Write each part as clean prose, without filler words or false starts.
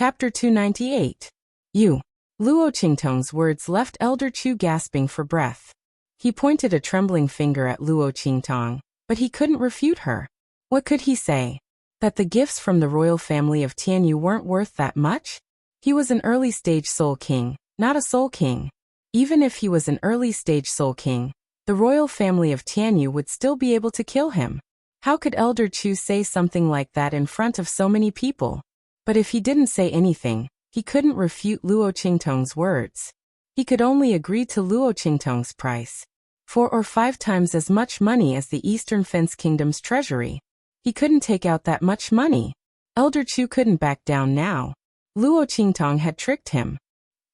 Chapter 298. You. Luo Qingtong's words left Elder Chu gasping for breath. He pointed a trembling finger at Luo Qingtong, but he couldn't refute her. What could he say? That the gifts from the royal family of Tianyu weren't worth that much? He was an early-stage soul king, not a soul king. Even if he was an early-stage soul king, the royal family of Tianyu would still be able to kill him. How could Elder Chu say something like that in front of so many people? But if he didn't say anything, he couldn't refute Luo Qingtong's words. He could only agree to Luo Qingtong's price. 4 or 5 times as much money as the Eastern Fence Kingdom's treasury. He couldn't take out that much money. Elder Chu couldn't back down now. Luo Qingtong had tricked him.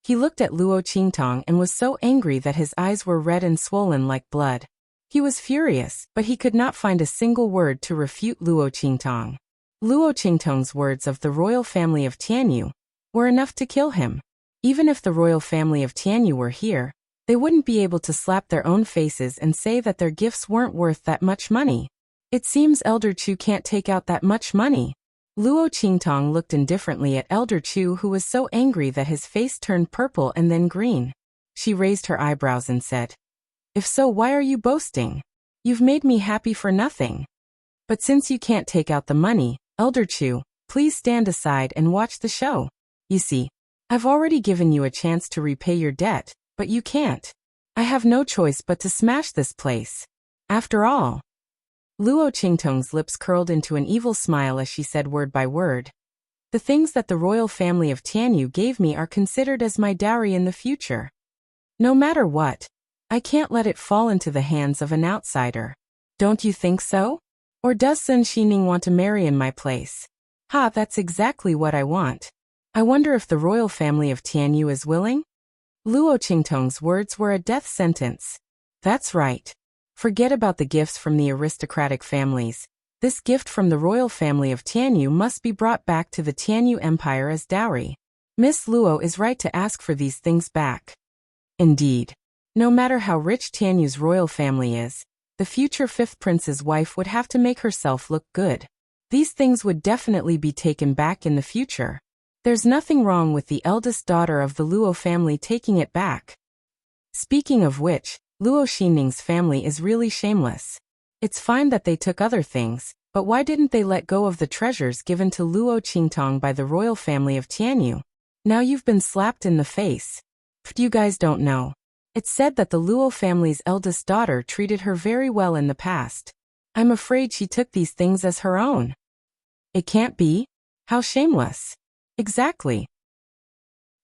He looked at Luo Qingtong and was so angry that his eyes were red and swollen like blood. He was furious, but he could not find a single word to refute Luo Qingtong. Luo Qingtong's words of the royal family of Tianyu were enough to kill him. Even if the royal family of Tianyu were here, they wouldn't be able to slap their own faces and say that their gifts weren't worth that much money. It seems Elder Chu can't take out that much money. Luo Qingtong looked indifferently at Elder Chu, who was so angry that his face turned purple and then green. She raised her eyebrows and said, "If so, why are you boasting? You've made me happy for nothing. But since you can't take out the money, Elder Chu, please stand aside and watch the show. You see, I've already given you a chance to repay your debt, but you can't. I have no choice but to smash this place. After all." Luo Qingtong's lips curled into an evil smile as she said word by word, "The things that the royal family of Tianyu gave me are considered as my dowry in the future. No matter what, I can't let it fall into the hands of an outsider. Don't you think so? Or does Sun Xining want to marry in my place? Ha, that's exactly what I want. I wonder if the royal family of Tianyu is willing?" Luo Qingtong's words were a death sentence. That's right. Forget about the gifts from the aristocratic families. This gift from the royal family of Tianyu must be brought back to the Tianyu Empire as dowry. Miss Luo is right to ask for these things back. Indeed. No matter how rich Tianyu's royal family is, the future 5th prince's wife would have to make herself look good. These things would definitely be taken back in the future. There's nothing wrong with the eldest daughter of the Luo family taking it back. Speaking of which, Luo Xining's family is really shameless. It's fine that they took other things, but why didn't they let go of the treasures given to Luo Qingtong by the royal family of Tianyu? Now you've been slapped in the face. But you guys don't know. It's said that the Luo family's eldest daughter treated her very well in the past. I'm afraid she took these things as her own. It can't be. How shameless. Exactly.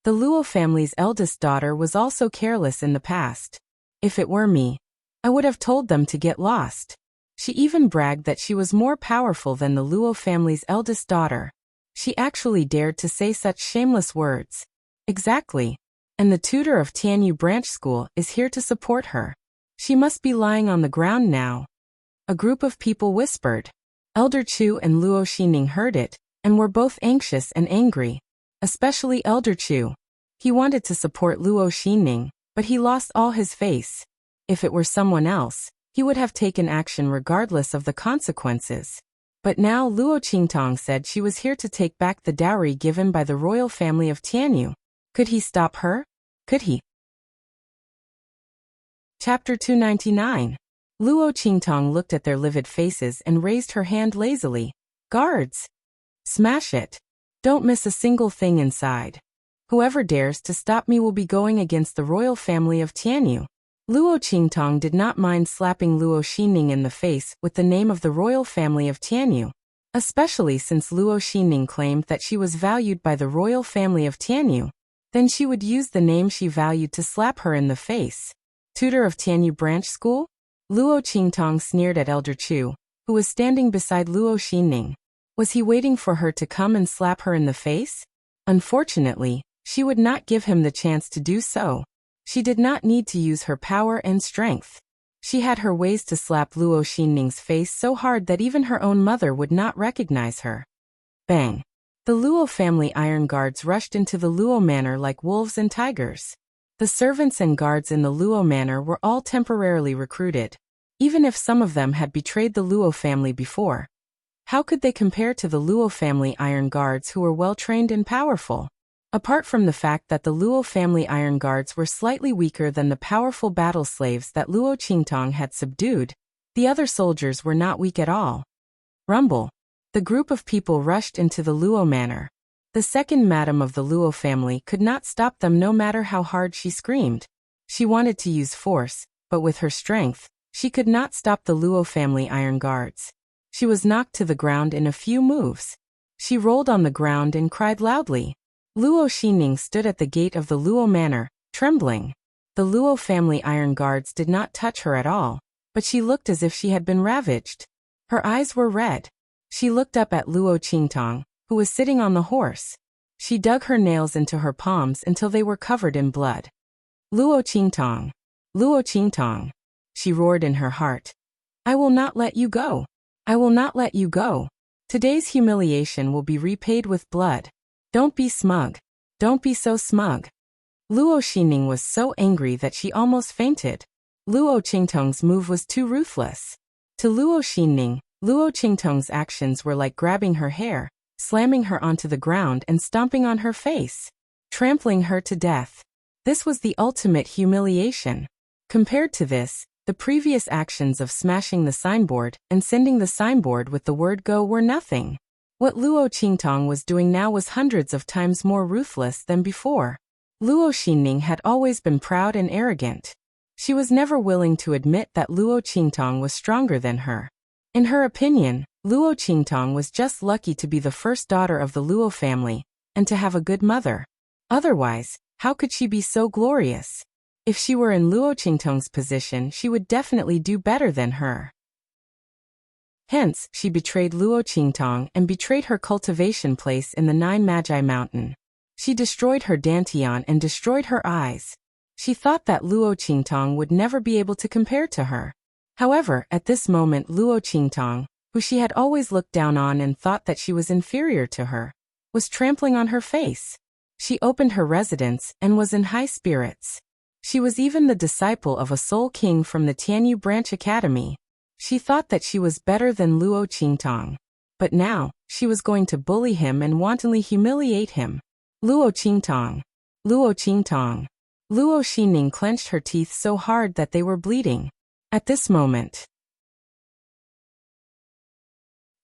The Luo family's eldest daughter was also careless in the past. If it were me, I would have told them to get lost. She even bragged that she was more powerful than the Luo family's eldest daughter. She actually dared to say such shameless words. Exactly. And the tutor of Tianyu Branch School is here to support her. She must be lying on the ground now. A group of people whispered. Elder Chu and Luo Xining heard it, and were both anxious and angry. Especially Elder Chu. He wanted to support Luo Xining, but he lost all his face. If it were someone else, he would have taken action regardless of the consequences. But now Luo Qingtong said she was here to take back the dowry given by the royal family of Tianyu. Could he stop her? Could he? Chapter 299. Luo Qingtong looked at their livid faces and raised her hand lazily. Guards! Smash it. Don't miss a single thing inside. Whoever dares to stop me will be going against the royal family of Tianyu. Luo Qingtong did not mind slapping Luo Xining in the face with the name of the royal family of Tianyu, especially since Luo Xining claimed that she was valued by the royal family of Tianyu. Then she would use the name she valued to slap her in the face. Tutor of Tianyu Branch School? Luo Qingtong sneered at Elder Chu, who was standing beside Luo Xining. Was he waiting for her to come and slap her in the face? Unfortunately, she would not give him the chance to do so. She did not need to use her power and strength. She had her ways to slap Luo Xining's face so hard that even her own mother would not recognize her. Bang! The Luo family iron guards rushed into the Luo manor like wolves and tigers. The servants and guards in the Luo manor were all temporarily recruited. Even if some of them had betrayed the Luo family before, How could they compare to the Luo family iron guards who were well-trained and powerful? Apart from the fact that the Luo family iron guards were slightly weaker than the powerful battle slaves that Luo Qingtong had subdued, the other soldiers were not weak at all. Rumble. The group of people rushed into the Luo manor. The second madam of the Luo family could not stop them no matter how hard she screamed. She wanted to use force, but with her strength, she could not stop the Luo family iron guards. She was knocked to the ground in a few moves. She rolled on the ground and cried loudly. Luo Xining stood at the gate of the Luo manor, trembling. The Luo family iron guards did not touch her at all, but she looked as if she had been ravaged. Her eyes were red. She looked up at Luo Qingtong, who was sitting on the horse. She dug her nails into her palms until they were covered in blood. Luo Qingtong! Luo Qingtong! She roared in her heart. I will not let you go. I will not let you go. Today's humiliation will be repaid with blood. Don't be smug. Don't be so smug. Luo Xining was so angry that she almost fainted. Luo Qingtong's move was too ruthless. To Luo Xining, Luo Qingtong's actions were like grabbing her hair, slamming her onto the ground and stomping on her face, trampling her to death. This was the ultimate humiliation. Compared to this, the previous actions of smashing the signboard and sending the signboard with the word go were nothing. What Luo Qingtong was doing now was hundreds of times more ruthless than before. Luo Xining had always been proud and arrogant. She was never willing to admit that Luo Qingtong was stronger than her. In her opinion, Luo Qingtong was just lucky to be the first daughter of the Luo family, and to have a good mother. Otherwise, how could she be so glorious? If she were in Luo Qingtong's position, she would definitely do better than her. Hence, she betrayed Luo Qingtong and betrayed her cultivation place in the Nine Magi Mountain. She destroyed her dantian and destroyed her eyes. She thought that Luo Qingtong would never be able to compare to her. However, at this moment Luo Qingtong, who she had always looked down on and thought that she was inferior to her, was trampling on her face. She opened her residence and was in high spirits. She was even the disciple of a Soul King from the Tianyu Branch Academy. She thought that she was better than Luo Qingtong. But now, she was going to bully him and wantonly humiliate him. Luo Qingtong! Luo Qingtong! Luo Xining clenched her teeth so hard that they were bleeding. At this moment.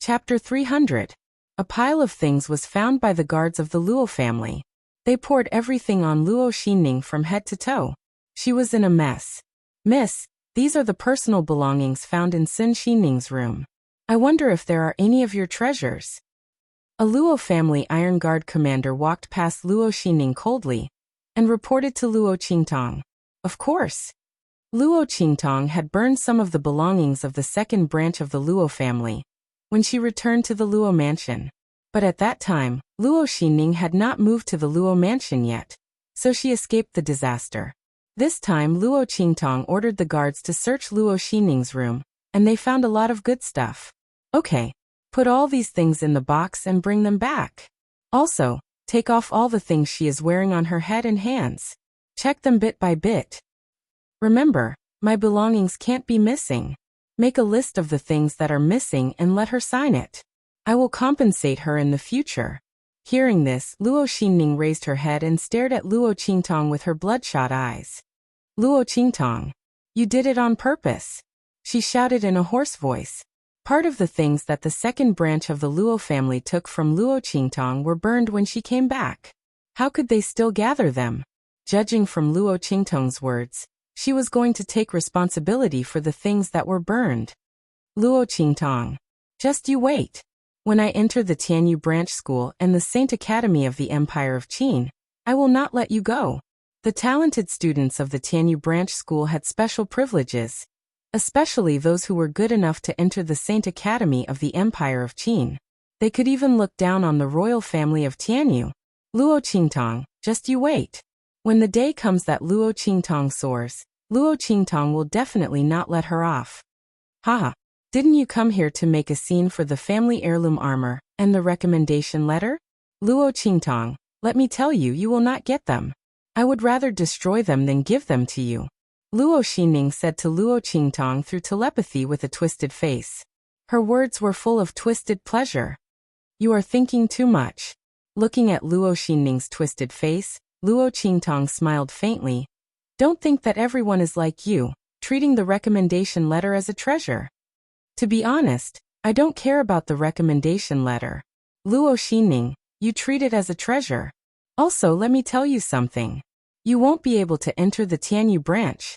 Chapter 300. A pile of things was found by the guards of the Luo family. They poured everything on Luo Xining from head to toe. She was in a mess. Miss, these are the personal belongings found in Sun Xining's room. I wonder if there are any of your treasures. A Luo family Iron Guard commander walked past Luo Xining coldly and reported to Luo Qingtong. Of course. Luo Qingtong had burned some of the belongings of the second branch of the Luo family when she returned to the Luo mansion. But at that time, Luo Xining had not moved to the Luo mansion yet, so she escaped the disaster. This time Luo Qingtong ordered the guards to search Luo Xining's room, and they found a lot of good stuff. Okay, put all these things in the box and bring them back. Also, take off all the things she is wearing on her head and hands. Check them bit by bit. Remember, my belongings can't be missing. Make a list of the things that are missing and let her sign it. I will compensate her in the future. Hearing this, Luo Xining raised her head and stared at Luo Qingtong with her bloodshot eyes. Luo Qingtong, you did it on purpose. She shouted in a hoarse voice. Part of the things that the second branch of the Luo family took from Luo Qingtong were burned when she came back. How could they still gather them? Judging from Luo Qingtong's words, she was going to take responsibility for the things that were burned. Luo Qingtong, just you wait. When I enter the Tianyu Branch School and the Saint Academy of the Empire of Qin, I will not let you go. The talented students of the Tianyu Branch School had special privileges, especially those who were good enough to enter the Saint Academy of the Empire of Qin. They could even look down on the royal family of Tianyu. Luo Qingtong, just you wait. When the day comes that Luo Qingtong soars, Luo Qingtong will definitely not let her off. Haha. Didn't you come here to make a scene for the family heirloom armor and the recommendation letter? Luo Qingtong, let me tell you, you will not get them. I would rather destroy them than give them to you. Luo Xining said to Luo Qingtong through telepathy with a twisted face. Her words were full of twisted pleasure. You are thinking too much. Looking at Luo Xinning's twisted face, Luo Qingtong smiled faintly. Don't think that everyone is like you, treating the recommendation letter as a treasure. To be honest, I don't care about the recommendation letter. Luo Xinning, you treat it as a treasure. Also, let me tell you something. You won't be able to enter the Tianyu branch.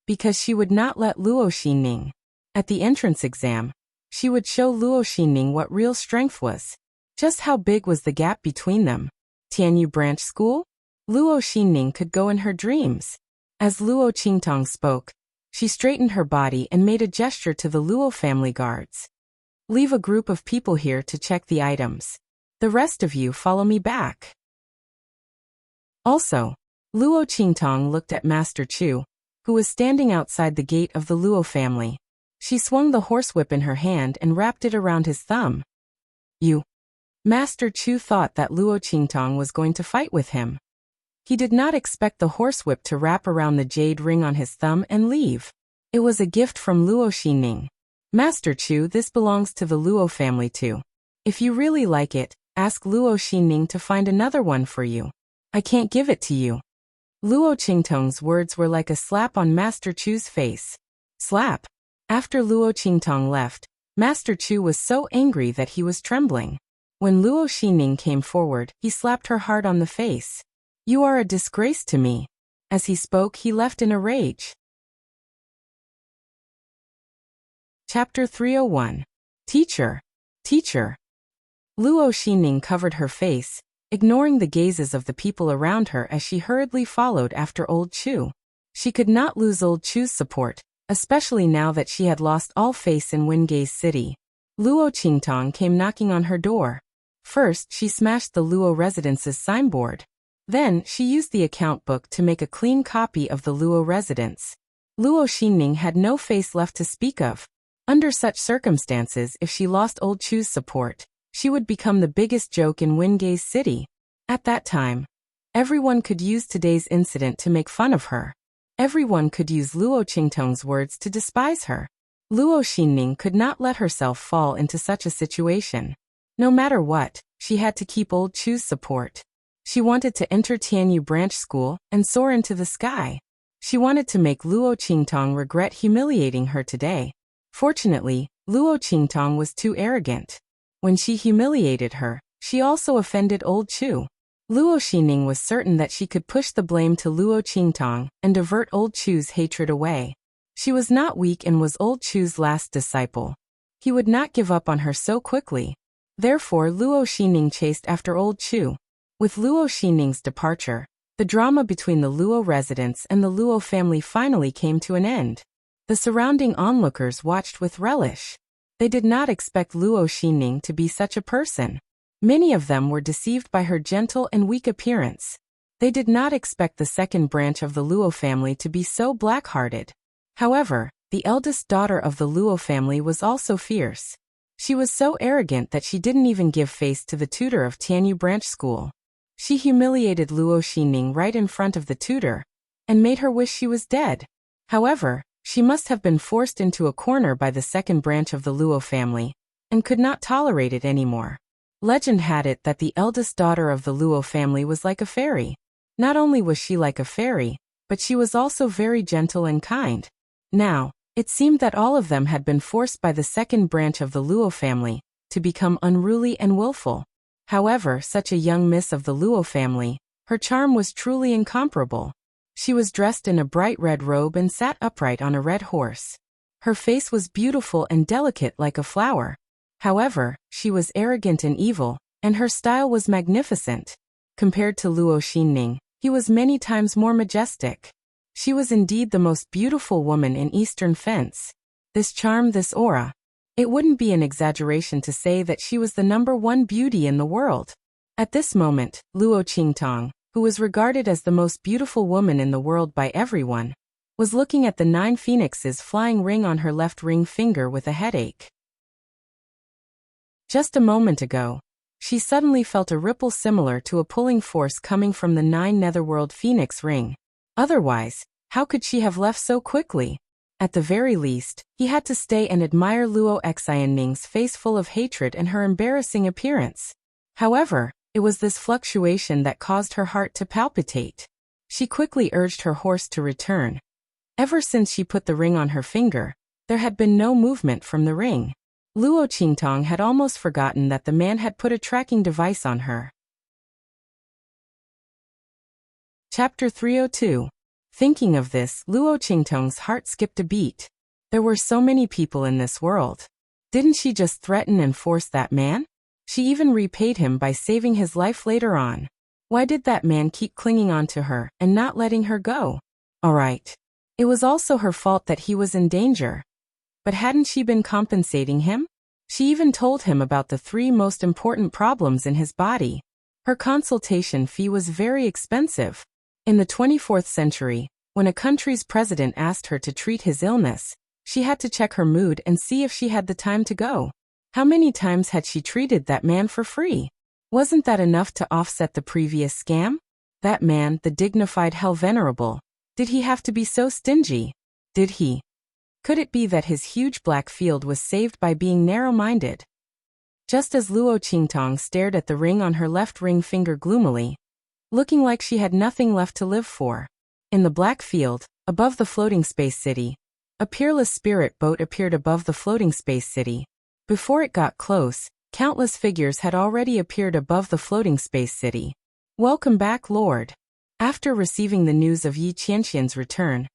Because she would not let Luo Xinning. At the entrance exam, she would show Luo Xinning what real strength was. Just how big was the gap between them? Tianyu branch school? Luo Xinning could go in her dreams. As Luo Qingtong spoke, she straightened her body and made a gesture to the Luo family guards. Leave a group of people here to check the items. The rest of you follow me back. Also, Luo Qingtong looked at Master Chu, who was standing outside the gate of the Luo family. She swung the horsewhip in her hand and wrapped it around his thumb. You. Master Chu thought that Luo Qingtong was going to fight with him. He did not expect the horsewhip to wrap around the jade ring on his thumb and leave. It was a gift from Luo Xinning. Master Chu, this belongs to the Luo family too. If you really like it, ask Luo Xinning to find another one for you. I can't give it to you. Luo Qingtong's words were like a slap on Master Chu's face. Slap. After Luo Qingtong left, Master Chu was so angry that he was trembling. When Luo Xinning came forward, he slapped her hard on the face. You are a disgrace to me. As he spoke, he left in a rage. Chapter 301. Teacher. Teacher. Luo Xinning covered her face, ignoring the gazes of the people around her as she hurriedly followed after old Chu. She could not lose old Chu's support, especially now that she had lost all faith in Wingei's city. Luo Qingtong came knocking on her door. First, she smashed the Luo residence's signboard. Then, she used the account book to make a clean copy of the Luo residence. Luo Xinning had no face left to speak of. Under such circumstances, if she lost old Chu's support, she would become the biggest joke in Wingei's city. At that time, everyone could use today's incident to make fun of her. Everyone could use Luo Qingtong's words to despise her. Luo Xinning could not let herself fall into such a situation. No matter what, she had to keep old Chu's support. She wanted to enter Tianyu branch school and soar into the sky. She wanted to make Luo Qingtong regret humiliating her today. Fortunately, Luo Qingtong was too arrogant. When she humiliated her, she also offended old Chu. Luo Xinning was certain that she could push the blame to Luo Qingtong and divert old Chu's hatred away. She was not weak and was old Chu's last disciple. He would not give up on her so quickly. Therefore, Luo Xinning chased after old Chu. With Luo Xinning's departure, the drama between the Luo residents and the Luo family finally came to an end. The surrounding onlookers watched with relish. They did not expect Luo Xinning to be such a person. Many of them were deceived by her gentle and weak appearance. They did not expect the second branch of the Luo family to be so black-hearted. However, the eldest daughter of the Luo family was also fierce. She was so arrogant that she didn't even give face to the tutor of Tianyu branch school. She humiliated Luo Xinning right in front of the tutor, and made her wish she was dead. However, she must have been forced into a corner by the second branch of the Luo family, and could not tolerate it anymore. Legend had it that the eldest daughter of the Luo family was like a fairy. Not only was she like a fairy, but she was also very gentle and kind. Now, it seemed that all of them had been forced by the second branch of the Luo family to become unruly and willful. However, such a young miss of the Luo family, her charm was truly incomparable. She was dressed in a bright red robe and sat upright on a red horse. Her face was beautiful and delicate like a flower. However, she was arrogant and evil, and her style was magnificent. Compared to Luo Xinning, he was many times more majestic. She was indeed the most beautiful woman in Eastern Fence. This charm, this aura. It wouldn't be an exaggeration to say that she was the #1 beauty in the world. At this moment, Luo Qingtong, who was regarded as the most beautiful woman in the world by everyone, was looking at the 9 phoenixes flying ring on her left ring finger with a headache. Just a moment ago, she suddenly felt a ripple similar to a pulling force coming from the 9 netherworld phoenix ring. Otherwise, how could she have left so quickly? At the very least, he had to stay and admire Luo Xianming's face full of hatred and her embarrassing appearance. However, it was this fluctuation that caused her heart to palpitate. She quickly urged her horse to return. Ever since she put the ring on her finger, there had been no movement from the ring. Luo Qingtong had almost forgotten that the man had put a tracking device on her. Chapter 302. Thinking of this, Luo Qingtong's heart skipped a beat. There were so many people in this world. Didn't she just threaten and force that man? She even repaid him by saving his life later on. Why did that man keep clinging on to her and not letting her go? Alright. It was also her fault that he was in danger. But hadn't she been compensating him? She even told him about the 3 most important problems in his body. Her consultation fee was very expensive. In the 24th century, when a country's president asked her to treat his illness, she had to check her mood and see if she had the time to go. How many times had she treated that man for free? Wasn't that enough to offset the previous scam? That man, the dignified Hell Venerable, did he have to be so stingy? Did he? Could it be that his huge black field was saved by being narrow-minded? Just as Luo Qingtong stared at the ring on her left ring finger gloomily, looking like she had nothing left to live for, in the black field, above the floating space city, a peerless spirit boat appeared above the floating space city. Before it got close, countless figures had already appeared above the floating space city. Welcome back, Lord. After receiving the news of Yi Qianxian's return,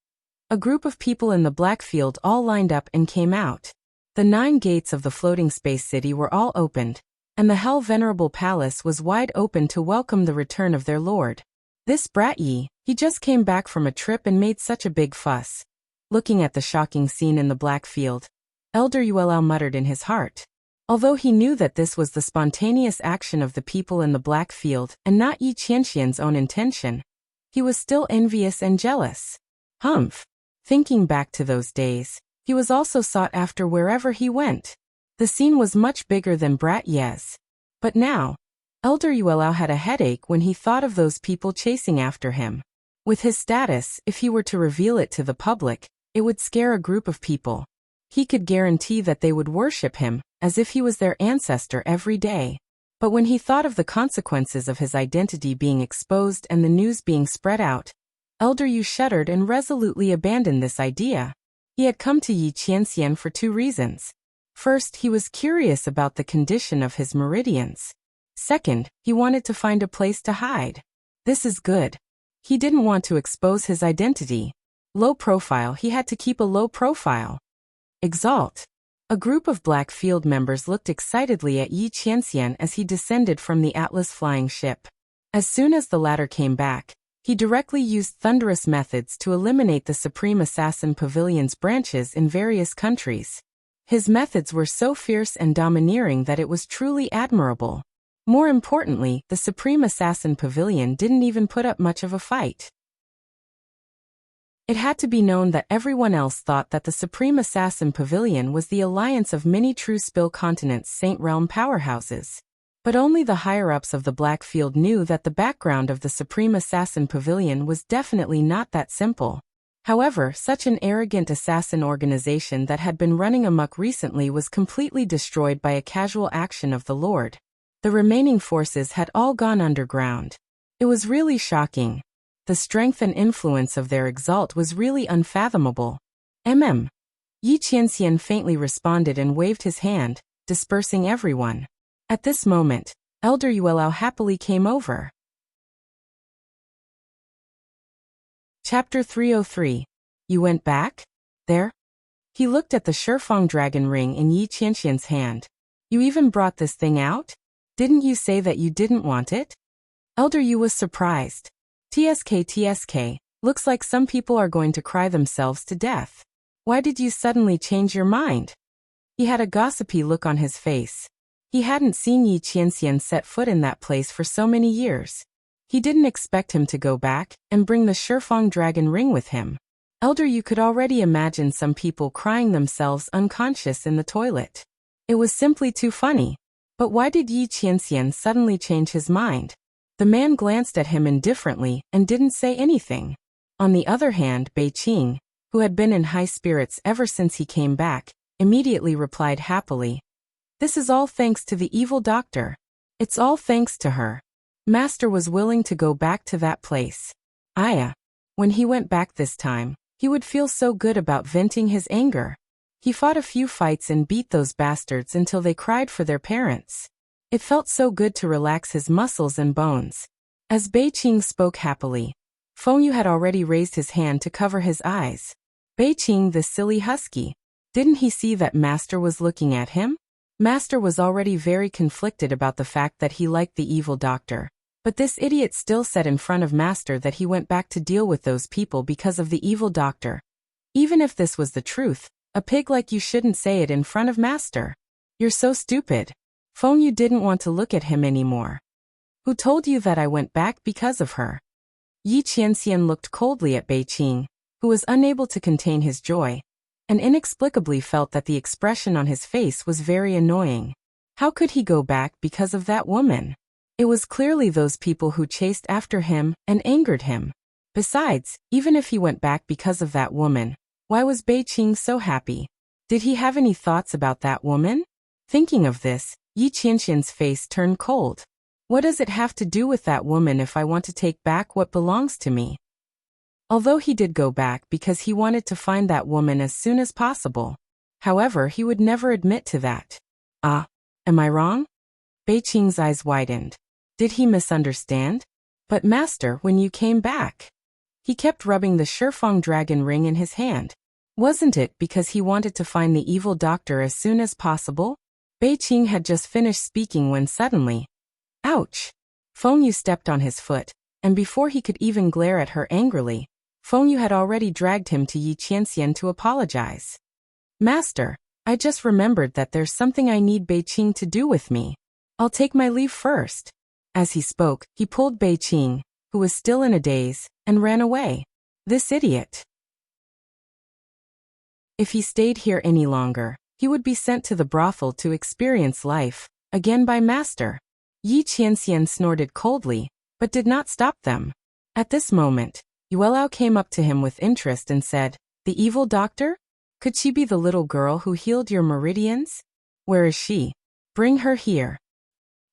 a group of people in the black field all lined up and came out. The 9 gates of the floating space city were all opened, and the Hell Venerable Palace was wide open to welcome the return of their lord. This brat Yi, he just came back from a trip and made such a big fuss. Looking at the shocking scene in the black field, Elder Yuelao muttered in his heart. Although he knew that this was the spontaneous action of the people in the black field and not Yi Qianxian's own intention, he was still envious and jealous. Humph. Thinking back to those days, he was also sought after wherever he went. The scene was much bigger than Brat Ye's. But now, Elder Yuelao had a headache when he thought of those people chasing after him. With his status, if he were to reveal it to the public, it would scare a group of people. He could guarantee that they would worship him, as if he was their ancestor every day. But when he thought of the consequences of his identity being exposed and the news being spread out, Elder Yu shuddered and resolutely abandoned this idea. He had come to Yi Qianxian for 2 reasons. First, he was curious about the condition of his meridians. Second, he wanted to find a place to hide. This is good. He didn't want to expose his identity. Low profile, he had to keep a low profile. Exalt. A group of Black Field members looked excitedly at Yi Qianxian as he descended from the Atlas flying ship. As soon as the latter came back, he directly used thunderous methods to eliminate the Supreme Assassin Pavilion's branches in various countries. His methods were so fierce and domineering that it was truly admirable. More importantly, the Supreme Assassin Pavilion didn't even put up much of a fight. It had to be known that everyone else thought that the Supreme Assassin Pavilion was the alliance of many true Spill Continent's Saint Realm powerhouses. But only the higher-ups of the Black Field knew that the background of the Supreme Assassin Pavilion was definitely not that simple. However, such an arrogant assassin organization that had been running amok recently was completely destroyed by a casual action of the Lord. The remaining forces had all gone underground. It was really shocking. The strength and influence of their exalt was really unfathomable. Yi Qianxian faintly responded and waved his hand, dispersing everyone. At this moment, Elder Yuelao happily came over. Chapter 303. You went back? There? He looked at the Shifeng dragon ring in Yi Qianxian's hand. You even brought this thing out? Didn't you say that you didn't want it? Elder Yu was surprised. TSK, looks like some people are going to cry themselves to death. Why did you suddenly change your mind? He had a gossipy look on his face. He hadn't seen Yi Qianxian set foot in that place for so many years. He didn't expect him to go back and bring the Shifeng dragon ring with him. Elder Yu could already imagine some people crying themselves unconscious in the toilet. It was simply too funny. But why did Yi Qianxian suddenly change his mind? The man glanced at him indifferently and didn't say anything. On the other hand, Bei Qing, who had been in high spirits ever since he came back, immediately replied happily. This is all thanks to the evil doctor. It's all thanks to her. Master was willing to go back to that place. When he went back this time, he would feel so good about venting his anger. He fought a few fights and beat those bastards until they cried for their parents. It felt so good to relax his muscles and bones. As Beiqing spoke happily, Fengyu had already raised his hand to cover his eyes. Beiqing, the silly husky. Didn't he see that Master was looking at him? Master was already very conflicted about the fact that he liked the evil doctor. But this idiot still said in front of Master that he went back to deal with those people because of the evil doctor. Even if this was the truth, a pig like you shouldn't say it in front of Master. You're so stupid. Fengyu didn't want to look at him anymore. Who told you that I went back because of her? Yi Qianxian looked coldly at Beiqing, who was unable to contain his joy, and inexplicably felt that the expression on his face was very annoying. How could he go back because of that woman? It was clearly those people who chased after him and angered him. Besides, even if he went back because of that woman, why was Beiqing so happy? Did he have any thoughts about that woman? Thinking of this, Yi Qianxian's face turned cold. What does it have to do with that woman if I want to take back what belongs to me? Although he did go back because he wanted to find that woman as soon as possible. However, he would never admit to that. Am I wrong? Beiqing's eyes widened. Did he misunderstand? But Master, when you came back, he kept rubbing the Shifeng dragon ring in his hand. Wasn't it because he wanted to find the evil doctor as soon as possible? Beiqing had just finished speaking when suddenly, ouch! Fengyu stepped on his foot, and before he could even glare at her angrily, Fengyu had already dragged him to Yi Qianxian to apologize. Master, I just remembered that there's something I need Beiqing to do with me. I'll take my leave first. As he spoke, he pulled Beiqing, who was still in a daze, and ran away. This idiot. If he stayed here any longer, he would be sent to the brothel to experience life, again by Master. Yi Qianxian snorted coldly, but did not stop them. At this moment, Yuelao came up to him with interest and said, The evil doctor? Could she be the little girl who healed your meridians? Where is she? Bring her here.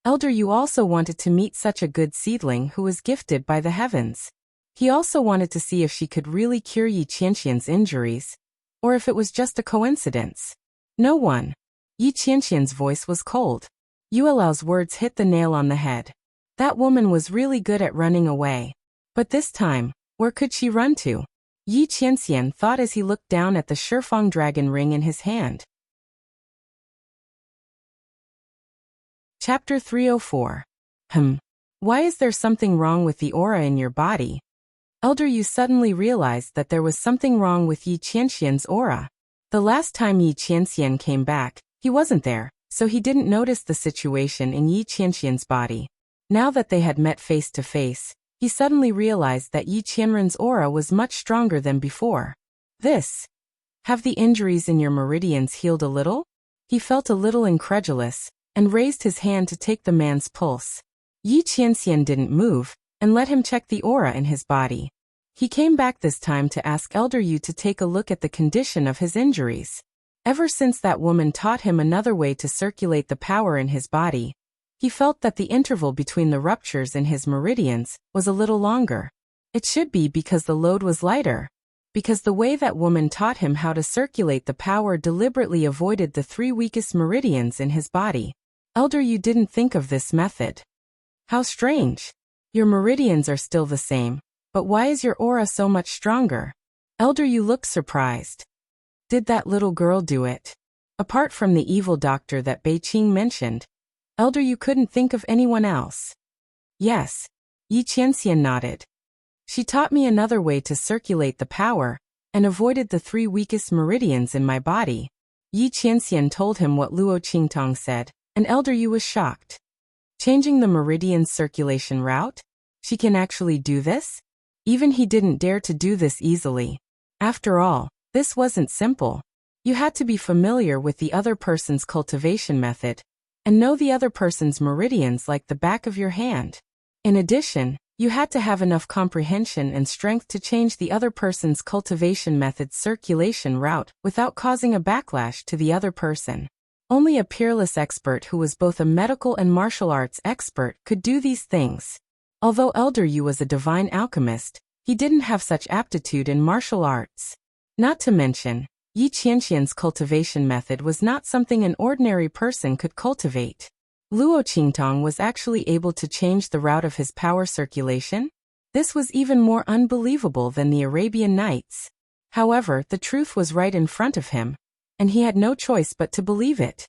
Elder Yu also wanted to meet such a good seedling who was gifted by the heavens. He also wanted to see if she could really cure Yi Qianxian's injuries, or if it was just a coincidence. No one. Yi Qianxian's voice was cold. Yuelao's words hit the nail on the head. That woman was really good at running away. But this time, where could she run to? Yi Qianxian thought as he looked down at the Shifeng dragon ring in his hand. Chapter 304. Why is there something wrong with the aura in your body? Elder Yu suddenly realized that there was something wrong with Yi Qianxian's aura. The last time Yi Qianxian came back, he wasn't there, so he didn't notice the situation in Yi Qianxian's body. Now that they had met face to face, he suddenly realized that Yi Qianren's aura was much stronger than before. Have the injuries in your meridians healed a little? He felt a little incredulous, and raised his hand to take the man's pulse. Yi Qianxian didn't move, and let him check the aura in his body. He came back this time to ask Elder Yu to take a look at the condition of his injuries. Ever since that woman taught him another way to circulate the power in his body, he felt that the interval between the ruptures in his meridians was a little longer. It should be because the load was lighter. Because the way that woman taught him how to circulate the power deliberately avoided the 3 weakest meridians in his body. Elder Yu didn't think of this method. How strange. Your meridians are still the same, but why is your aura so much stronger? Elder Yu looked surprised. Did that little girl do it? Apart from the evil doctor that Beiqing mentioned, Elder Yu couldn't think of anyone else. Yes. Yi Qianxian nodded. She taught me another way to circulate the power, and avoided the 3 weakest meridians in my body. Yi Qianxian told him what Luo Qingtong said, and Elder Yu was shocked. Changing the meridian's circulation route? She can actually do this? Even he didn't dare to do this easily. After all, this wasn't simple. You had to be familiar with the other person's cultivation method, and know the other person's meridians like the back of your hand. In addition, You had to have enough comprehension and strength to change the other person's cultivation method's circulation route without causing a backlash to the other person. Only a peerless expert who was both a medical and martial arts expert could do these things. Although Elder Yu was a divine alchemist, he didn't have such aptitude in martial arts. Not to mention, Yi Qianxian's cultivation method was not something an ordinary person could cultivate. Luo Qingtong was actually able to change the route of his power circulation? This was even more unbelievable than the Arabian Nights. However, the truth was right in front of him, and he had no choice but to believe it.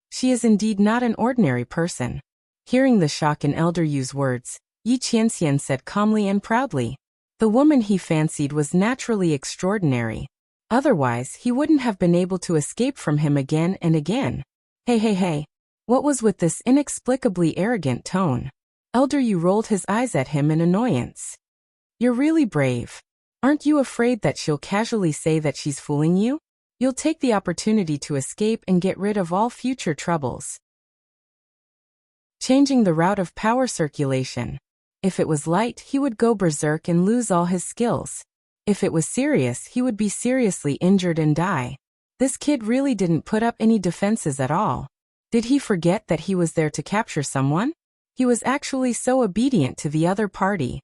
She is indeed not an ordinary person. Hearing the shock in Elder Yu's words, Yi Qianxian said calmly and proudly, the woman he fancied was naturally extraordinary. Otherwise, he wouldn't have been able to escape from him again and again. Hey. What was with this inexplicably arrogant tone? Elder Yu rolled his eyes at him in annoyance. You're really brave. Aren't you afraid that she'll casually say that she's fooling you? You'll take the opportunity to escape and get rid of all future troubles. Changing the route of power circulation. If it was light, he would go berserk and lose all his skills. If it was serious, he would be seriously injured and die. This kid really didn't put up any defenses at all. Did he forget that he was there to capture someone? He was actually so obedient to the other party.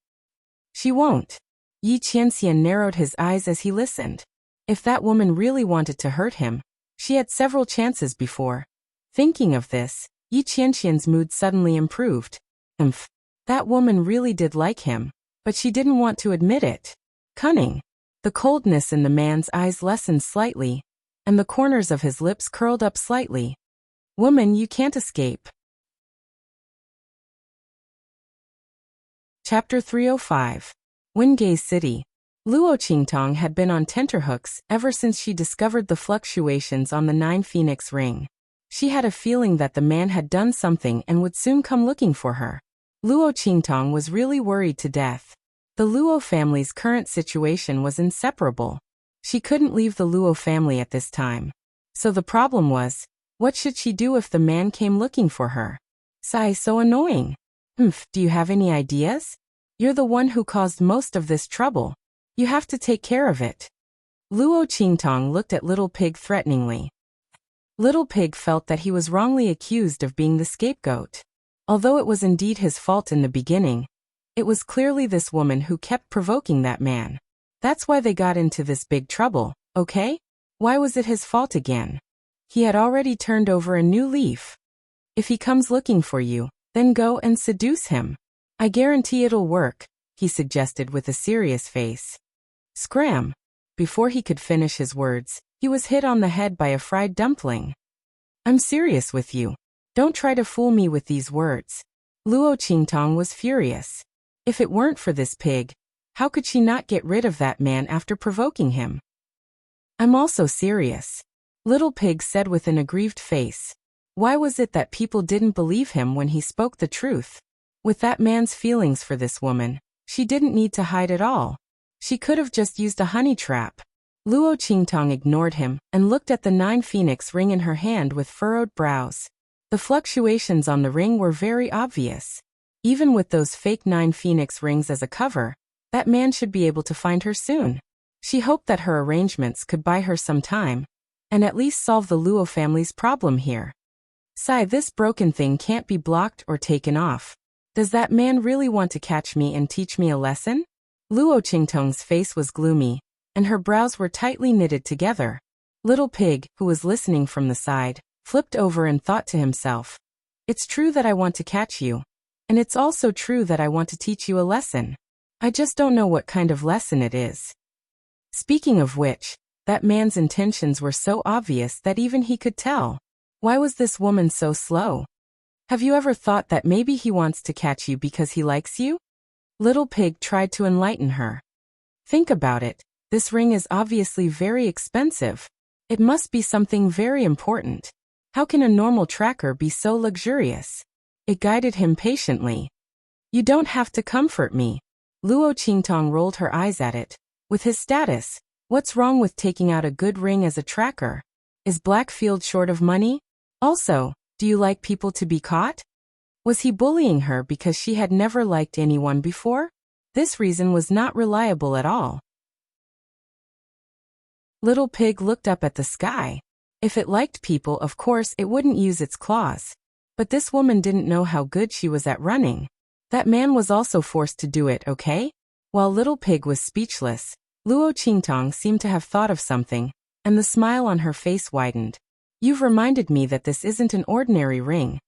She won't. Yi Qianxian narrowed his eyes as he listened. If that woman really wanted to hurt him, she had several chances before. Thinking of this, Yi Qianxian's mood suddenly improved. That woman really did like him, but she didn't want to admit it. Cunning. The coldness in the man's eyes lessened slightly, and the corners of his lips curled up slightly. Woman, you can't escape. Chapter 305. Wingay City. Luo Qingtong had been on tenterhooks ever since she discovered the fluctuations on the 9 Phoenix ring. She had a feeling that the man had done something and would soon come looking for her. Luo Qingtong was really worried to death. The Luo family's current situation was inseparable. She couldn't leave the Luo family at this time. So the problem was, what should she do if the man came looking for her? Sigh, so annoying. Do you have any ideas? You're the one who caused most of this trouble. You have to take care of it. Luo Qingtong looked at Little Pig threateningly. Little Pig felt that he was wrongly accused of being the scapegoat. Although it was indeed his fault in the beginning, it was clearly this woman who kept provoking that man. That's why they got into this big trouble, okay? Why was it his fault again? He had already turned over a new leaf. If he comes looking for you, then go and seduce him. I guarantee it'll work, he suggested with a serious face. Scram! Before he could finish his words, he was hit on the head by a fried dumpling. I'm serious with you. Don't try to fool me with these words. Luo Qingtong was furious. If it weren't for this pig, how could she not get rid of that man after provoking him? I'm also serious. Little Pig said with an aggrieved face. Why was it that people didn't believe him when he spoke the truth? With that man's feelings for this woman, she didn't need to hide at all. She could have just used a honey trap. Luo Qingtong ignored him and looked at the 9 Phoenix ring in her hand with furrowed brows. The fluctuations on the ring were very obvious. Even with those fake 9 Phoenix rings as a cover, that man should be able to find her soon. She hoped that her arrangements could buy her some time, and at least solve the Luo family's problem here. Sigh, this broken thing can't be blocked or taken off. Does that man really want to catch me and teach me a lesson? Luo Qingtong's face was gloomy, and her brows were tightly knitted together. Little Pig, who was listening from the side, flipped over and thought to himself, it's true that I want to catch you, and it's also true that I want to teach you a lesson. I just don't know what kind of lesson it is. Speaking of which, that man's intentions were so obvious that even he could tell. Why was this woman so slow? Have you ever thought that maybe he wants to catch you because he likes you? Little Pig tried to enlighten her. Think about it, this ring is obviously very expensive. It must be something very important. How can a normal tracker be so luxurious? It guided him patiently. You don't have to comfort me. Luo Qingtong rolled her eyes at it. With his status, what's wrong with taking out a good ring as a tracker? Is Blackfield short of money? Also, do you like people to be caught? Was he bullying her because she had never liked anyone before? This reason was not reliable at all. Little Pig looked up at the sky. If it liked people, of course it wouldn't use its claws. But this woman didn't know how good she was at running. That man was also forced to do it, okay? While Little Pig was speechless, Luo Qingtong seemed to have thought of something, and the smile on her face widened. You've reminded me that this isn't an ordinary ring.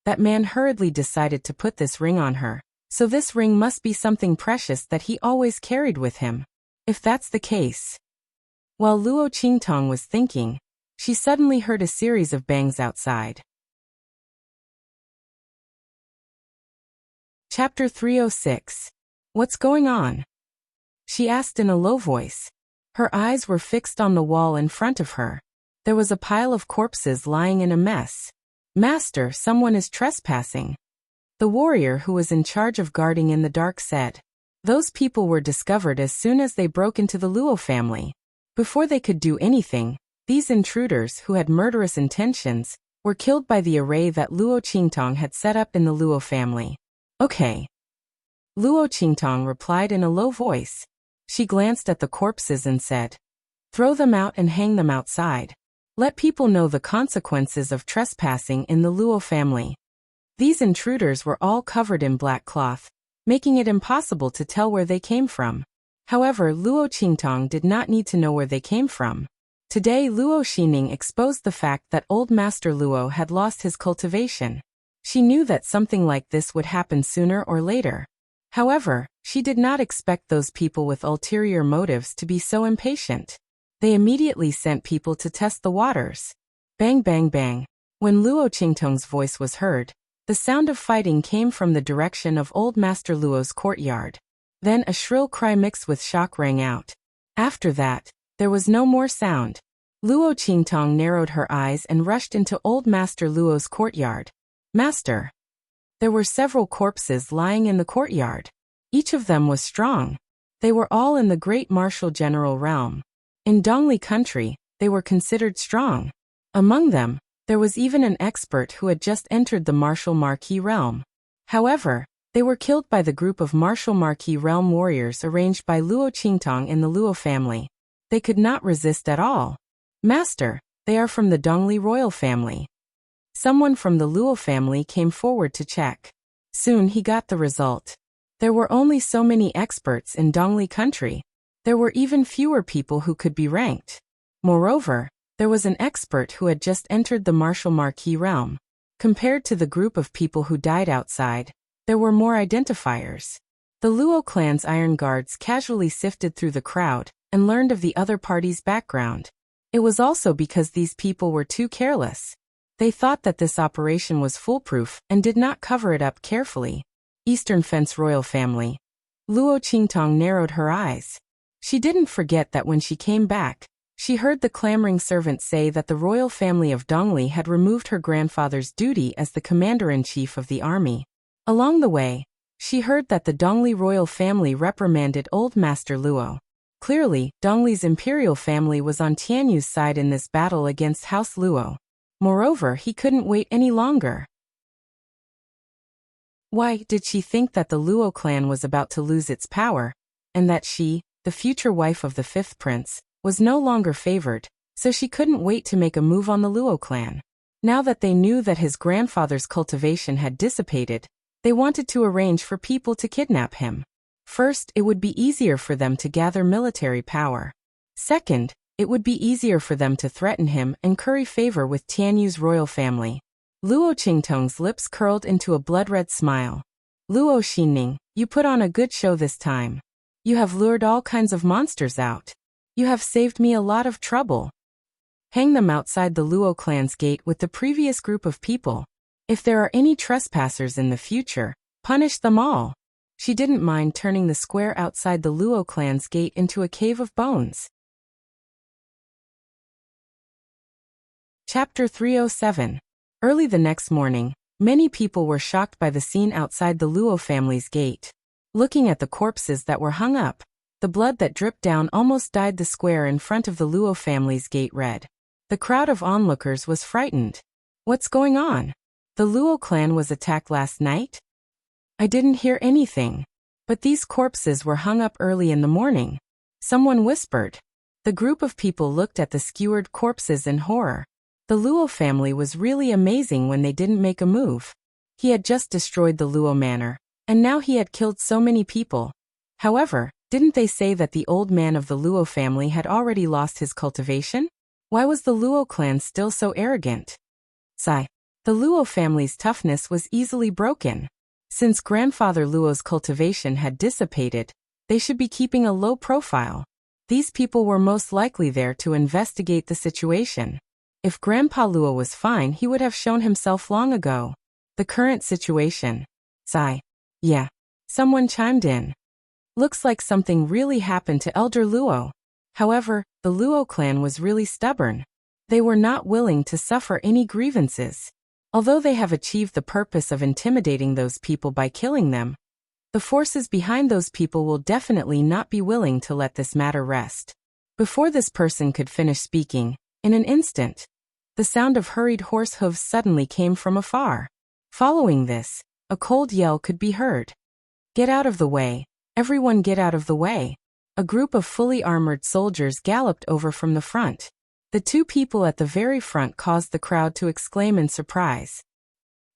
That man hurriedly decided to put this ring on her, so this ring must be something precious that he always carried with him. If that's the case. While Luo Qingtong was thinking, she suddenly heard a series of bangs outside. Chapter 306. What's going on? She asked in a low voice. Her eyes were fixed on the wall in front of her. There was a pile of corpses lying in a mess. Master, someone is trespassing. The warrior who was in charge of guarding in the dark said. Those people were discovered as soon as they broke into the Luo family. Before they could do anything, these intruders who had murderous intentions were killed by the array that Luo Qingtong had set up in the Luo family. Okay. Luo Qingtong replied in a low voice. She glanced at the corpses and said, throw them out and hang them outside. Let people know the consequences of trespassing in the Luo family. These intruders were all covered in black cloth, making it impossible to tell where they came from. However, Luo Qingtong did not need to know where they came from. Today Luo Xining exposed the fact that old Master Luo had lost his cultivation. She knew that something like this would happen sooner or later. However, she did not expect those people with ulterior motives to be so impatient. They immediately sent people to test the waters. Bang bang bang. When Luo Qingtong's voice was heard, the sound of fighting came from the direction of old Master Luo's courtyard. Then a shrill cry mixed with shock rang out. After that, there was no more sound. Luo Qingtong narrowed her eyes and rushed into old Master Luo's courtyard. Master. There were several corpses lying in the courtyard. Each of them was strong. They were all in the great martial general realm. In Dongli country, they were considered strong. Among them, there was even an expert who had just entered the martial marquis realm. However, they were killed by the group of martial marquis realm warriors arranged by Luo Qingtong in the Luo family. They could not resist at all. Master, they are from the Dongli royal family. Someone from the Luo family came forward to check. Soon he got the result. There were only so many experts in Dongli country. There were even fewer people who could be ranked. Moreover, there was an expert who had just entered the martial marquis realm. Compared to the group of people who died outside, there were more identifiers. The Luo clan's iron guards casually sifted through the crowd and learned of the other party's background. It was also because these people were too careless. They thought that this operation was foolproof and did not cover it up carefully. Eastern Fence royal family. Luo Qingtong narrowed her eyes. She didn't forget that when she came back, she heard the clamoring servant say that the royal family of Dongli had removed her grandfather's duty as the commander-in-chief of the army. Along the way, she heard that the Dongli royal family reprimanded old Master Luo. Clearly, Dongli's imperial family was on Tianyu's side in this battle against House Luo. Moreover, he couldn't wait any longer. Why did she think that the Luo clan was about to lose its power, and that she, the future wife of the fifth prince, was no longer favored, so she couldn't wait to make a move on the Luo clan. Now that they knew that his grandfather's cultivation had dissipated, they wanted to arrange for people to kidnap him. First, it would be easier for them to gather military power. Second, it would be easier for them to threaten him and curry favor with Tianyu's royal family. Luo Qingtong's lips curled into a blood-red smile. Luo Xining, you put on a good show this time. You have lured all kinds of monsters out. You have saved me a lot of trouble. Hang them outside the Luo clan's gate with the previous group of people. If there are any trespassers in the future, punish them all. She didn't mind turning the square outside the Luo clan's gate into a cave of bones. Chapter 307. Early the next morning, many people were shocked by the scene outside the Luo family's gate. Looking at the corpses that were hung up, the blood that dripped down almost dyed the square in front of the Luo family's gate red. The crowd of onlookers was frightened. What's going on? The Luo clan was attacked last night? I didn't hear anything. But these corpses were hung up early in the morning. Someone whispered. The group of people looked at the skewered corpses in horror. The Luo family was really amazing when they didn't make a move. He had just destroyed the Luo manor, and now he had killed so many people. However, didn't they say that the old man of the Luo family had already lost his cultivation? Why was the Luo clan still so arrogant? Sigh. The Luo family's toughness was easily broken. Since grandfather Luo's cultivation had dissipated, they should be keeping a low profile. These people were most likely there to investigate the situation. If Grandpa Luo was fine, he would have shown himself long ago. The current situation. Sigh. Yeah. Someone chimed in. Looks like something really happened to Elder Luo. However, the Luo clan was really stubborn. They were not willing to suffer any grievances. Although they have achieved the purpose of intimidating those people by killing them, the forces behind those people will definitely not be willing to let this matter rest. Before this person could finish speaking, in an instant, the sound of hurried horse hooves suddenly came from afar. Following this, a cold yell could be heard. Get out of the way. Everyone get out of the way. A group of fully armored soldiers galloped over from the front. The two people at the very front caused the crowd to exclaim in surprise.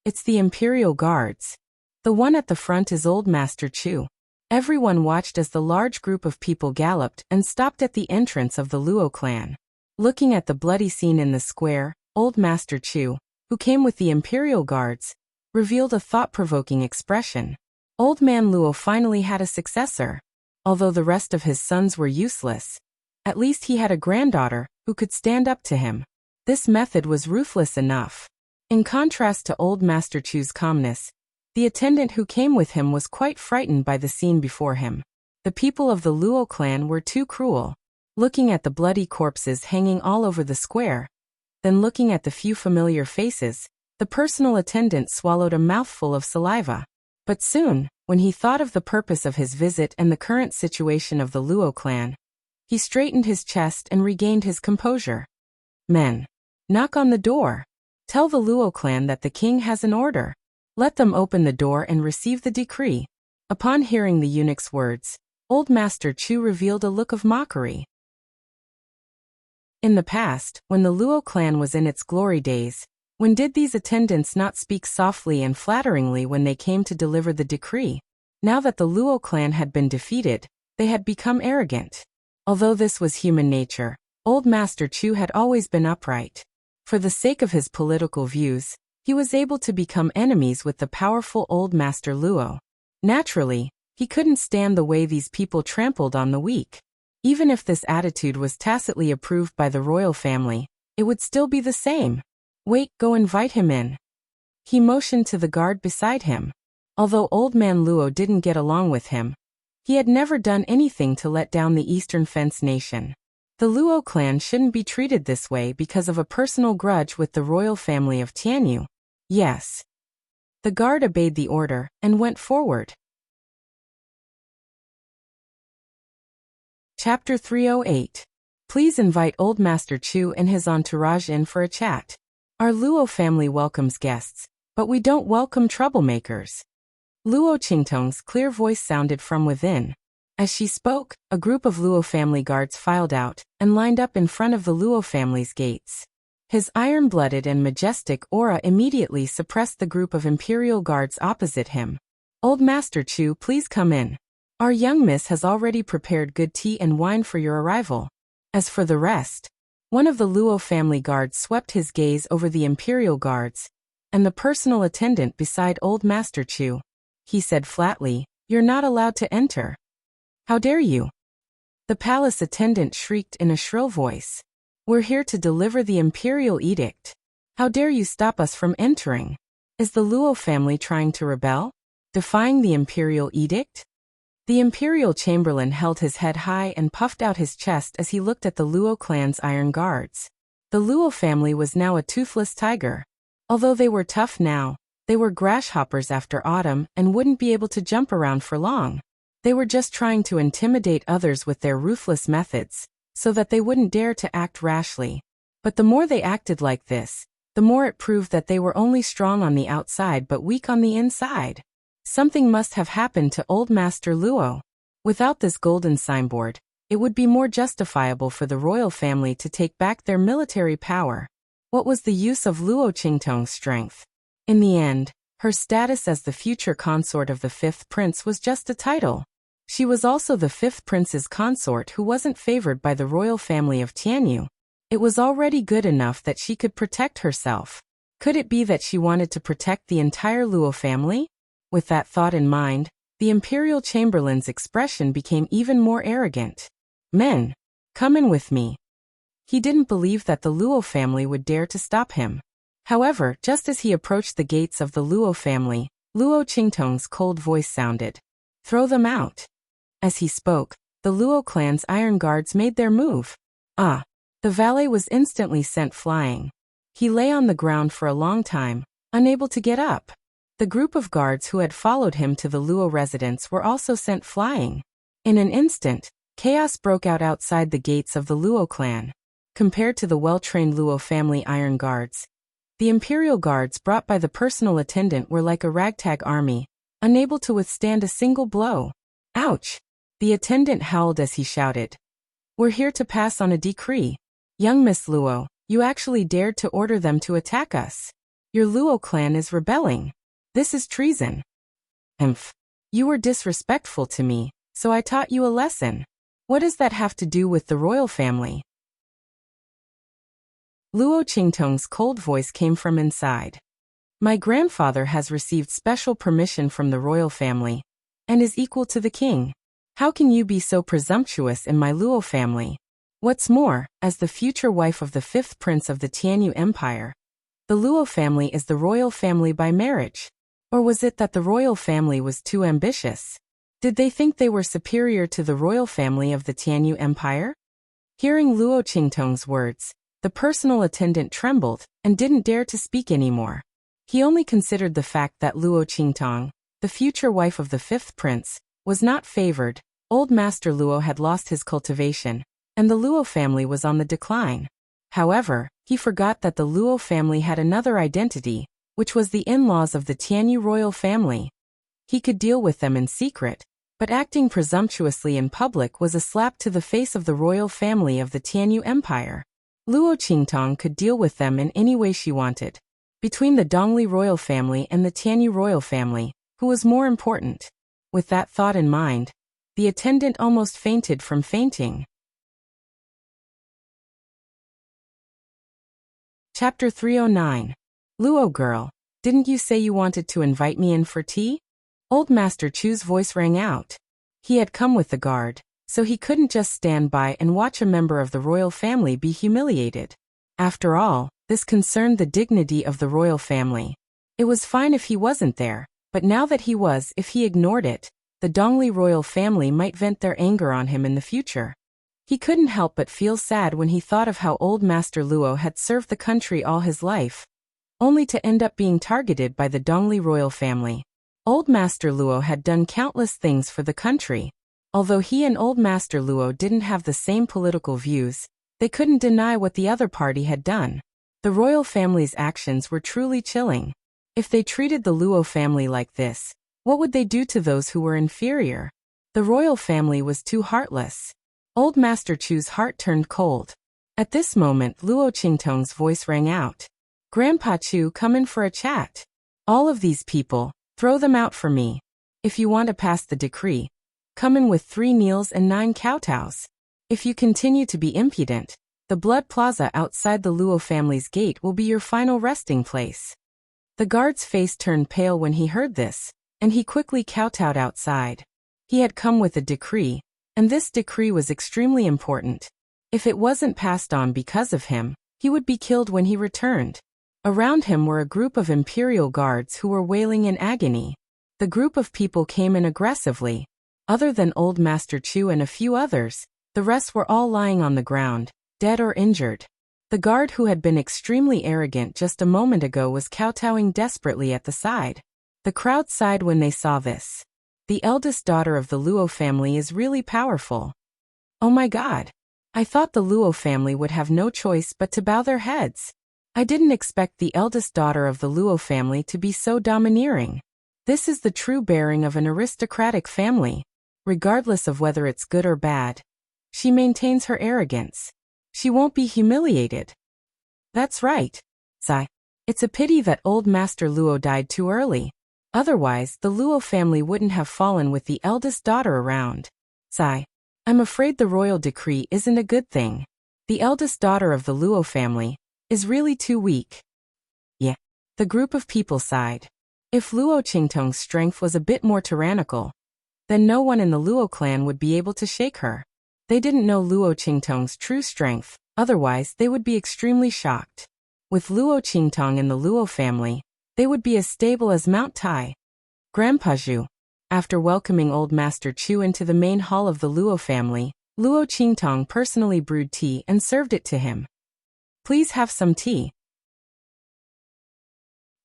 It's the Imperial Guards. The one at the front is Old Master Chu. Everyone watched as the large group of people galloped and stopped at the entrance of the Luo clan. Looking at the bloody scene in the square, Old Master Chu, who came with the Imperial Guards, revealed a thought-provoking expression. Old Man Luo finally had a successor. Although the rest of his sons were useless, at least he had a granddaughter who could stand up to him. This method was ruthless enough. In contrast to Old Master Chu's calmness, the attendant who came with him was quite frightened by the scene before him. The people of the Luo clan were too cruel. Looking at the bloody corpses hanging all over the square, then looking at the few familiar faces, the personal attendant swallowed a mouthful of saliva. But soon, when he thought of the purpose of his visit and the current situation of the Luo clan, he straightened his chest and regained his composure. Men, knock on the door. Tell the Luo clan that the king has an order. Let them open the door and receive the decree. Upon hearing the eunuch's words, Old Master Chu revealed a look of mockery. In the past, when the Luo clan was in its glory days, when did these attendants not speak softly and flatteringly when they came to deliver the decree? Now that the Luo clan had been defeated, they had become arrogant. Although this was human nature, Old Master Chu had always been upright. For the sake of his political views, he was able to become enemies with the powerful Old Master Luo. Naturally, he couldn't stand the way these people trampled on the weak. Even if this attitude was tacitly approved by the royal family, it would still be the same. Wait, go invite him in. He motioned to the guard beside him. Although Old Man Luo didn't get along with him, he had never done anything to let down the Eastern Fence Nation. The Luo clan shouldn't be treated this way because of a personal grudge with the royal family of Tianyu. Yes. The guard obeyed the order and went forward. Chapter 308. Please invite Old Master Chu and his entourage in for a chat. Our Luo family welcomes guests, but we don't welcome troublemakers. Luo Qingtong's clear voice sounded from within. As she spoke, a group of Luo family guards filed out and lined up in front of the Luo family's gates. His iron-blooded and majestic aura immediately suppressed the group of imperial guards opposite him. Old Master Chu, please come in. Our young miss has already prepared good tea and wine for your arrival. As for the rest, one of the Luo family guards swept his gaze over the imperial guards and the personal attendant beside Old Master Chu. He said flatly, "You're not allowed to enter." "How dare you?" The palace attendant shrieked in a shrill voice. "We're here to deliver the imperial edict. How dare you stop us from entering? Is the Luo family trying to rebel? Defying the imperial edict?" The imperial chamberlain held his head high and puffed out his chest as he looked at the Luo clan's iron guards. The Luo family was now a toothless tiger. Although they were tough now, they were grasshoppers after autumn and wouldn't be able to jump around for long. They were just trying to intimidate others with their ruthless methods, so that they wouldn't dare to act rashly. But the more they acted like this, the more it proved that they were only strong on the outside but weak on the inside. Something must have happened to Old Master Luo. Without this golden signboard, it would be more justifiable for the royal family to take back their military power. What was the use of Luo Qingtong's strength? In the end, her status as the future consort of the fifth prince was just a title. She was also the fifth prince's consort who wasn't favored by the royal family of Tianyu. It was already good enough that she could protect herself. Could it be that she wanted to protect the entire Luo family? With that thought in mind, the imperial chamberlain's expression became even more arrogant. Men, come in with me. He didn't believe that the Luo family would dare to stop him. However, just as he approached the gates of the Luo family, Luo Qingtong's cold voice sounded. Throw them out. As he spoke, the Luo clan's iron guards made their move. The valet was instantly sent flying. He lay on the ground for a long time, unable to get up. The group of guards who had followed him to the Luo residence were also sent flying. In an instant, chaos broke out outside the gates of the Luo clan. Compared to the well-trained Luo family iron guards, the imperial guards brought by the personal attendant were like a ragtag army, unable to withstand a single blow. Ouch! The attendant howled as he shouted. We're here to pass on a decree. Young Miss Luo, you actually dared to order them to attack us. Your Luo clan is rebelling. This is treason. You were disrespectful to me, so I taught you a lesson. What does that have to do with the royal family? Luo Qingtong's cold voice came from inside. My grandfather has received special permission from the royal family, and is equal to the king. How can you be so presumptuous in my Luo family? What's more, as the future wife of the fifth prince of the Tianyu Empire, the Luo family is the royal family by marriage. Or was it that the royal family was too ambitious? Did they think they were superior to the royal family of the Tianyu Empire? Hearing Luo Qingtong's words, the personal attendant trembled and didn't dare to speak anymore. He only considered the fact that Luo Qingtong, the future wife of the fifth prince, was not favored. Old Master Luo had lost his cultivation, and the Luo family was on the decline. However, he forgot that the Luo family had another identity, which was the in-laws of the Tianyu royal family. He could deal with them in secret, but acting presumptuously in public was a slap to the face of the royal family of the Tianyu Empire. Luo Qingtong could deal with them in any way she wanted. Between the Dongli royal family and the Tianyu royal family, who was more important? With that thought in mind, the attendant almost fainted from fainting. Chapter 309. Luo girl, didn't you say you wanted to invite me in for tea? Old Master Chu's voice rang out. He had come with the guard, so he couldn't just stand by and watch a member of the royal family be humiliated. After all, this concerned the dignity of the royal family. It was fine if he wasn't there, but now that he was, if he ignored it, the Dongli royal family might vent their anger on him in the future. He couldn't help but feel sad when he thought of how old Master Luo had served the country all his life, only to end up being targeted by the Dongli royal family. Old Master Luo had done countless things for the country. Although he and Old Master Luo didn't have the same political views, they couldn't deny what the other party had done. The royal family's actions were truly chilling. If they treated the Luo family like this, what would they do to those who were inferior? The royal family was too heartless. Old Master Chu's heart turned cold. At this moment, Luo Qingtong's voice rang out. Grandpa Chu, come in for a chat. All of these people, throw them out for me. If you want to pass the decree, come in with 3 kneels and 9 kowtows. If you continue to be impudent, the Blood Plaza outside the Luo family's gate will be your final resting place. The guard's face turned pale when he heard this, and he quickly kowtowed outside. He had come with a decree, and this decree was extremely important. If it wasn't passed on because of him, he would be killed when he returned. Around him were a group of imperial guards who were wailing in agony. The group of people came in aggressively. Other than Old Master Chu and a few others, the rest were all lying on the ground, dead or injured. The guard who had been extremely arrogant just a moment ago was kowtowing desperately at the side. The crowd sighed when they saw this. The eldest daughter of the Luo family is really powerful. Oh my God! I thought the Luo family would have no choice but to bow their heads. I didn't expect the eldest daughter of the Luo family to be so domineering. This is the true bearing of an aristocratic family. Regardless of whether it's good or bad, she maintains her arrogance. She won't be humiliated. That's right. Sigh. It's a pity that old Master Luo died too early. Otherwise, the Luo family wouldn't have fallen with the eldest daughter around. Sigh. I'm afraid the royal decree isn't a good thing. The eldest daughter of the Luo family is really too weak. Yeah. The group of people sighed. If Luo Qingtong's strength was a bit more tyrannical, then no one in the Luo clan would be able to shake her. They didn't know Luo Qingtong's true strength, otherwise they would be extremely shocked. With Luo Qingtong in the Luo family, they would be as stable as Mount Tai. Grandpa Zhu. After welcoming old Master Chu into the main hall of the Luo family, Luo Qingtong personally brewed tea and served it to him. Please have some tea.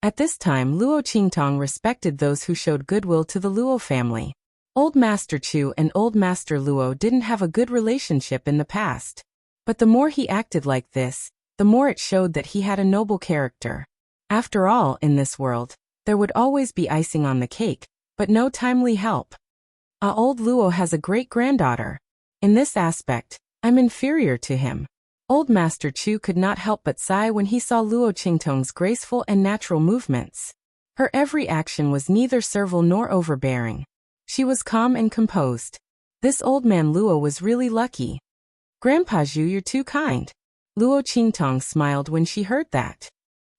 At this time, Luo Qingtong respected those who showed goodwill to the Luo family. Old Master Chu and Old Master Luo didn't have a good relationship in the past. But the more he acted like this, the more it showed that he had a noble character. After all, in this world, there would always be icing on the cake, but no timely help. Old Luo has a great-granddaughter. In this aspect, I'm inferior to him. Old Master Chu could not help but sigh when he saw Luo Qingtong's graceful and natural movements. Her every action was neither servile nor overbearing. She was calm and composed. This old man Luo was really lucky. Grandpa Zhu, you're too kind. Luo Qingtong smiled when she heard that.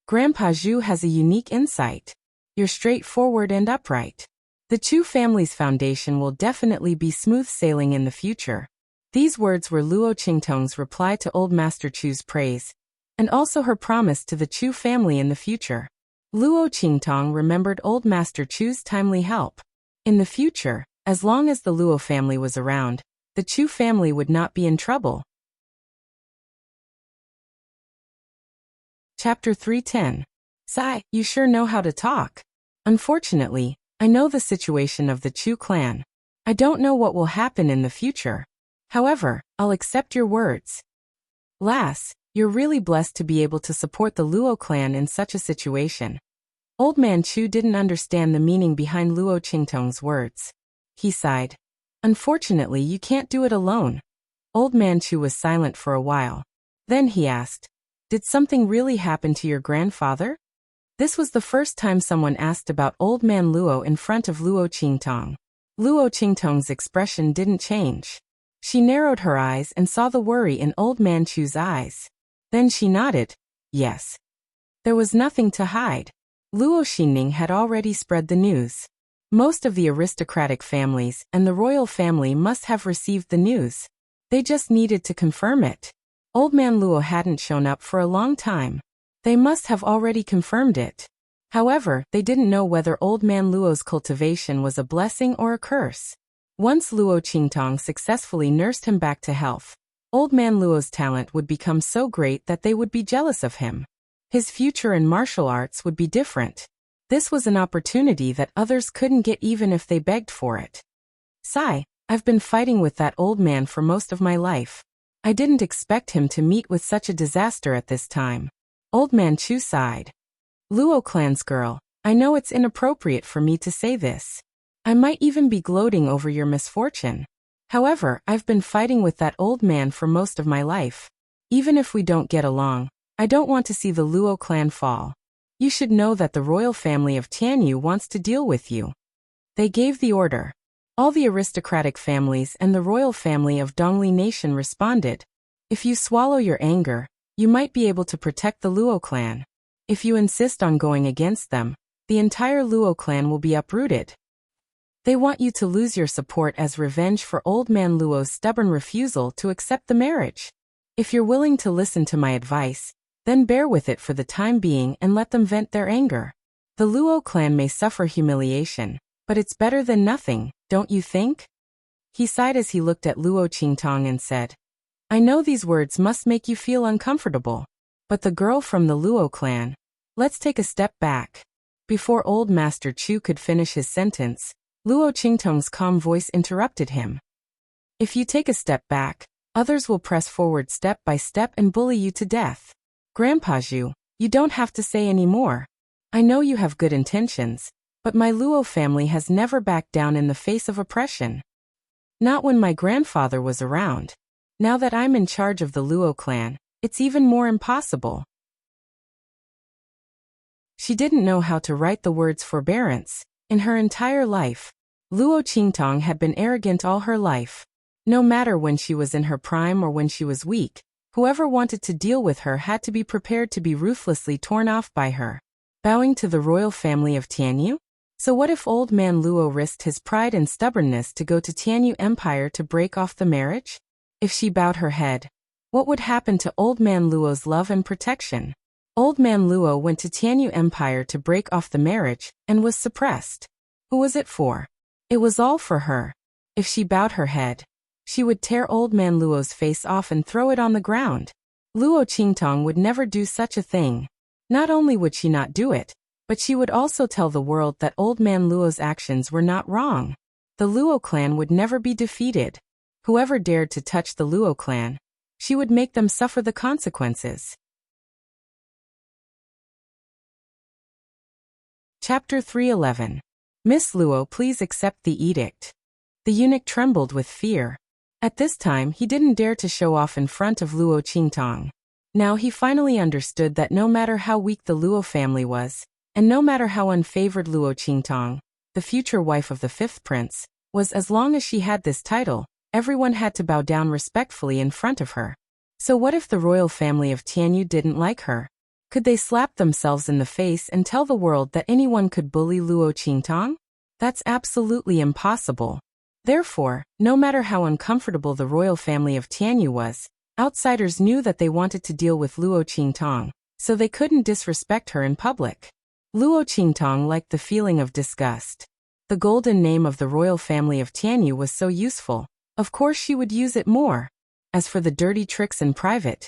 Grandpa Zhu has a unique insight. You're straightforward and upright. The Chu family's foundation will definitely be smooth sailing in the future. These words were Luo Qingtong's reply to old Master Chu's praise, and also her promise to the Chu family in the future. Luo Qingtong remembered old Master Chu's timely help. In the future, as long as the Luo family was around, the Chu family would not be in trouble. Chapter 310. Sigh, you sure know how to talk. Unfortunately, I know the situation of the Chu clan. I don't know what will happen in the future. However, I'll accept your words. Lass, you're really blessed to be able to support the Luo clan in such a situation. Old Man Chu didn't understand the meaning behind Luo Qingtong's words. He sighed. Unfortunately, you can't do it alone. Old Man Chu was silent for a while. Then he asked, did something really happen to your grandfather? This was the first time someone asked about Old Man Luo in front of Luo Qingtong. Luo Qingtong's expression didn't change. She narrowed her eyes and saw the worry in Old Man Chu's eyes. Then she nodded. Yes. There was nothing to hide. Luo Xinning had already spread the news. Most of the aristocratic families and the royal family must have received the news. They just needed to confirm it. Old Man Luo hadn't shown up for a long time. They must have already confirmed it. However, they didn't know whether Old Man Luo's cultivation was a blessing or a curse. Once Luo Qingtong successfully nursed him back to health, Old Man Luo's talent would become so great that they would be jealous of him. His future in martial arts would be different. This was an opportunity that others couldn't get even if they begged for it. Sigh, I've been fighting with that old man for most of my life. I didn't expect him to meet with such a disaster at this time. Old Man Chu sighed. Luo clan's girl, I know it's inappropriate for me to say this. I might even be gloating over your misfortune. However, I've been fighting with that old man for most of my life. Even if we don't get along, I don't want to see the Luo clan fall. You should know that the royal family of Tianyu wants to deal with you. They gave the order. All the aristocratic families and the royal family of Dongli Nation responded. If you swallow your anger, you might be able to protect the Luo clan. If you insist on going against them, the entire Luo clan will be uprooted. They want you to lose your support as revenge for Old Man Luo's stubborn refusal to accept the marriage. If you're willing to listen to my advice, then bear with it for the time being and let them vent their anger. The Luo clan may suffer humiliation, but it's better than nothing, don't you think? He sighed as he looked at Luo Qingtong and said, I know these words must make you feel uncomfortable, but the girl from the Luo clan, let's take a step back. Before old Master Chu could finish his sentence, Luo Qingtong's calm voice interrupted him. If you take a step back, others will press forward step by step and bully you to death. Grandpa Zhu, You don't have to say any more. I know you have good intentions, but my Luo family has never backed down in the face of oppression. Not when my grandfather was around. Now that I'm in charge of the Luo clan, it's even more impossible. She didn't know how to write the words forbearance. In her entire life, Luo Qingtong had been arrogant all her life. No matter when she was in her prime or when she was weak, whoever wanted to deal with her had to be prepared to be ruthlessly torn off by her. Bowing to the royal family of Tianyu? So what if old man Luo risked his pride and stubbornness to go to Tianyu Empire to break off the marriage? If she bowed her head, what would happen to old man Luo's love and protection? Old man Luo went to Tianyu Empire to break off the marriage and was suppressed. Who was it for? It was all for her. If she bowed her head, she would tear old man Luo's face off and throw it on the ground. Luo Qingtong would never do such a thing. Not only would she not do it, but she would also tell the world that old man Luo's actions were not wrong. The Luo clan would never be defeated. Whoever dared to touch the Luo clan, she would make them suffer the consequences. Chapter 311. Miss Luo, please accept the edict. The eunuch trembled with fear. At this time he didn't dare to show off in front of Luo Qingtong. Now he finally understood that no matter how weak the Luo family was, and no matter how unfavored Luo Qingtong, the future wife of the fifth prince, was, as long as she had this title, everyone had to bow down respectfully in front of her. So what if the royal family of Tianyu didn't like her? Could they slap themselves in the face and tell the world that anyone could bully Luo Qingtong? That's absolutely impossible. Therefore, no matter how uncomfortable the royal family of Tianyu was, outsiders knew that they wanted to deal with Luo Qingtong, so they couldn't disrespect her in public. Luo Qingtong liked the feeling of disgust. The golden name of the royal family of Tianyu was so useful, of course she would use it more. As for the dirty tricks in private,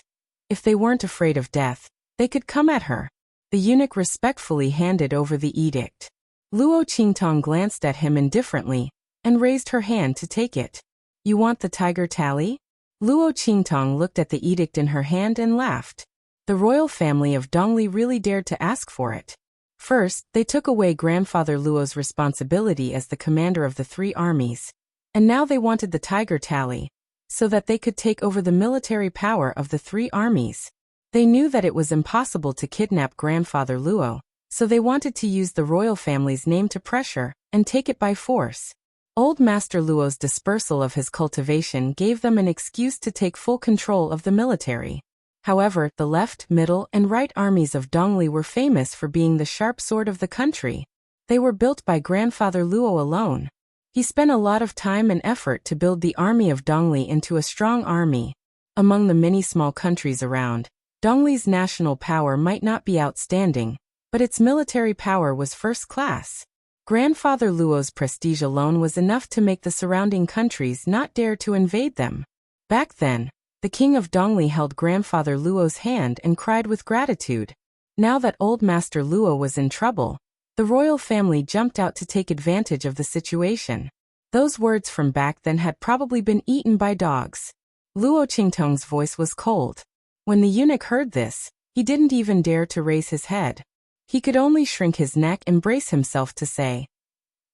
if they weren't afraid of death, they could come at her. The eunuch respectfully handed over the edict. Luo Qingtong glanced at him indifferently and raised her hand to take it. You want the tiger tally? Luo Qingtong looked at the edict in her hand and laughed. The royal family of Dongli really dared to ask for it. First, they took away grandfather Luo's responsibility as the commander of the three armies. And now they wanted the tiger tally, so that they could take over the military power of the three armies. They knew that it was impossible to kidnap grandfather Luo, so they wanted to use the royal family's name to pressure and take it by force. Old Master Luo's dispersal of his cultivation gave them an excuse to take full control of the military. However, the left, middle, and right armies of Dongli were famous for being the sharp sword of the country. They were built by grandfather Luo alone. He spent a lot of time and effort to build the army of Dongli into a strong army. Among the many small countries around, Dongli's national power might not be outstanding, but its military power was first class. Grandfather Luo's prestige alone was enough to make the surrounding countries not dare to invade them. Back then, the king of Dongli held grandfather Luo's hand and cried with gratitude. Now that old Master Luo was in trouble, the royal family jumped out to take advantage of the situation. Those words from back then had probably been eaten by dogs. Luo Qingtong's voice was cold. When the eunuch heard this, he didn't even dare to raise his head. He could only shrink his neck and brace himself to say,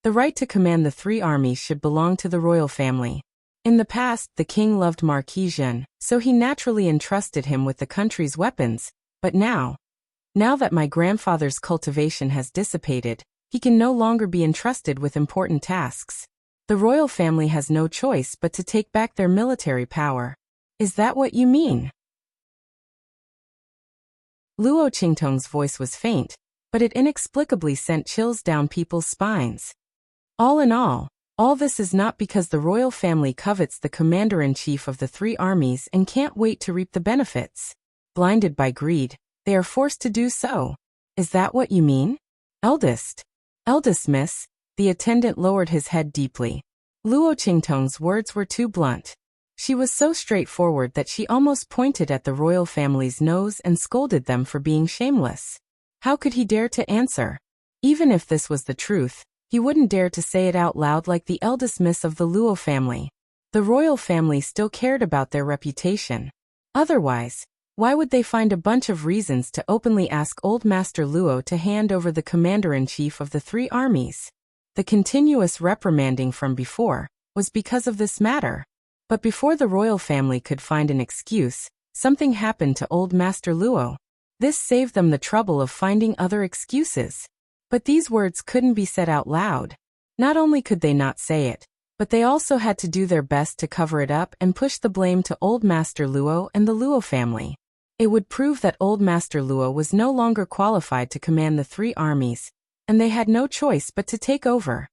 the right to command the three armies should belong to the royal family. In the past, the king loved Marquis Zhen, so he naturally entrusted him with the country's weapons, but now that my grandfather's cultivation has dissipated, he can no longer be entrusted with important tasks. The royal family has no choice but to take back their military power. Is that what you mean? Luo Qingtong's voice was faint, but it inexplicably sent chills down people's spines. All in all this is not because the royal family covets the commander-in-chief of the three armies and can't wait to reap the benefits. Blinded by greed, they are forced to do so. Is that what you mean? Eldest, miss. The attendant lowered his head deeply. Luo Qingtong's words were too blunt. She was so straightforward that she almost pointed at the royal family's nose and scolded them for being shameless. How could he dare to answer? Even if this was the truth, he wouldn't dare to say it out loud like the eldest miss of the Luo family. The royal family still cared about their reputation. Otherwise, Why would they find a bunch of reasons to openly ask Old Master Luo to hand over the commander-in-chief of the 3 armies? The continuous reprimanding from before was because of this matter. But before the royal family could find an excuse, something happened to Old Master Luo. This saved them the trouble of finding other excuses. But these words couldn't be said out loud. Not only could they not say it, but they also had to do their best to cover it up and push the blame to Old Master Luo and the Luo family. It would prove that Old Master Luo was no longer qualified to command the 3 armies, and they had no choice but to take over.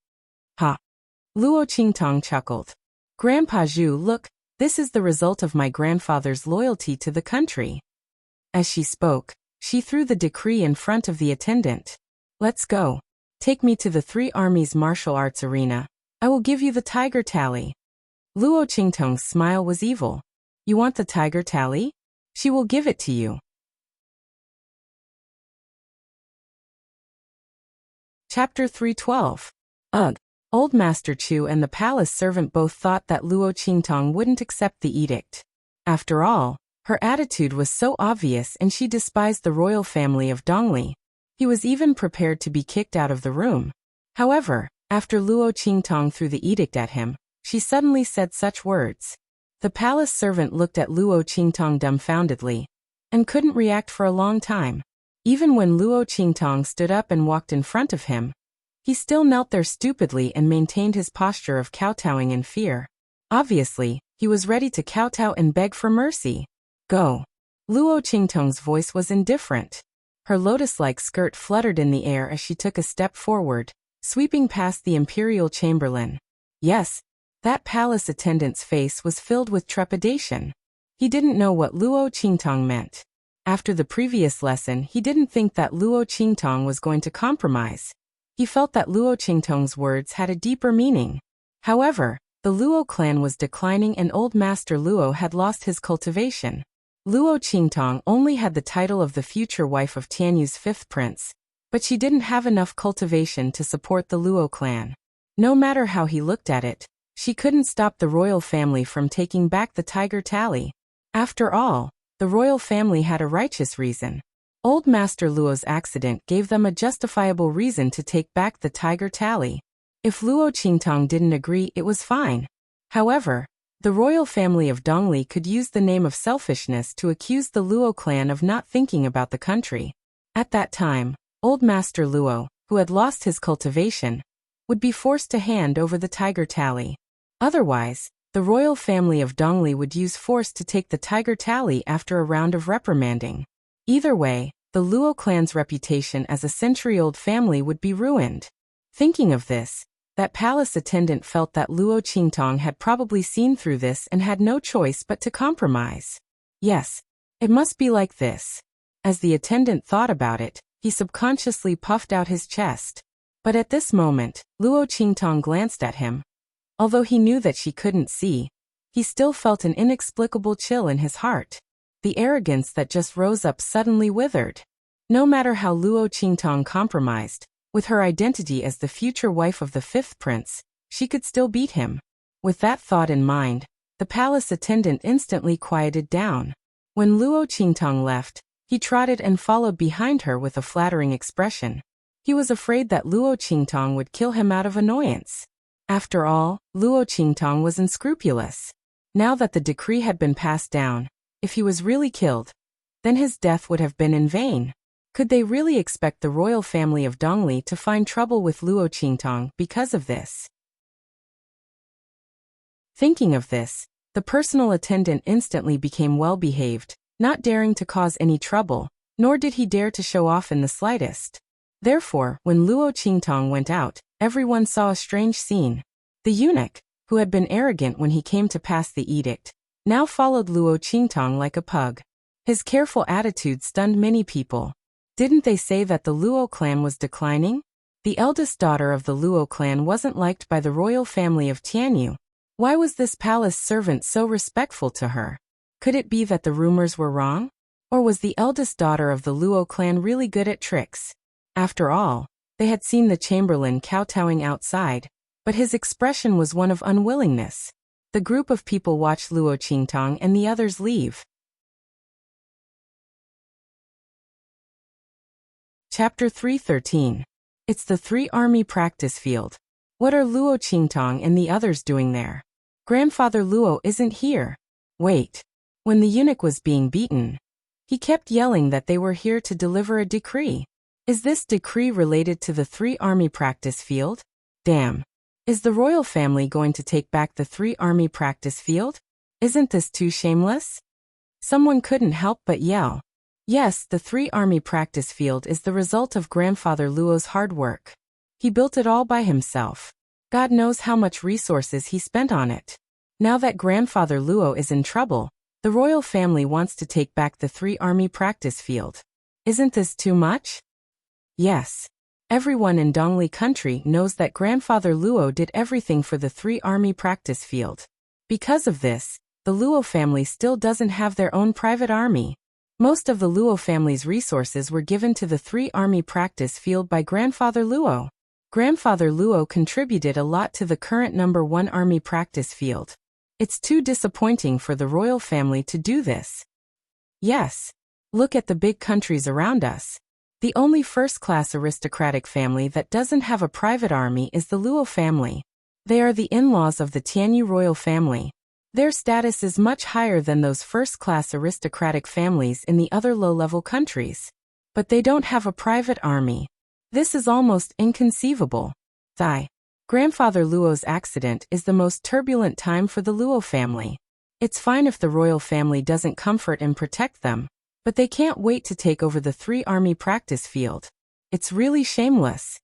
Ha! Luo Qingtong chuckled. Grandpa Zhu, look, this is the result of my grandfather's loyalty to the country. As she spoke, she threw the decree in front of the attendant. Let's go. Take me to the 3 armies martial arts arena. I will give you the tiger tally. Luo Qingtong's smile was evil. You want the tiger tally? She will give it to you. Chapter 312. Ugh. Old Master Chu and the palace servant both thought that Luo Qingtong wouldn't accept the edict. After all, her attitude was so obvious and she despised the royal family of Dongli. He was even prepared to be kicked out of the room. However, after Luo Qingtong threw the edict at him, she suddenly said such words. The palace servant looked at Luo Qingtong dumbfoundedly and couldn't react for a long time. Even when Luo Qingtong stood up and walked in front of him, he still knelt there stupidly and maintained his posture of kowtowing in fear. Obviously, he was ready to kowtow and beg for mercy. Go. Luo Qingtong's voice was indifferent. Her lotus-like skirt fluttered in the air as she took a step forward, sweeping past the imperial chamberlain. Yes, that palace attendant's face was filled with trepidation. He didn't know what Luo Qingtong meant. After the previous lesson, he didn't think that Luo Qingtong was going to compromise. He felt that Luo Qingtong's words had a deeper meaning. However, the Luo clan was declining and Old Master Luo had lost his cultivation. Luo Qingtong only had the title of the future wife of Tianyu's 5th prince, but she didn't have enough cultivation to support the Luo clan. No matter how he looked at it, she couldn't stop the royal family from taking back the tiger tally. After all, the royal family had a righteous reason. Old Master Luo's accident gave them a justifiable reason to take back the tiger tally. If Luo Qingtong didn't agree, it was fine. However, the royal family of Dongli could use the name of selfishness to accuse the Luo clan of not thinking about the country. At that time, Old Master Luo, who had lost his cultivation, would be forced to hand over the tiger tally. Otherwise, the royal family of Dongli would use force to take the tiger tally after a round of reprimanding. Either way, the Luo clan's reputation as a century-old family would be ruined. Thinking of this, that palace attendant felt that Luo Qingtong had probably seen through this and had no choice but to compromise. Yes, it must be like this. As the attendant thought about it, he subconsciously puffed out his chest. But at this moment, Luo Qingtong glanced at him. Although he knew that she couldn't see, he still felt an inexplicable chill in his heart. The arrogance that just rose up suddenly withered. No matter how Luo Qingtong compromised, with her identity as the future wife of the 5th prince, she could still beat him. With that thought in mind, the palace attendant instantly quieted down. When Luo Qingtong left, he trotted and followed behind her with a flattering expression. He was afraid that Luo Qingtong would kill him out of annoyance. After all, Luo Qingtong was unscrupulous. Now that the decree had been passed down, if he was really killed, then his death would have been in vain. Could they really expect the royal family of Dongli to find trouble with Luo Qingtong because of this? Thinking of this, the personal attendant instantly became well-behaved, not daring to cause any trouble, nor did he dare to show off in the slightest. Therefore, when Luo Qingtong went out, everyone saw a strange scene. The eunuch, who had been arrogant when he came to pass the edict, now followed Luo Qingtong like a pug. His careful attitude stunned many people. Didn't they say that the Luo clan was declining? The eldest daughter of the Luo clan wasn't liked by the royal family of Tianyu. Why was this palace servant so respectful to her? Could it be that the rumors were wrong? Or was the eldest daughter of the Luo clan really good at tricks? After all, they had seen the chamberlain kowtowing outside, but his expression was one of unwillingness. The group of people watched Luo Qingtong and the others leave. Chapter 313. It's the three-army practice field. What are Luo Qingtong and the others doing there? Grandfather Luo isn't here. Wait. When the eunuch was being beaten, he kept yelling that they were here to deliver a decree. Is this decree related to the three-army practice field? Damn. Is the royal family going to take back the three-army practice field? Isn't this too shameless? Someone couldn't help but yell. Yes, the three-army practice field is the result of Grandfather Luo's hard work. He built it all by himself. God knows how much resources he spent on it. Now that Grandfather Luo is in trouble, the royal family wants to take back the three-army practice field. Isn't this too much? Yes. Everyone in Dongli country knows that Grandfather Luo did everything for the three-army practice field. Because of this, the Luo family still doesn't have their own private army. Most of the Luo family's resources were given to the three-army practice field by Grandfather Luo. Grandfather Luo contributed a lot to the current number 1 army practice field. It's too disappointing for the royal family to do this. Yes. Look at the big countries around us. The only first-class aristocratic family that doesn't have a private army is the Luo family. They are the in-laws of the Tianyu royal family. Their status is much higher than those first-class aristocratic families in the other low-level countries. But they don't have a private army. This is almost inconceivable. Grandfather Luo's accident is the most turbulent time for the Luo family. It's fine if the royal family doesn't comfort and protect them, but they can't wait to take over the three-army practice field. It's really shameless.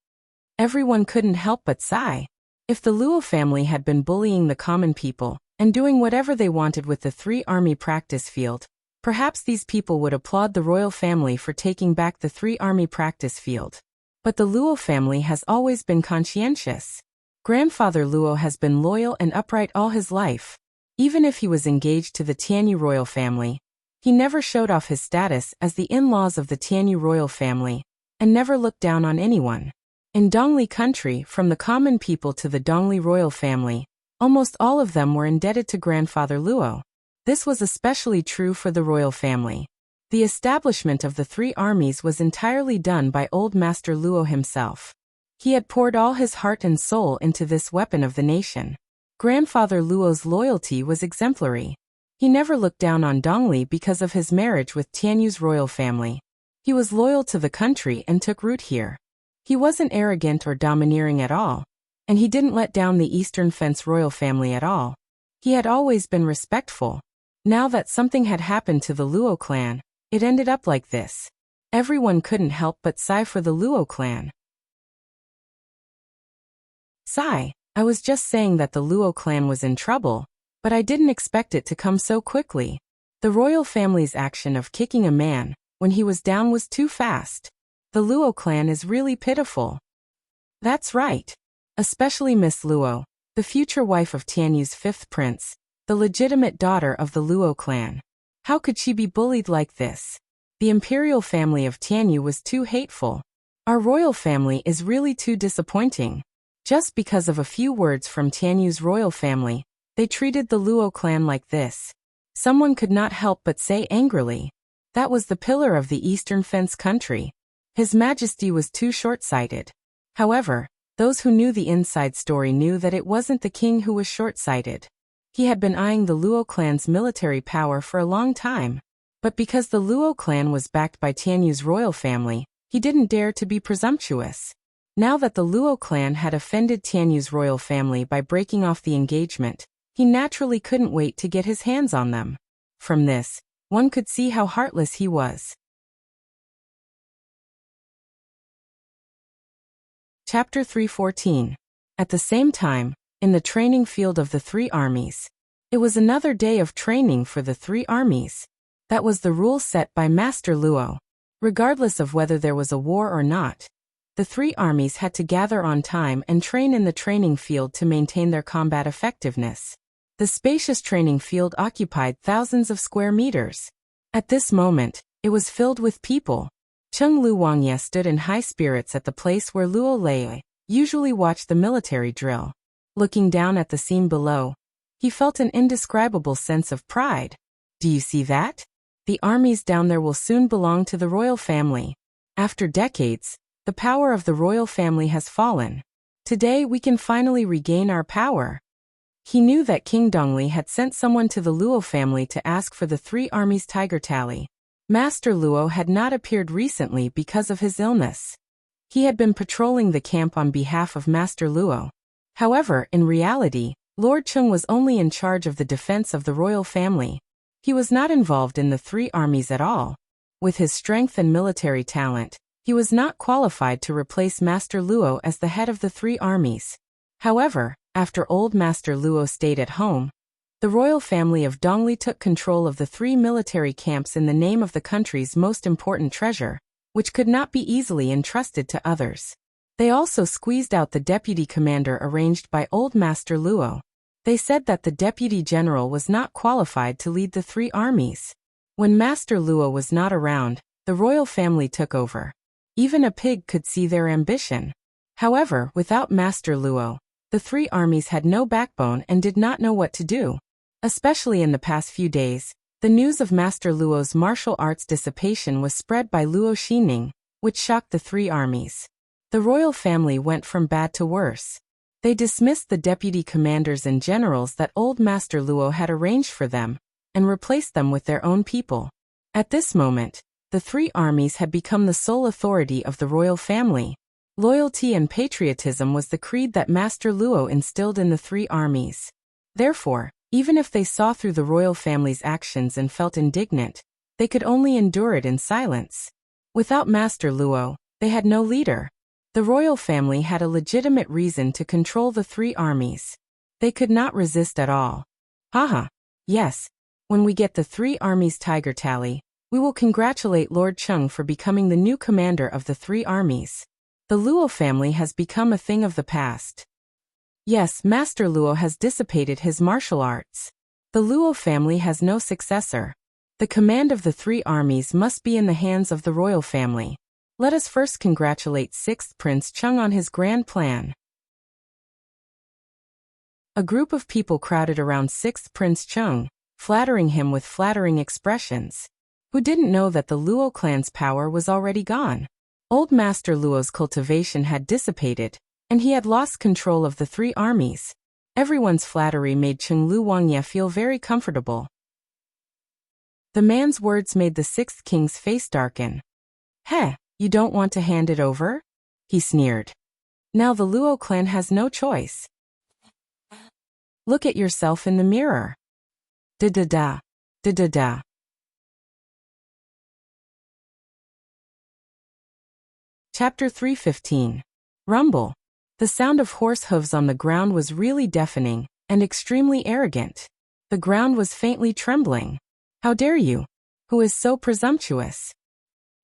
Everyone couldn't help but sigh. If the Luo family had been bullying the common people, and doing whatever they wanted with the three-army practice field, perhaps these people would applaud the royal family for taking back the three-army practice field. But the Luo family has always been conscientious. Grandfather Luo has been loyal and upright all his life. Even if he was engaged to the Tianyu royal family, he never showed off his status as the in-laws of the Tianyu royal family, and never looked down on anyone. In Dongli country, from the common people to the Dongli royal family, almost all of them were indebted to Grandfather Luo. This was especially true for the royal family. The establishment of the three armies was entirely done by Old Master Luo himself. He had poured all his heart and soul into this weapon of the nation. Grandfather Luo's loyalty was exemplary. He never looked down on Dongli because of his marriage with Tianyu's royal family. He was loyal to the country and took root here. He wasn't arrogant or domineering at all. And he didn't let down the Eastern Fence royal family at all. He had always been respectful. Now that something had happened to the Luo clan, it ended up like this. Everyone couldn't help but sigh for the Luo clan. Sigh. I was just saying that the Luo clan was in trouble, but I didn't expect it to come so quickly. The royal family's action of kicking a man when he was down was too fast. The Luo clan is really pitiful. That's right. Especially Miss Luo, the future wife of Tianyu's 5th prince, the legitimate daughter of the Luo clan. How could she be bullied like this? The imperial family of Tianyu was too hateful. Our royal family is really too disappointing. Just because of a few words from Tianyu's royal family, they treated the Luo clan like this. Someone could not help but say angrily. That was the pillar of the Eastern Fence country. His Majesty was too short-sighted. However, those who knew the inside story knew that it wasn't the king who was short-sighted. He had been eyeing the Luo clan's military power for a long time. But because the Luo clan was backed by Tianyu's royal family, he didn't dare to be presumptuous. Now that the Luo clan had offended Tianyu's royal family by breaking off the engagement, he naturally couldn't wait to get his hands on them. From this, one could see how heartless he was. Chapter 314. At the same time, in the training field of the three armies. It was another day of training for the three armies. That was the rule set by Master Luo. Regardless of whether there was a war or not, the three armies had to gather on time and train in the training field to maintain their combat effectiveness. The spacious training field occupied thousands of square meters. At this moment, it was filled with people. Cheng Lu Wangye stood in high spirits at the place where Luo Lei usually watched the military drill. Looking down at the scene below, he felt an indescribable sense of pride. Do you see that? The armies down there will soon belong to the royal family. After decades, the power of the royal family has fallen. Today we can finally regain our power. He knew that King Dongli had sent someone to the Luo family to ask for the three armies' tiger tally. Master Luo had not appeared recently because of his illness. He had been patrolling the camp on behalf of Master Luo. However, in reality, Lord Chung was only in charge of the defense of the royal family. He was not involved in the three armies at all. With his strength and military talent, he was not qualified to replace Master Luo as the head of the three armies. However, after old Master Luo stayed at home, the royal family of Dongli took control of the three military camps in the name of the country's most important treasure, which could not be easily entrusted to others. They also squeezed out the deputy commander arranged by old Master Luo. They said that the deputy general was not qualified to lead the three armies. When Master Luo was not around, the royal family took over. Even a pig could see their ambition. However, without Master Luo, the three armies had no backbone and did not know what to do. Especially in the past few days, the news of Master Luo's martial arts dissipation was spread by Luo Xining, which shocked the three armies. The royal family went from bad to worse. They dismissed the deputy commanders and generals that old Master Luo had arranged for them, and replaced them with their own people. At this moment, the three armies had become the sole authority of the royal family. Loyalty and patriotism was the creed that Master Luo instilled in the three armies. Therefore, even if they saw through the royal family's actions and felt indignant, they could only endure it in silence. Without Master Luo, they had no leader. The royal family had a legitimate reason to control the three armies. They could not resist at all. Haha. Yes, when we get the three armies' tiger tally, we will congratulate Lord Chung for becoming the new commander of the three armies. The Luo family has become a thing of the past. Yes, Master Luo has dissipated his martial arts. The Luo family has no successor. The command of the three armies must be in the hands of the royal family. Let us first congratulate 6th Prince Chung on his grand plan. A group of people crowded around 6th Prince Chung, flattering him with flattering expressions. Who didn't know that the Luo clan's power was already gone? Old Master Luo's cultivation had dissipated, and he had lost control of the three armies. Everyone's flattery made Chung Lu Wangye feel very comfortable. The man's words made the 6th king's face darken. Heh, you don't want to hand it over? He sneered. Now the Luo clan has no choice. Look at yourself in the mirror. Da-da-da. Da-da-da. Chapter 315. Rumble. The sound of horse hooves on the ground was really deafening, and extremely arrogant. The ground was faintly trembling. How dare you? Who is so presumptuous?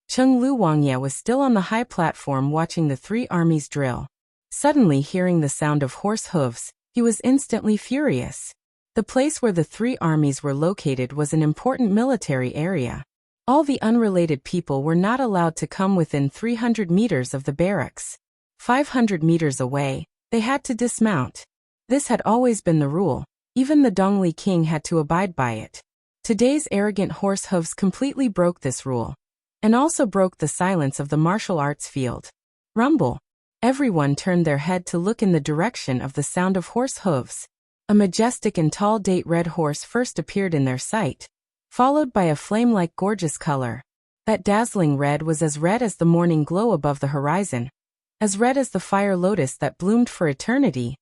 Chung Lu Wangye was still on the high platform watching the three armies drill. Suddenly hearing the sound of horse hooves, he was instantly furious. The place where the three armies were located was an important military area. All the unrelated people were not allowed to come within 300 meters of the barracks. 500 meters away, they had to dismount. This had always been the rule. Even the Dongli king had to abide by it. Today's arrogant horse hooves completely broke this rule, and also broke the silence of the martial arts field. Rumble. Everyone turned their head to look in the direction of the sound of horse hooves. A majestic and tall date red horse first appeared in their sight, followed by a flame-like gorgeous color. That dazzling red was as red as the morning glow above the horizon, as red as the fire lotus that bloomed for eternity,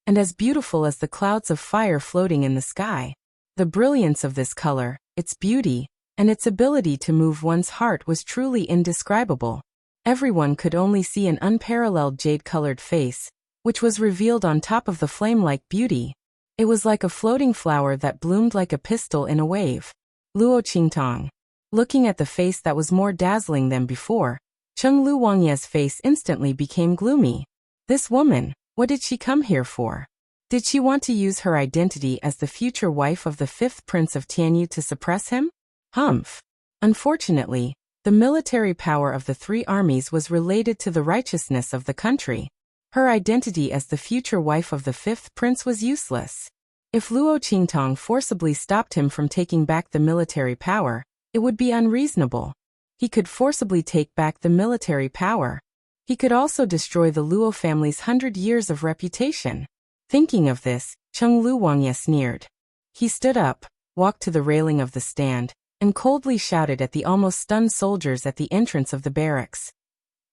and as beautiful as the clouds of fire floating in the sky. The brilliance of this color, its beauty, and its ability to move one's heart was truly indescribable. Everyone could only see an unparalleled jade-colored face, which was revealed on top of the flame-like beauty. It was like a floating flower that bloomed like a pistil in a wave. Luo Qingtong. Looking at the face that was more dazzling than before, Chung Lu Wangye's face instantly became gloomy. This woman, what did she come here for? Did she want to use her identity as the future wife of the 5th Prince of Tianyu to suppress him? Humph. Unfortunately, the military power of the three armies was related to the righteousness of the country. Her identity as the future wife of the 5th Prince was useless. If Luo Qingtong forcibly stopped him from taking back the military power, it would be unreasonable. He could forcibly take back the military power. He could also destroy the Luo family's 100 years of reputation. Thinking of this, Cheng Lu Wangye sneered. He stood up, walked to the railing of the stand, and coldly shouted at the almost stunned soldiers at the entrance of the barracks.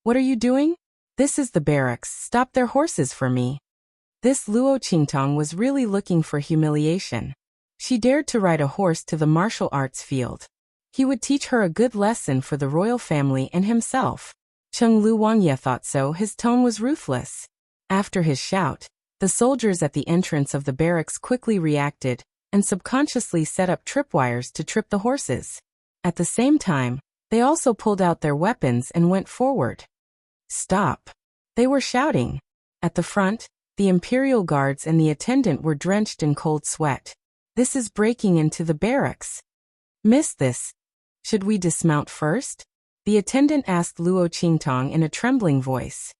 "What are you doing? This is the barracks. Stop their horses for me." This Luo Qingtong was really looking for humiliation. She dared to ride a horse to the martial arts field. He would teach her a good lesson for the royal family and himself. Cheng Lu Wangye thought so. His tone was ruthless. After his shout, the soldiers at the entrance of the barracks quickly reacted and subconsciously set up tripwires to trip the horses. At the same time, they also pulled out their weapons and went forward. "Stop!" they were shouting. At the front, the imperial guards and the attendant were drenched in cold sweat. "This is breaking into the barracks. Miss this. Should we dismount first?" the attendant asked Luo Qingtong in a trembling voice.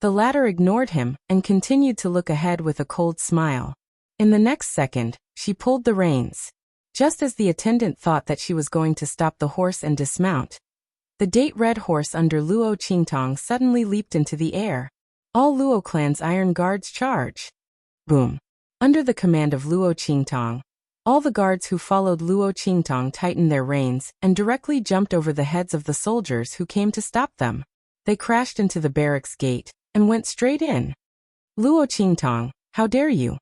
The latter ignored him and continued to look ahead with a cold smile. In the next second, she pulled the reins. Just as the attendant thought that she was going to stop the horse and dismount, the date red horse under Luo Qingtong suddenly leaped into the air. All Luo clan's iron guards charge. Boom. Under the command of Luo Qingtong, all the guards who followed Luo Qingtong tightened their reins and directly jumped over the heads of the soldiers who came to stop them. They crashed into the barracks gate and went straight in. "Luo Qingtong, how dare you?"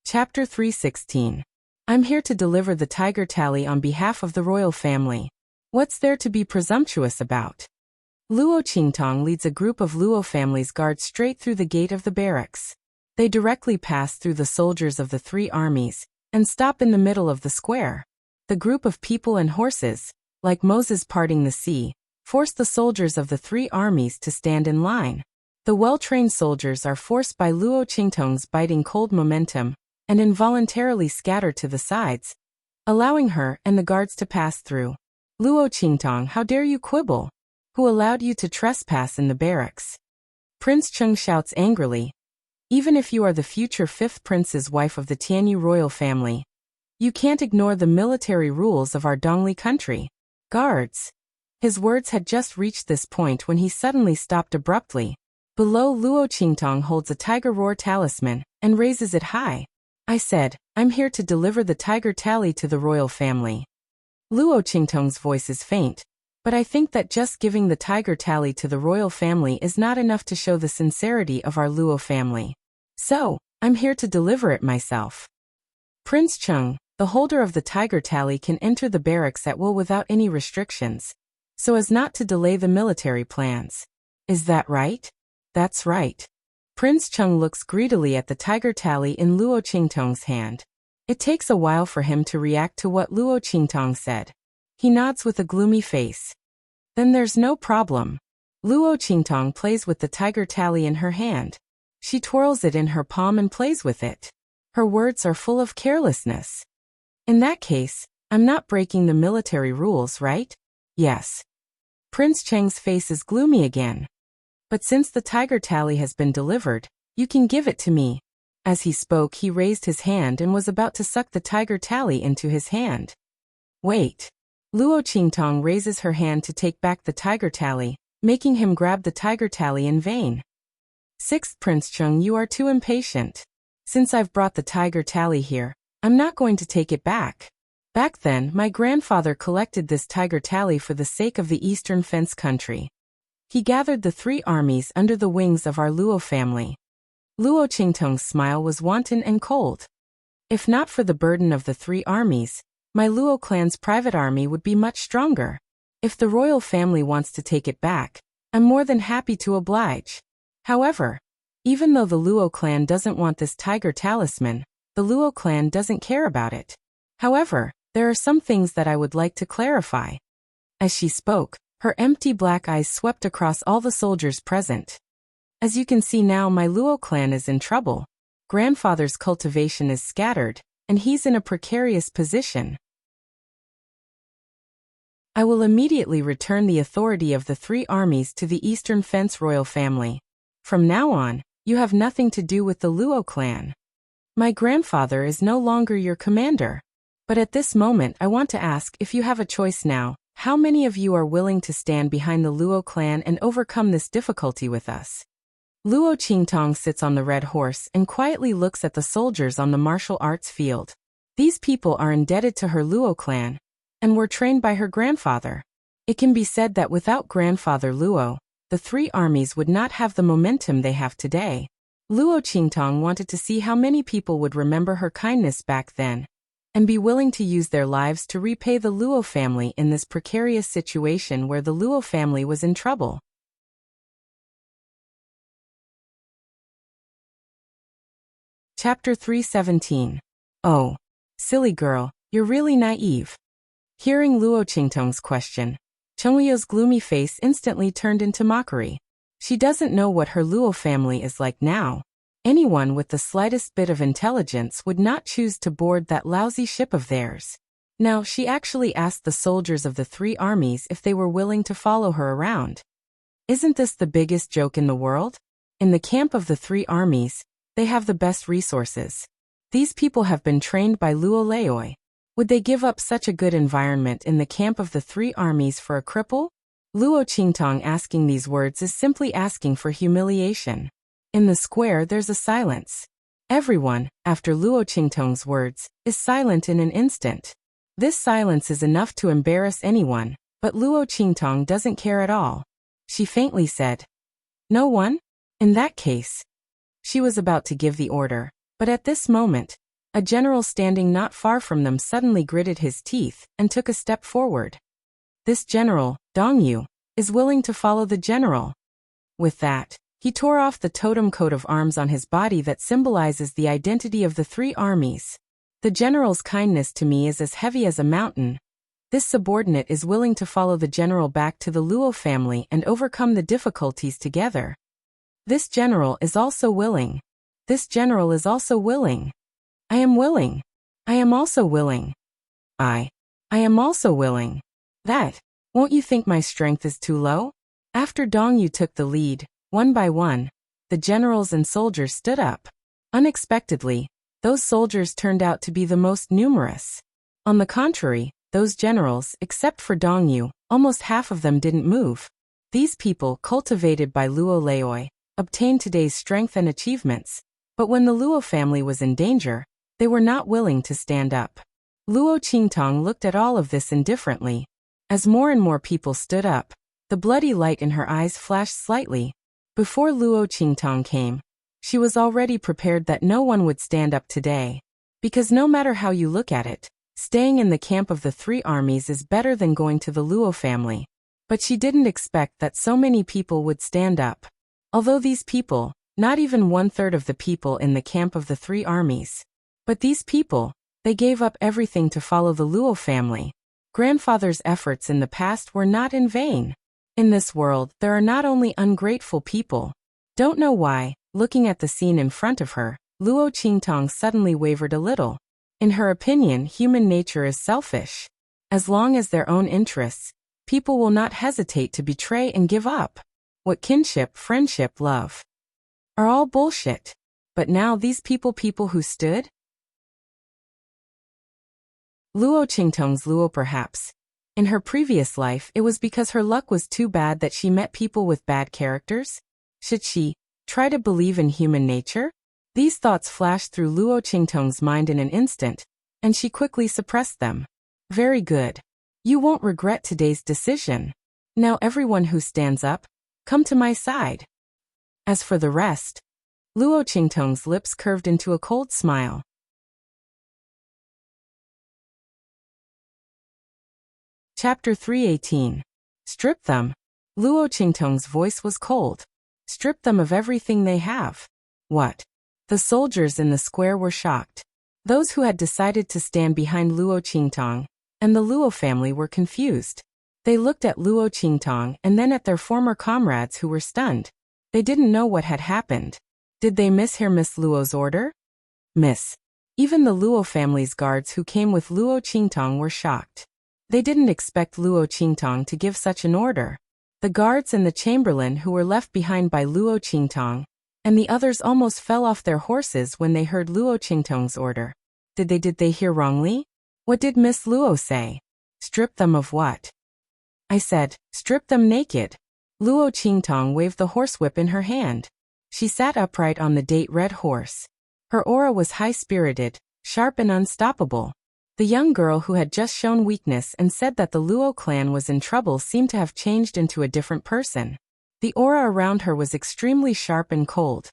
Chapter 316. I'm here to deliver the tiger tally on behalf of the royal family. What's there to be presumptuous about? Luo Qingtong leads a group of Luo family's guards straight through the gate of the barracks. They directly pass through the soldiers of the three armies and stop in the middle of the square. The group of people and horses, like Moses parting the sea, force the soldiers of the three armies to stand in line. The well-trained soldiers are forced by Luo Qingtong's biting cold momentum and involuntarily scatter to the sides, allowing her and the guards to pass through. "Luo Qingtong, how dare you quibble? Who allowed you to trespass in the barracks?" Prince Cheng shouts angrily. "Even if you are the future fifth prince's wife of the Tianyu royal family, you can't ignore the military rules of our Dongli country. Guards!" His words had just reached this point when he suddenly stopped abruptly. Below, Luo Qingtong holds a tiger roar talisman and raises it high. "I said, I'm here to deliver the tiger tally to the royal family." Luo Qingtong's voice is faint, but I think that just giving the tiger tally to the royal family is not enough to show the sincerity of our Luo family. So, I'm here to deliver it myself. Prince Cheng, the holder of the tiger tally, can enter the barracks at will without any restrictions, so as not to delay the military plans. Is that right? That's right. Prince Cheng looks greedily at the tiger tally in Luo Qingtong's hand. It takes a while for him to react to what Luo Qingtong said. He nods with a gloomy face. Then there's no problem. Luo Qingtong plays with the tiger tally in her hand. She twirls it in her palm and plays with it. Her words are full of carelessness. "In that case, I'm not breaking the military rules, right?" "Yes." Prince Cheng's face is gloomy again. "But since the tiger tally has been delivered, you can give it to me." As he spoke, he raised his hand and was about to suck the tiger tally into his hand. "Wait." Luo Qingtong raises her hand to take back the tiger tally, making him grab the tiger tally in vain. "Sixth Prince Cheng, you are too impatient. Since I've brought the tiger tally here, I'm not going to take it back. Back then, my grandfather collected this tiger tally for the sake of the Eastern Fence country. He gathered the three armies under the wings of our Luo family." Luo Qingtong's smile was wanton and cold. "If not for the burden of the three armies, my Luo clan's private army would be much stronger. If the royal family wants to take it back, I'm more than happy to oblige. However, even though the Luo clan doesn't want this tiger talisman, the Luo clan doesn't care about it. However, there are some things that I would like to clarify." As she spoke, her empty black eyes swept across all the soldiers present. "As you can see now, my Luo clan is in trouble. Grandfather's cultivation is scattered, and he's in a precarious position. I will immediately return the authority of the three armies to the Eastern Fence royal family. From now on, you have nothing to do with the Luo clan." My grandfather is no longer your commander. But at this moment I want to ask, if you have a choice now, how many of you are willing to stand behind the Luo clan and overcome this difficulty with us? Luo Qingtong sits on the red horse and quietly looks at the soldiers on the martial arts field. These people are indebted to her Luo clan and were trained by her grandfather. It can be said that without grandfather Luo, the three armies would not have the momentum they have today. Luo Qingtong wanted to see how many people would remember her kindness back then and be willing to use their lives to repay the Luo family in this precarious situation where the Luo family was in trouble. Chapter 317. Oh, silly girl, you're really naive. Hearing Luo Qingtong's question, Chenghuo's gloomy face instantly turned into mockery. She doesn't know what her Luo family is like now. Anyone with the slightest bit of intelligence would not choose to board that lousy ship of theirs. Now, she actually asked the soldiers of the three armies if they were willing to follow her around. Isn't this the biggest joke in the world? In the camp of the three armies, they have the best resources. These people have been trained by Luo Leoi. Would they give up such a good environment in the camp of the three armies for a cripple? Luo Qingtong asking these words is simply asking for humiliation. In the square there's a silence. Everyone, after Luo Qingtong's words, is silent in an instant. This silence is enough to embarrass anyone, but Luo Qingtong doesn't care at all. She faintly said, "No one? In that case." She was about to give the order, but at this moment, a general standing not far from them suddenly gritted his teeth and took a step forward. This general, Dongyu, is willing to follow the general. With that, he tore off the totem coat of arms on his body that symbolizes the identity of the three armies. The general's kindness to me is as heavy as a mountain. This subordinate is willing to follow the general back to the Luo family and overcome the difficulties together. This general is also willing. This general is also willing. I am willing. I am also willing. I am also willing. That, won't you think my strength is too low? After Dongyu took the lead, one by one, the generals and soldiers stood up. Unexpectedly, those soldiers turned out to be the most numerous. On the contrary, those generals, except for Dongyu, almost half of them didn't move. These people, cultivated by Luo Leoi, obtained today's strength and achievements, but when the Luo family was in danger, they were not willing to stand up. Luo Qingtong looked at all of this indifferently. As more and more people stood up, the bloody light in her eyes flashed slightly. Before Luo Qingtong came, she was already prepared that no one would stand up today. Because no matter how you look at it, staying in the camp of the three armies is better than going to the Luo family. But she didn't expect that so many people would stand up. Although these people, not even 1/3 of the people in the camp of the three armies. But these people, they gave up everything to follow the Luo family. Grandfather's efforts in the past were not in vain. In this world, there are not only ungrateful people. Don't know why, looking at the scene in front of her, Luo Qingtong suddenly wavered a little. In her opinion, human nature is selfish. As long as their own interests, people will not hesitate to betray and give up. What kinship, friendship, love are all bullshit. But now these people who stood? Luo Qingtong's Luo perhaps. In her previous life, it was because her luck was too bad that she met people with bad characters? Should she try to believe in human nature? These thoughts flashed through Luo Qingtong's mind in an instant, and she quickly suppressed them. Very good. You won't regret today's decision. Now everyone who stands up, come to my side. As for the rest, Luo Qingtong's lips curved into a cold smile. Chapter 318. Strip them. Luo Qingtong's voice was cold. Strip them of everything they have. What? The soldiers in the square were shocked. Those who had decided to stand behind Luo Qingtong and the Luo family were confused. They looked at Luo Qingtong and then at their former comrades who were stunned. They didn't know what had happened. Did they mishear Miss Luo's order? Miss. Even the Luo family's guards who came with Luo Qingtong were shocked. They didn't expect Luo Qingtong to give such an order. The guards and the chamberlain who were left behind by Luo Qingtong, and the others almost fell off their horses when they heard Luo Qingtong's order. Did they hear wrongly? What did Miss Luo say? Strip them of what? I said, strip them naked. Luo Qingtong waved the horsewhip in her hand. She sat upright on the date red horse. Her aura was high-spirited, sharp and unstoppable. The young girl who had just shown weakness and said that the Luo clan was in trouble seemed to have changed into a different person. The aura around her was extremely sharp and cold.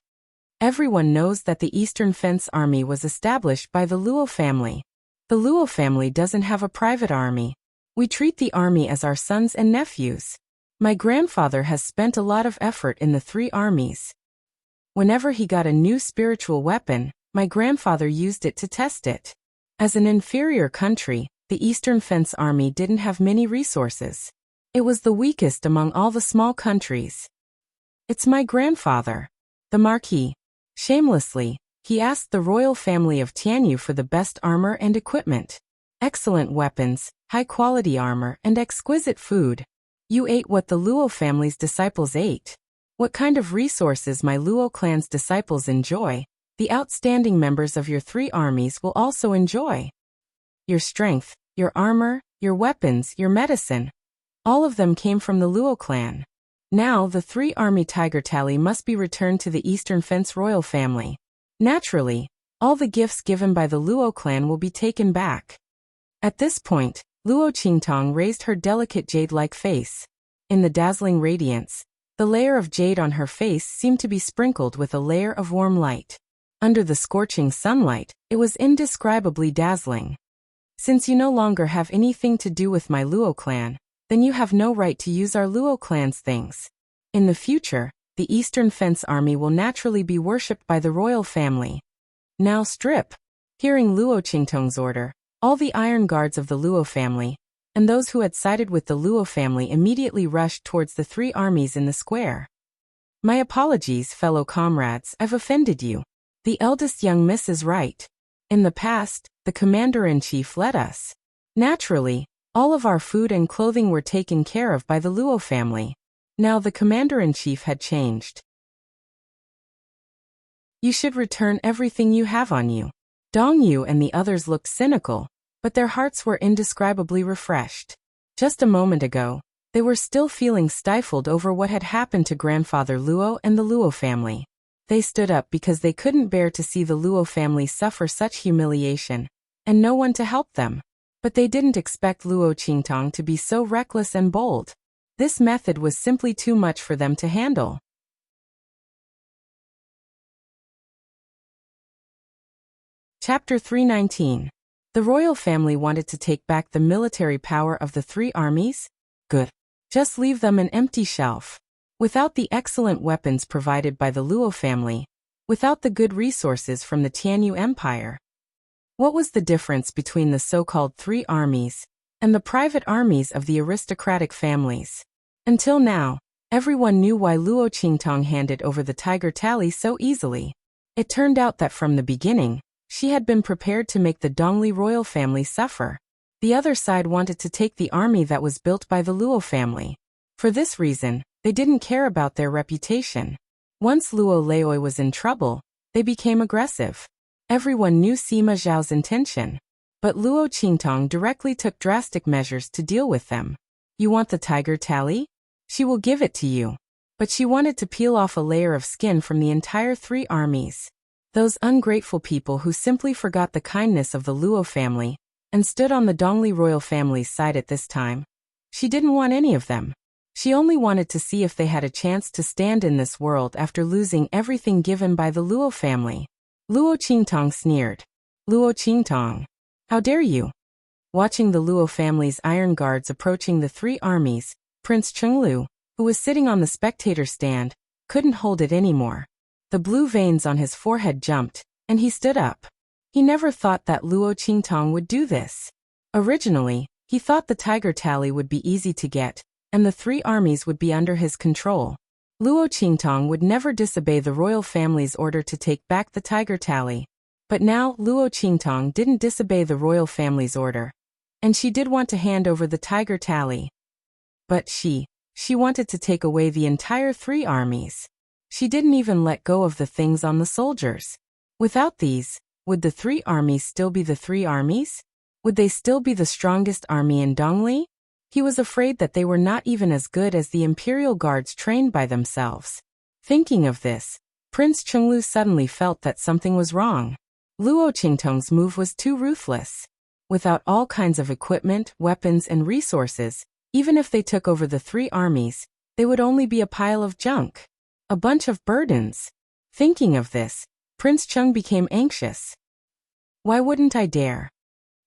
Everyone knows that the Eastern Fence Army was established by the Luo family. The Luo family doesn't have a private army. We treat the army as our sons and nephews. My grandfather has spent a lot of effort in the three armies. Whenever he got a new spiritual weapon, my grandfather used it to test it. As an inferior country, the Eastern Fence Army didn't have many resources. It was the weakest among all the small countries. It's my grandfather. The Marquis. Shamelessly, he asked the royal family of Tianyu for the best armor and equipment. Excellent weapons, high-quality armor, and exquisite food. You ate what the Luo family's disciples ate. What kind of resources my Luo clan's disciples enjoy, the outstanding members of your three armies will also enjoy. Your strength, your armor, your weapons, your medicine. All of them came from the Luo clan. Now the three-army tiger tally must be returned to the Eastern Fence royal family. Naturally, all the gifts given by the Luo clan will be taken back. At this point, Luo Qingtong raised her delicate jade-like face. In the dazzling radiance, the layer of jade on her face seemed to be sprinkled with a layer of warm light. Under the scorching sunlight, it was indescribably dazzling. Since you no longer have anything to do with my Luo clan, then you have no right to use our Luo clan's things. In the future, the Eastern Fence Army will naturally be worshipped by the royal family. Now strip. Hearing Luo Qingtong's order, all the iron guards of the Luo family, and those who had sided with the Luo family immediately rushed towards the three armies in the square. My apologies, fellow comrades, I've offended you. The eldest young miss is right. In the past, the commander-in-chief led us. Naturally, all of our food and clothing were taken care of by the Luo family. Now the commander-in-chief had changed. You should return everything you have on you. Dong Yu and the others looked cynical, but their hearts were indescribably refreshed. Just a moment ago, they were still feeling stifled over what had happened to Grandfather Luo and the Luo family. They stood up because they couldn't bear to see the Luo family suffer such humiliation, and no one to help them. But they didn't expect Luo Qingtong to be so reckless and bold. This method was simply too much for them to handle. Chapter 319. The royal family wanted to take back the military power of the three armies? Good. Just leave them an empty shelf. Without the excellent weapons provided by the Luo family, without the good resources from the Tianyu Empire. What was the difference between the so-called three armies and the private armies of the aristocratic families? Until now, everyone knew why Luo Qingtong handed over the tiger tally so easily. It turned out that from the beginning, she had been prepared to make the Dongli royal family suffer. The other side wanted to take the army that was built by the Luo family. For this reason, they didn't care about their reputation. Once Luo Leoi was in trouble, they became aggressive. Everyone knew Sima Zhao's intention. But Luo Qingtong directly took drastic measures to deal with them. You want the tiger tally? She will give it to you. But she wanted to peel off a layer of skin from the entire three armies. Those ungrateful people who simply forgot the kindness of the Luo family and stood on the Dongli royal family's side at this time. She didn't want any of them. She only wanted to see if they had a chance to stand in this world after losing everything given by the Luo family. Luo Qingtong sneered. Luo Qingtong, how dare you? Watching the Luo family's iron guards approaching the three armies, Prince Chenglu, who was sitting on the spectator stand, couldn't hold it anymore. The blue veins on his forehead jumped, and he stood up. He never thought that Luo Qingtong would do this. Originally, he thought the tiger tally would be easy to get, and the three armies would be under his control. Luo Qingtong would never disobey the royal family's order to take back the tiger tally. But now Luo Qingtong didn't disobey the royal family's order. And she did want to hand over the tiger tally. But she wanted to take away the entire three armies. She didn't even let go of the things on the soldiers. Without these, would the three armies still be the three armies? Would they still be the strongest army in Dongli? He was afraid that they were not even as good as the imperial guards trained by themselves. Thinking of this, Prince Chenglu suddenly felt that something was wrong. Luo Qingtong's move was too ruthless. Without all kinds of equipment, weapons, and resources, even if they took over the three armies, they would only be a pile of junk. A bunch of burdens. Thinking of this, Prince Cheng became anxious. Why wouldn't I dare?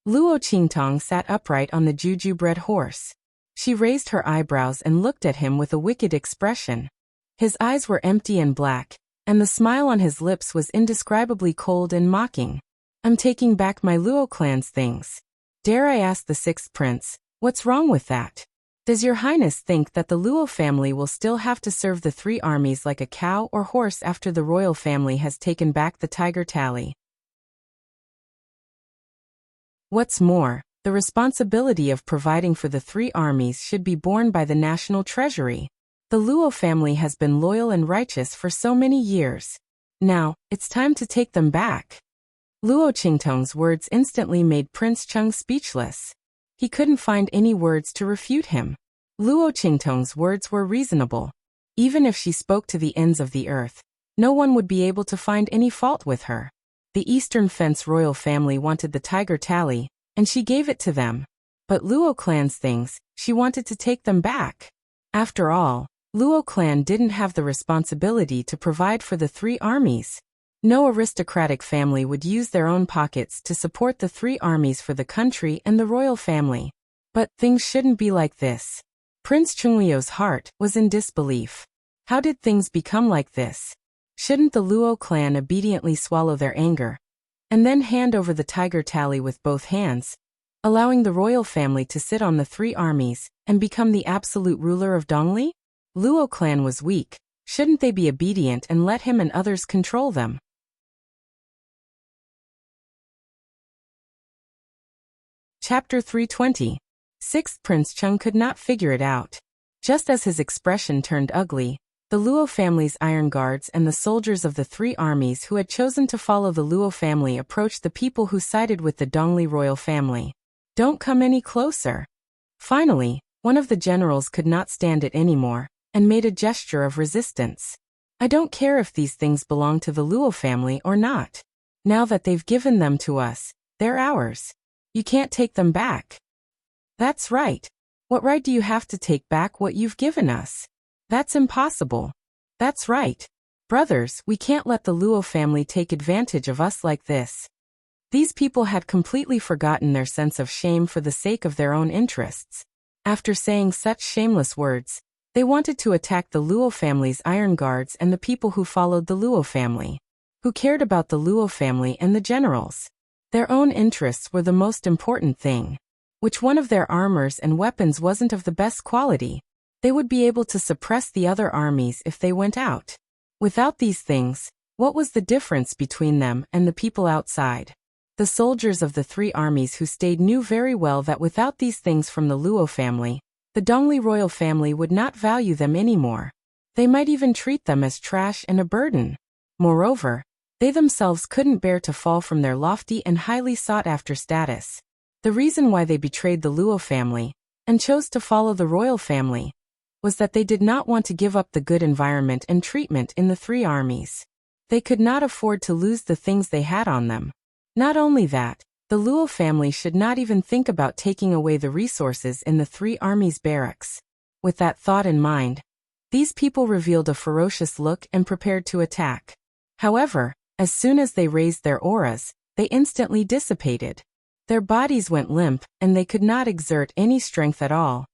Luo Qingtong sat upright on the juju-bred horse. She raised her eyebrows and looked at him with a wicked expression. His eyes were empty and black, and the smile on his lips was indescribably cold and mocking. I'm taking back my Luo clan's things. Dare I ask the sixth prince, what's wrong with that? Does your highness think that the Luo family will still have to serve the three armies like a cow or horse after the royal family has taken back the tiger tally? What's more, the responsibility of providing for the three armies should be borne by the national treasury. The Luo family has been loyal and righteous for so many years. Now, it's time to take them back. Luo Qingtong's words instantly made Prince Cheng speechless. He couldn't find any words to refute him. Luo Qingtong's words were reasonable. Even if she spoke to the ends of the earth, no one would be able to find any fault with her. The Eastern Fence royal family wanted the tiger tally, and she gave it to them. But Luo clan's things, she wanted to take them back. After all, Luo clan didn't have the responsibility to provide for the three armies. No aristocratic family would use their own pockets to support the three armies for the country and the royal family. But things shouldn't be like this. Prince Chunglio's heart was in disbelief. How did things become like this? Shouldn't the Luo clan obediently swallow their anger, and then hand over the tiger tally with both hands, allowing the royal family to sit on the three armies and become the absolute ruler of Dongli? Luo clan was weak. Shouldn't they be obedient and let him and others control them? Chapter 320. Sixth Prince Cheng could not figure it out. Just as his expression turned ugly, the Luo family's iron guards and the soldiers of the three armies who had chosen to follow the Luo family approached the people who sided with the Dongli royal family. Don't come any closer. Finally, one of the generals could not stand it anymore, and made a gesture of resistance. I don't care if these things belong to the Luo family or not. Now that they've given them to us, they're ours. You can't take them back. That's right. What right do you have to take back what you've given us? That's impossible. That's right. Brothers, we can't let the Luo family take advantage of us like this. These people had completely forgotten their sense of shame for the sake of their own interests. After saying such shameless words, they wanted to attack the Luo family's iron guards and the people who followed the Luo family, who cared about the Luo family and the generals. Their own interests were the most important thing. Which one of their armors and weapons wasn't of the best quality? They would be able to suppress the other armies if they went out. Without these things, what was the difference between them and the people outside? The soldiers of the three armies who stayed knew very well that without these things from the Luo family, the Dongli royal family would not value them anymore. They might even treat them as trash and a burden. Moreover, they themselves couldn't bear to fall from their lofty and highly sought-after status. The reason why they betrayed the Luo family, and chose to follow the royal family, was that they did not want to give up the good environment and treatment in the three armies. They could not afford to lose the things they had on them. Not only that, the Luo family should not even think about taking away the resources in the three armies' barracks. With that thought in mind, these people revealed a ferocious look and prepared to attack. However, as soon as they raised their auras, they instantly dissipated. Their bodies went limp, and they could not exert any strength at all.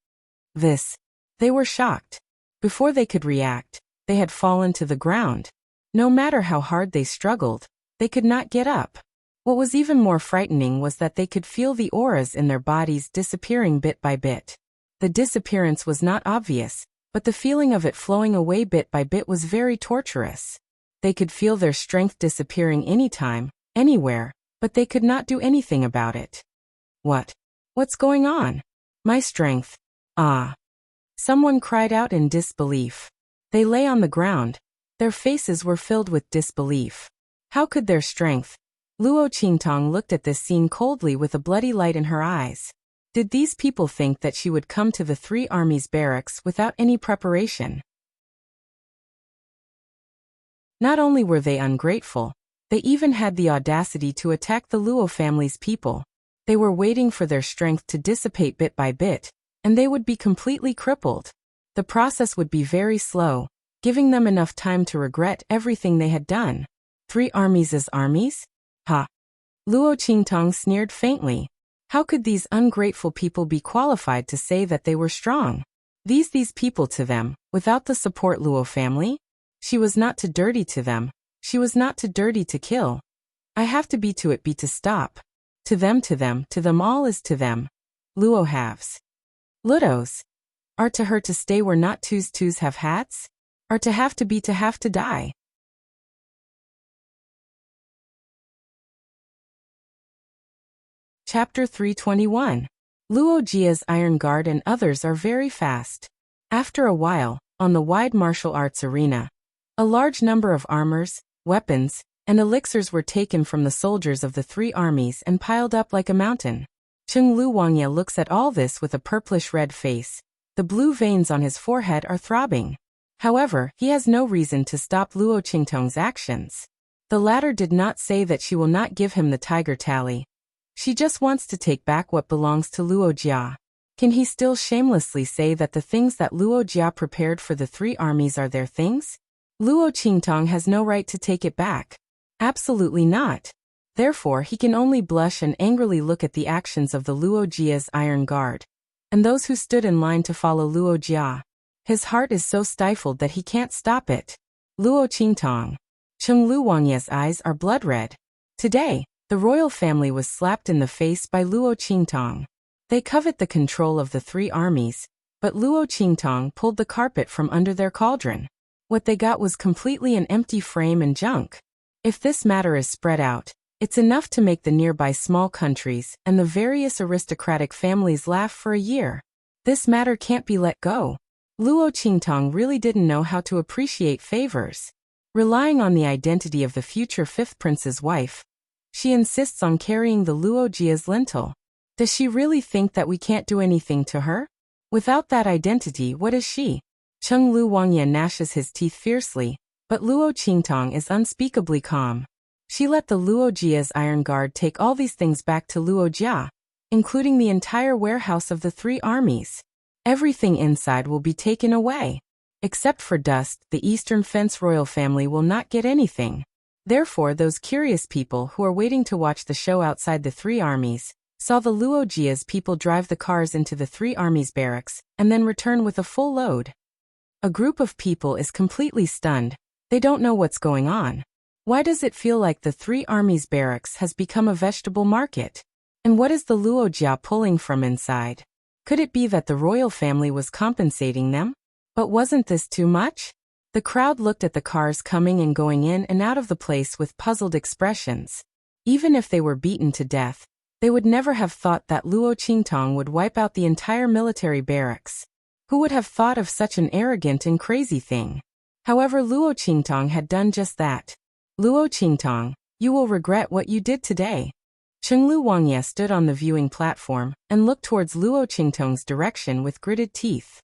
They were shocked. Before they could react, they had fallen to the ground. No matter how hard they struggled, they could not get up. What was even more frightening was that they could feel the auras in their bodies disappearing bit by bit. The disappearance was not obvious, but the feeling of it flowing away bit by bit was very torturous. They could feel their strength disappearing anytime, anywhere, but they could not do anything about it. What's going on? My strength. Ah! Someone cried out in disbelief. They lay on the ground, Their faces were filled with disbelief. How could their strength? Luo Qingtong looked at this scene coldly with a bloody light in her eyes. Did these people think that she would come to the three armies' barracks without any preparation? Not only were they ungrateful, they even had the audacity to attack the Luo family's people. They were waiting for their strength to dissipate bit by bit, and they would be completely crippled. The process would be very slow, giving them enough time to regret everything they had done. Three armies as armies? Ha! Luo Qingtong sneered faintly. How could these ungrateful people be qualified to say that they were strong? These people to them, without the support Luo family? She was not too dirty to them. She was not too dirty to kill. I have to be to it be to stop. To them all is to them. Luo halves. Ludos. Are to her to stay where not twos have hats? Are to have to be to have to die. Chapter 321. Luo Jia's Iron Guard and others are very fast. After a while, on the wide martial arts arena, a large number of armors, weapons, and elixirs were taken from the soldiers of the three armies and piled up like a mountain. Chenglu Wangye looks at all this with a purplish-red face. The blue veins on his forehead are throbbing. However, he has no reason to stop Luo Qingtong's actions. The latter did not say that she will not give him the tiger tally. She just wants to take back what belongs to Luo Jia. Can he still shamelessly say that the things that Luo Jia prepared for the three armies are their things? Luo Qingtong has no right to take it back. Absolutely not. Therefore, he can only blush and angrily look at the actions of the Luo Jia's Iron Guard, and those who stood in line to follow Luo Jia. His heart is so stifled that he can't stop it. Luo Qingtong. Chenglu Wangye's eyes are blood red. Today, the royal family was slapped in the face by Luo Qingtong. They covet the control of the three armies, but Luo Qingtong pulled the carpet from under their cauldron. What they got was completely an empty frame and junk. If this matter is spread out, it's enough to make the nearby small countries and the various aristocratic families laugh for a year. This matter can't be let go. Luo Qingtong really didn't know how to appreciate favors. Relying on the identity of the future fifth prince's wife, she insists on carrying the Luo Jia's lintel. Does she really think that we can't do anything to her? Without that identity, what is she? Chenglu Wangye gnashes his teeth fiercely, but Luo Qingtong is unspeakably calm. She let the Luo Jia's Iron Guard take all these things back to Luo Jia, including the entire warehouse of the three armies. Everything inside will be taken away. Except for dust, the Eastern Fence royal family will not get anything. Therefore, those curious people who are waiting to watch the show outside the three armies saw the Luo Jia's people drive the cars into the three armies' barracks and then return with a full load. A group of people is completely stunned. They don't know what's going on. Why does it feel like the three armies' barracks has become a vegetable market? And what is the Luo Jia pulling from inside? Could it be that the royal family was compensating them? But wasn't this too much? The crowd looked at the cars coming and going in and out of the place with puzzled expressions. Even if they were beaten to death, they would never have thought that Luo Qingtong would wipe out the entire military barracks. Who would have thought of such an arrogant and crazy thing? However, Luo Qingtong had done just that. Luo Qingtong, you will regret what you did today. Chenglu Wangye stood on the viewing platform and looked towards Luo Qingtong's direction with gritted teeth.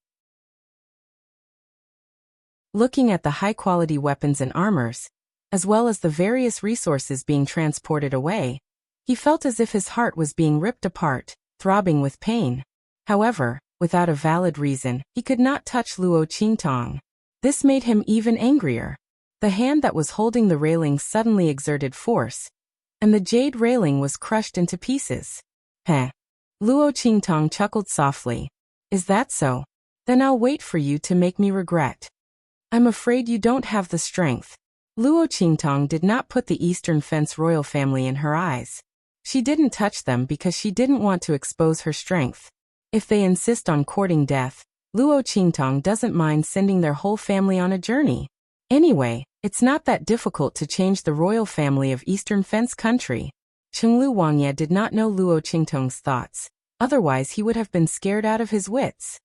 Looking at the high-quality weapons and armors, as well as the various resources being transported away, he felt as if his heart was being ripped apart, throbbing with pain. However, without a valid reason, he could not touch Luo Qingtong. This made him even angrier. The hand that was holding the railing suddenly exerted force, and the jade railing was crushed into pieces. Heh. Luo Qingtong chuckled softly. Is that so? Then I'll wait for you to make me regret. I'm afraid you don't have the strength. Luo Qingtong did not put the Eastern Fence royal family in her eyes. She didn't touch them because she didn't want to expose her strength. If they insist on courting death, Luo Qingtong doesn't mind sending their whole family on a journey. Anyway, it's not that difficult to change the royal family of Eastern Fence country. Chenglu Wangye did not know Luo Qingtong's thoughts. Otherwise he would have been scared out of his wits.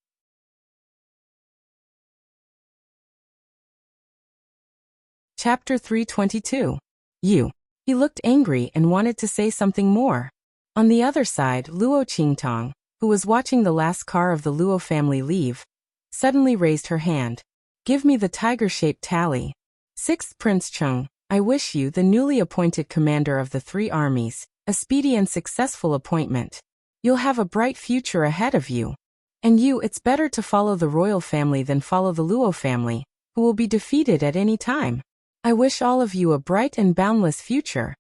Chapter 322. You. He looked angry and wanted to say something more. On the other side, Luo Qingtong, who was watching the last car of the Luo family leave, suddenly raised her hand. Give me the tiger-shaped tally. 6th Prince Cheng, I wish you, the newly appointed commander of the 3 armies, a speedy and successful appointment. You'll have a bright future ahead of you. And you, it's better to follow the royal family than follow the Luo family, who will be defeated at any time. I wish all of you a bright and boundless future.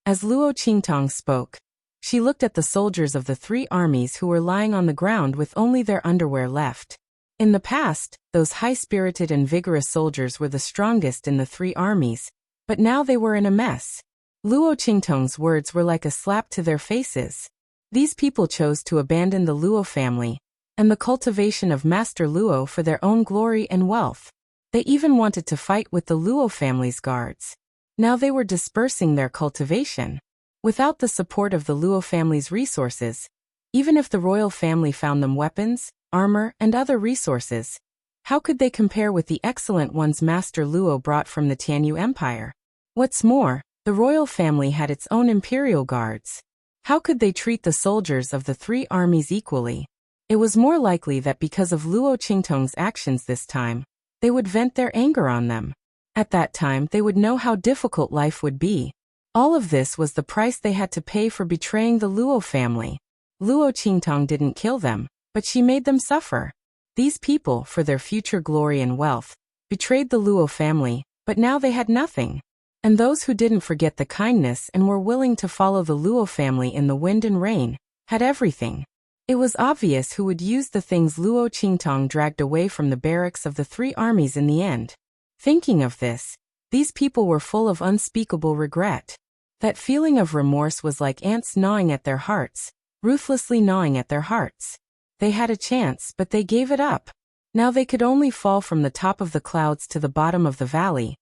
As Luo Qingtong spoke, she looked at the soldiers of the 3 armies who were lying on the ground with only their underwear left. In the past, those high-spirited and vigorous soldiers were the strongest in the 3 armies, but now they were in a mess. Luo Qingtong's words were like a slap to their faces. These people chose to abandon the Luo family and the cultivation of Master Luo for their own glory and wealth. They even wanted to fight with the Luo family's guards. Now they were dispersing their cultivation. Without the support of the Luo family's resources, even if the royal family found them weapons, armor, and other resources, how could they compare with the excellent ones Master Luo brought from the Tianyu Empire? What's more, the royal family had its own imperial guards. How could they treat the soldiers of the 3 armies equally? It was more likely that because of Luo Qingtong's actions this time, they would vent their anger on them. At that time they would know how difficult life would be. All of this was the price they had to pay for betraying the Luo family. Luo Qingtong didn't kill them, but she made them suffer. These people, for their future glory and wealth, betrayed the Luo family, but now they had nothing. And those who didn't forget the kindness and were willing to follow the Luo family in the wind and rain, had everything. It was obvious who would use the things Luo Qingtong dragged away from the barracks of the 3 armies in the end. Thinking of this, these people were full of unspeakable regret. That feeling of remorse was like ants gnawing at their hearts, ruthlessly gnawing at their hearts. They had a chance, but they gave it up. Now they could only fall from the top of the clouds to the bottom of the valley,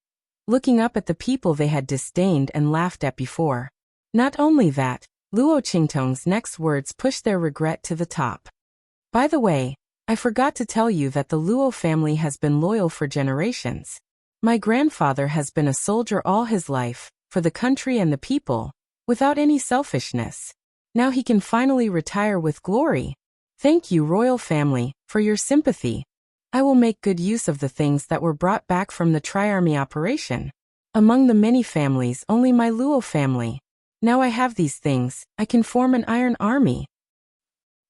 looking up at the people they had disdained and laughed at before. Not only that, Luo Qingtong's next words pushed their regret to the top. By the way, I forgot to tell you that the Luo family has been loyal for generations. My grandfather has been a soldier all his life, for the country and the people, without any selfishness. Now he can finally retire with glory. Thank you, royal family, for your sympathy. I will make good use of the things that were brought back from the Tri-Army operation. Among the many families, only my Luo family. Now I have these things, I can form an iron army.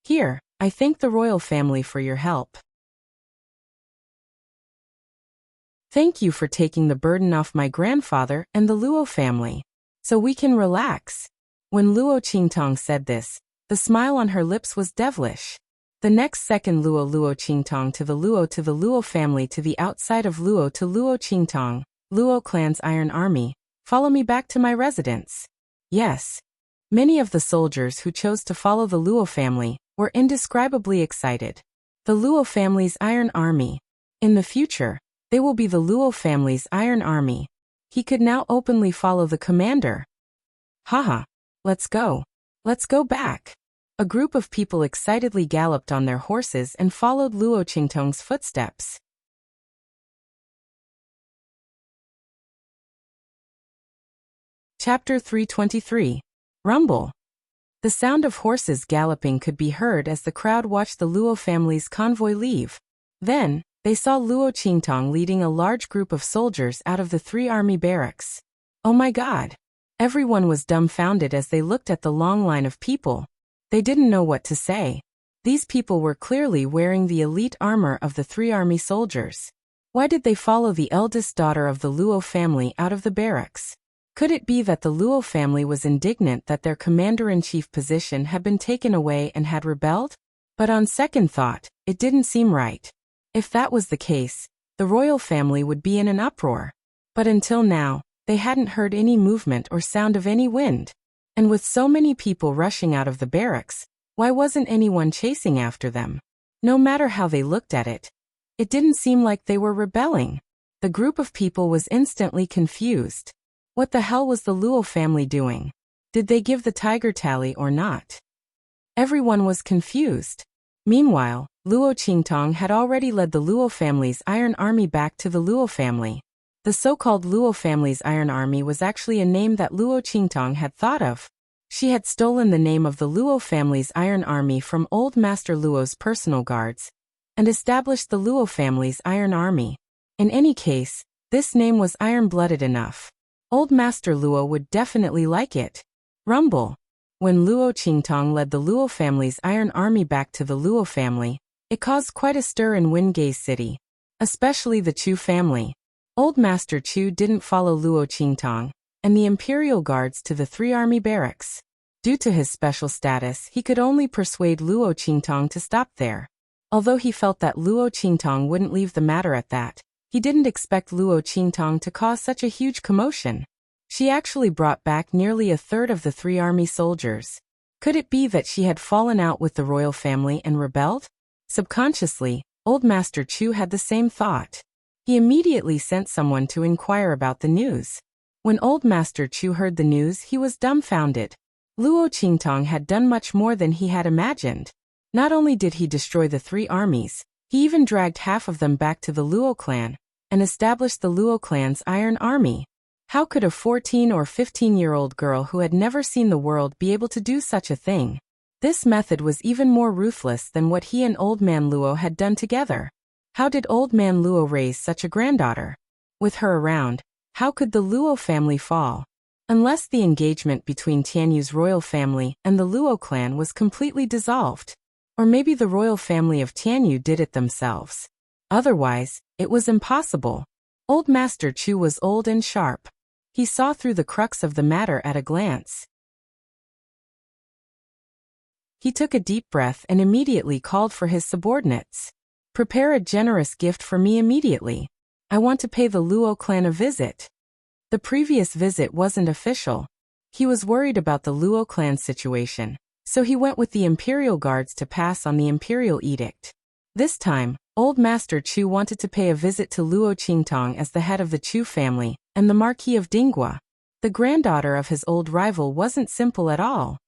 Here, I thank the royal family for your help. Thank you for taking the burden off my grandfather and the Luo family. So we can relax. When Luo Qingtong said this, the smile on her lips was devilish. The next second Luo Qingtong to the Luo family to the outside of Luo to Luo Qingtong, Luo clan's iron army, follow me back to my residence. Yes. Many of the soldiers who chose to follow the Luo family were indescribably excited. The Luo family's iron army. In the future, they will be the Luo family's iron army. He could now openly follow the commander. Haha. Let's go. Let's go back. A group of people excitedly galloped on their horses and followed Luo Qingtong's footsteps. Chapter 323. Rumble. The sound of horses galloping could be heard as the crowd watched the Luo family's convoy leave. Then, they saw Luo Qingtong leading a large group of soldiers out of the 3 army barracks. Oh my God! Everyone was dumbfounded as they looked at the long line of people. They didn't know what to say. These people were clearly wearing the elite armor of the 3 army soldiers. Why did they follow the eldest daughter of the Luo family out of the barracks? Could it be that the Luo family was indignant that their commander-in-chief position had been taken away and had rebelled? But on second thought, it didn't seem right. If that was the case, the royal family would be in an uproar. But until now, they hadn't heard any movement or sound of any wind. And with so many people rushing out of the barracks, why wasn't anyone chasing after them? No matter how they looked at it, it didn't seem like they were rebelling. The group of people was instantly confused. What the hell was the Luo family doing? Did they give the tiger tally or not? Everyone was confused. Meanwhile, Luo Qingtong had already led the Luo family's iron army back to the Luo family. The so-called Luo family's Iron Army was actually a name that Luo Qingtong had thought of. She had stolen the name of the Luo family's Iron Army from Old Master Luo's personal guards and established the Luo family's Iron Army. In any case, this name was iron-blooded enough. Old Master Luo would definitely like it. Rumble. When Luo Qingtong led the Luo family's Iron Army back to the Luo family, it caused quite a stir in Wingay City, especially the Chu family. Old Master Chu didn't follow Luo Qingtong and the Imperial Guards to the Three Army Barracks. Due to his special status, he could only persuade Luo Qingtong to stop there. Although he felt that Luo Qingtong wouldn't leave the matter at that, he didn't expect Luo Qingtong to cause such a huge commotion. She actually brought back nearly a third of the Three Army soldiers. Could it be that she had fallen out with the royal family and rebelled? Subconsciously, Old Master Chu had the same thought. He immediately sent someone to inquire about the news. When Old Master Chu heard the news, he was dumbfounded. Luo Qingtong had done much more than he had imagined. Not only did he destroy the three armies, he even dragged half of them back to the Luo clan and established the Luo clan's Iron Army. How could a 14 or 15-year-old girl who had never seen the world be able to do such a thing? This method was even more ruthless than what he and Old Man Luo had done together. How did Old Man Luo raise such a granddaughter? With her around, how could the Luo family fall? Unless the engagement between Tianyu's royal family and the Luo clan was completely dissolved. Or maybe the royal family of Tianyu did it themselves. Otherwise, it was impossible. Old Master Chu was old and sharp. He saw through the crux of the matter at a glance. He took a deep breath and immediately called for his subordinates. Prepare a generous gift for me immediately. I want to pay the Luo clan a visit. The previous visit wasn't official. He was worried about the Luo clan situation, so he went with the Imperial Guards to pass on the Imperial Edict. This time, Old Master Chu wanted to pay a visit to Luo Qingtong as the head of the Chu family and the Marquis of Dinghua. The granddaughter of his old rival wasn't simple at all.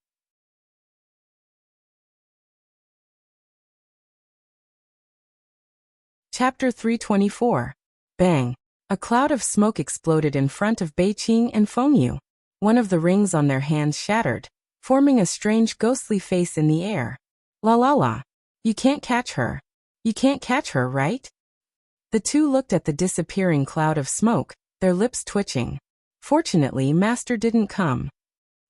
Chapter 324. Bang! A cloud of smoke exploded in front of Beiqing and Fengyu. One of the rings on their hands shattered, forming a strange ghostly face in the air. La la la. You can't catch her. You can't catch her, right? The two looked at the disappearing cloud of smoke, their lips twitching. Fortunately, Master didn't come.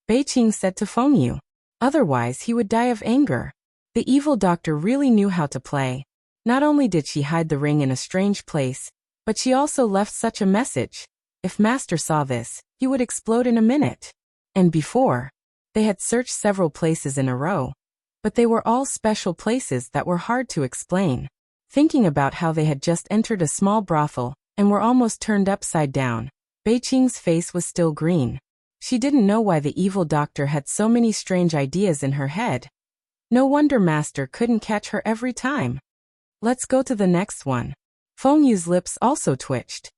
Beiqing said to Fengyu. Otherwise, he would die of anger. The evil doctor really knew how to play. Not only did she hide the ring in a strange place, but she also left such a message. If Master saw this, he would explode in a minute. And before, they had searched several places in a row, but they were all special places that were hard to explain. Thinking about how they had just entered a small brothel and were almost turned upside down, Beiqing's face was still green. She didn't know why the evil doctor had so many strange ideas in her head. No wonder Master couldn't catch her every time. Let's go to the next one. Fengyu's lips also twitched.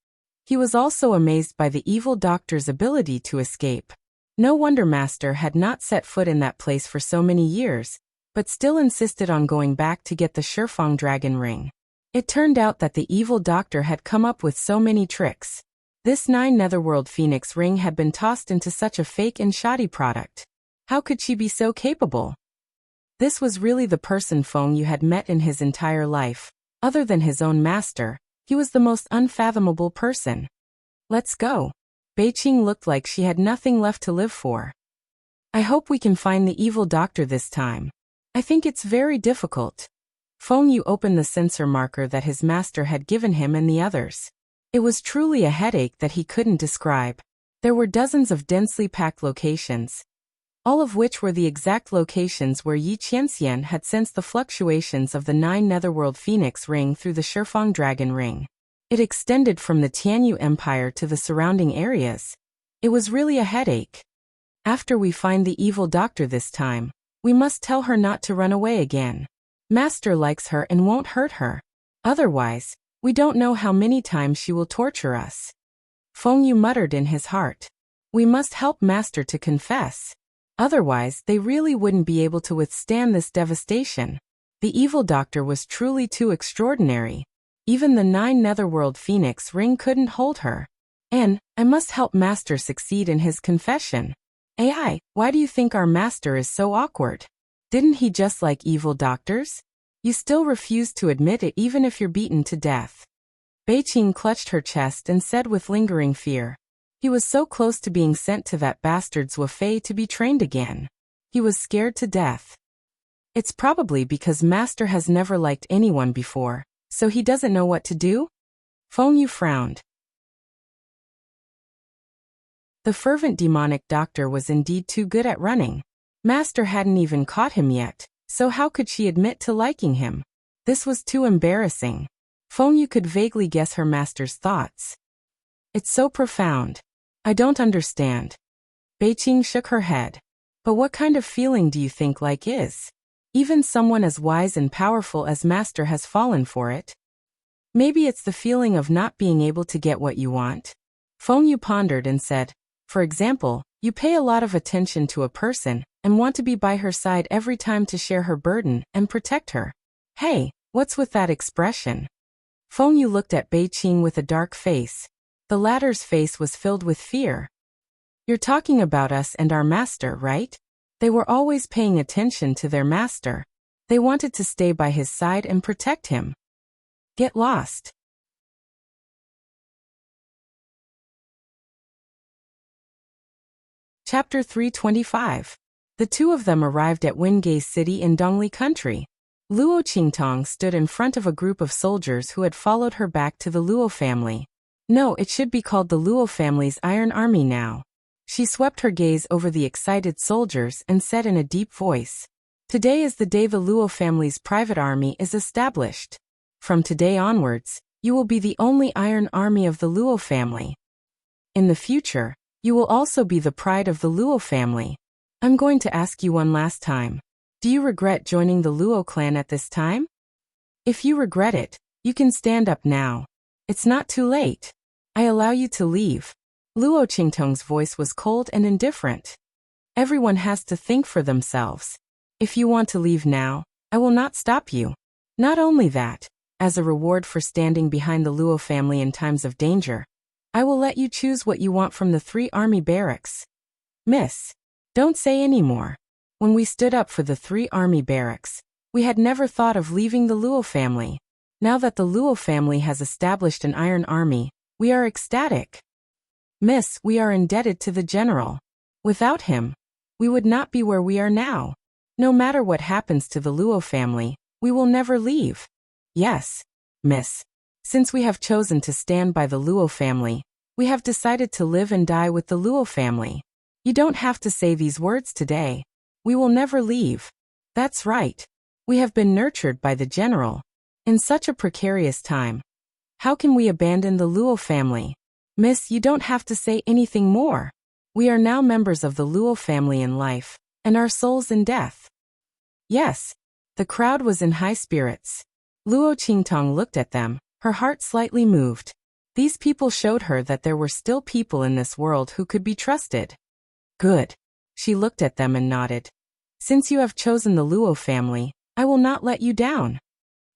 He was also amazed by the evil doctor's ability to escape. No wonder Master had not set foot in that place for so many years, but still insisted on going back to get the Shifeng dragon ring. It turned out that the evil doctor had come up with so many tricks. This 9 Netherworld Phoenix ring had been tossed into such a fake and shoddy product. How could she be so capable? This was really the person Fengyu had met in his entire life. Other than his own master, he was the most unfathomable person. Let's go. Beiqing looked like she had nothing left to live for. I hope we can find the evil doctor this time. I think it's very difficult. Fengyu opened the sensor marker that his master had given him and the others. It was truly a headache that he couldn't describe. There were dozens of densely packed locations, all of which were the exact locations where Yi Qianxian had sensed the fluctuations of the 9 Netherworld Phoenix ring through the Shifeng dragon ring. It extended from the Tianyu Empire to the surrounding areas. It was really a headache. After we find the evil doctor this time, we must tell her not to run away again. Master likes her and won't hurt her. Otherwise, we don't know how many times she will torture us. Fengyu muttered in his heart. We must help Master to confess. Otherwise, they really wouldn't be able to withstand this devastation. The evil doctor was truly too extraordinary. Even the 9 Netherworld Phoenix ring couldn't hold her. And I must help Master succeed in his confession. AI, why do you think our master is so awkward? Didn't he just like evil doctors? You still refuse to admit it even if you're beaten to death. Beiqing clutched her chest and said with lingering fear. He was so close to being sent to that bastard Wufei to be trained again. He was scared to death. It's probably because Master has never liked anyone before, so he doesn't know what to do? Feng Yu frowned. The fervent demonic doctor was indeed too good at running. Master hadn't even caught him yet, so how could she admit to liking him? This was too embarrassing. Feng Yu could vaguely guess her master's thoughts. It's so profound. I don't understand. Beiqing shook her head. But what kind of feeling do you think like is? Even someone as wise and powerful as Master has fallen for it. Maybe it's the feeling of not being able to get what you want. Feng Yu pondered and said, for example, you pay a lot of attention to a person and want to be by her side every time to share her burden and protect her. Hey, what's with that expression? Feng Yu looked at Beiqing with a dark face. The latter's face was filled with fear. You're talking about us and our master, right? They were always paying attention to their master. They wanted to stay by his side and protect him. Get lost. Chapter 325. The two of them arrived at Wingay City in Dongli Country. Luo Qingtong stood in front of a group of soldiers who had followed her back to the Luo family. No, it should be called the Luo family's Iron Army now. She swept her gaze over the excited soldiers and said in a deep voice, today is the day the Luo family's private army is established. From today onwards, you will be the only Iron Army of the Luo family. In the future, you will also be the pride of the Luo family. I'm going to ask you one last time. Do you regret joining the Luo clan at this time? If you regret it, you can stand up now. It's not too late. I allow you to leave. Luo Qingtong's voice was cold and indifferent. Everyone has to think for themselves. If you want to leave now, I will not stop you. Not only that, as a reward for standing behind the Luo family in times of danger, I will let you choose what you want from the 3 army barracks. Miss, don't say any more. When we stood up for the 3 army barracks, we had never thought of leaving the Luo family. Now that the Luo family has established an Iron Army, we are ecstatic. Miss, we are indebted to the general. Without him, we would not be where we are now. No matter what happens to the Luo family, we will never leave. Yes, miss. Since we have chosen to stand by the Luo family, we have decided to live and die with the Luo family. You don't have to say these words today. We will never leave. That's right. We have been nurtured by the general. In such a precarious time, how can we abandon the Luo family? Miss, you don't have to say anything more. We are now members of the Luo family in life, and our souls in death. Yes. The crowd was in high spirits. Luo Qingtong looked at them, her heart slightly moved. These people showed her that there were still people in this world who could be trusted. Good. She looked at them and nodded. Since you have chosen the Luo family, I will not let you down.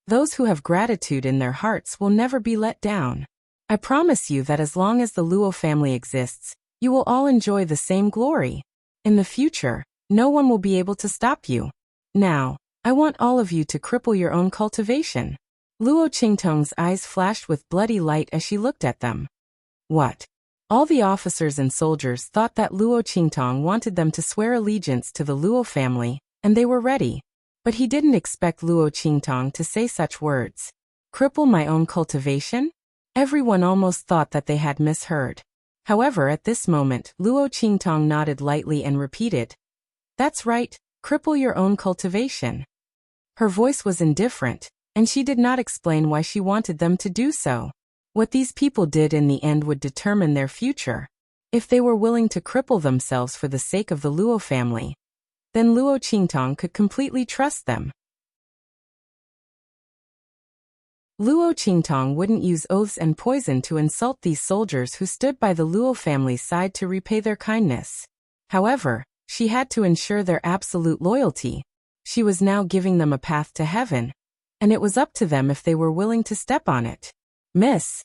Those who have gratitude in their hearts will never be let down. I promise you that as long as the Luo family exists, you will all enjoy the same glory. In the future, no one will be able to stop you. Now, I want all of you to cripple your own cultivation. Luo Qingtong's eyes flashed with bloody light as she looked at them. What? All the officers and soldiers thought that Luo Qingtong wanted them to swear allegiance to the Luo family, and they were ready. But he didn't expect Luo Qingtong to say such words. Cripple my own cultivation? Everyone almost thought that they had misheard. However, at this moment, Luo Qingtong nodded lightly and repeated, that's right, cripple your own cultivation. Her voice was indifferent, and she did not explain why she wanted them to do so. What these people did in the end would determine their future. If they were willing to cripple themselves for the sake of the Luo family, then Luo Qingtong could completely trust them. Luo Qingtong wouldn't use oaths and poison to insult these soldiers who stood by the Luo family's side to repay their kindness. However, she had to ensure their absolute loyalty. She was now giving them a path to heaven, and it was up to them if they were willing to step on it. Miss,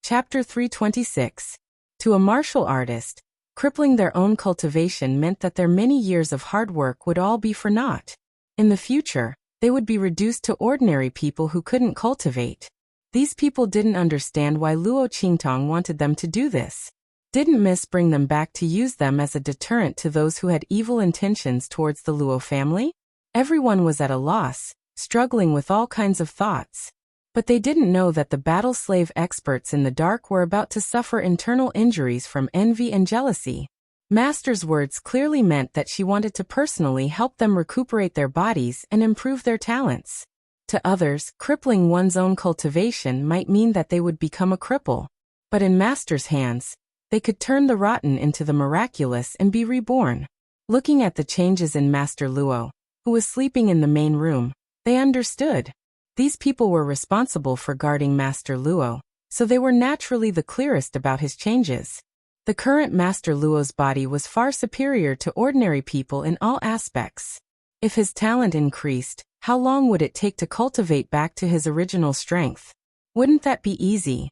Chapter 326. To a martial artist, crippling their own cultivation meant that their many years of hard work would all be for naught. In the future, they would be reduced to ordinary people who couldn't cultivate. These people didn't understand why Luo Qingtong wanted them to do this. Didn't Miss bring them back to use them as a deterrent to those who had evil intentions towards the Luo family? Everyone was at a loss, struggling with all kinds of thoughts. But they didn't know that the battle slave experts in the dark were about to suffer internal injuries from envy and jealousy. Master's words clearly meant that she wanted to personally help them recuperate their bodies and improve their talents. To others, crippling one's own cultivation might mean that they would become a cripple. But in Master's hands, they could turn the rotten into the miraculous and be reborn. Looking at the changes in Master Luo, who was sleeping in the main room, they understood. These people were responsible for guarding Master Luo, so they were naturally the clearest about his changes. The current Master Luo's body was far superior to ordinary people in all aspects. If his talent increased, how long would it take to cultivate back to his original strength? Wouldn't that be easy?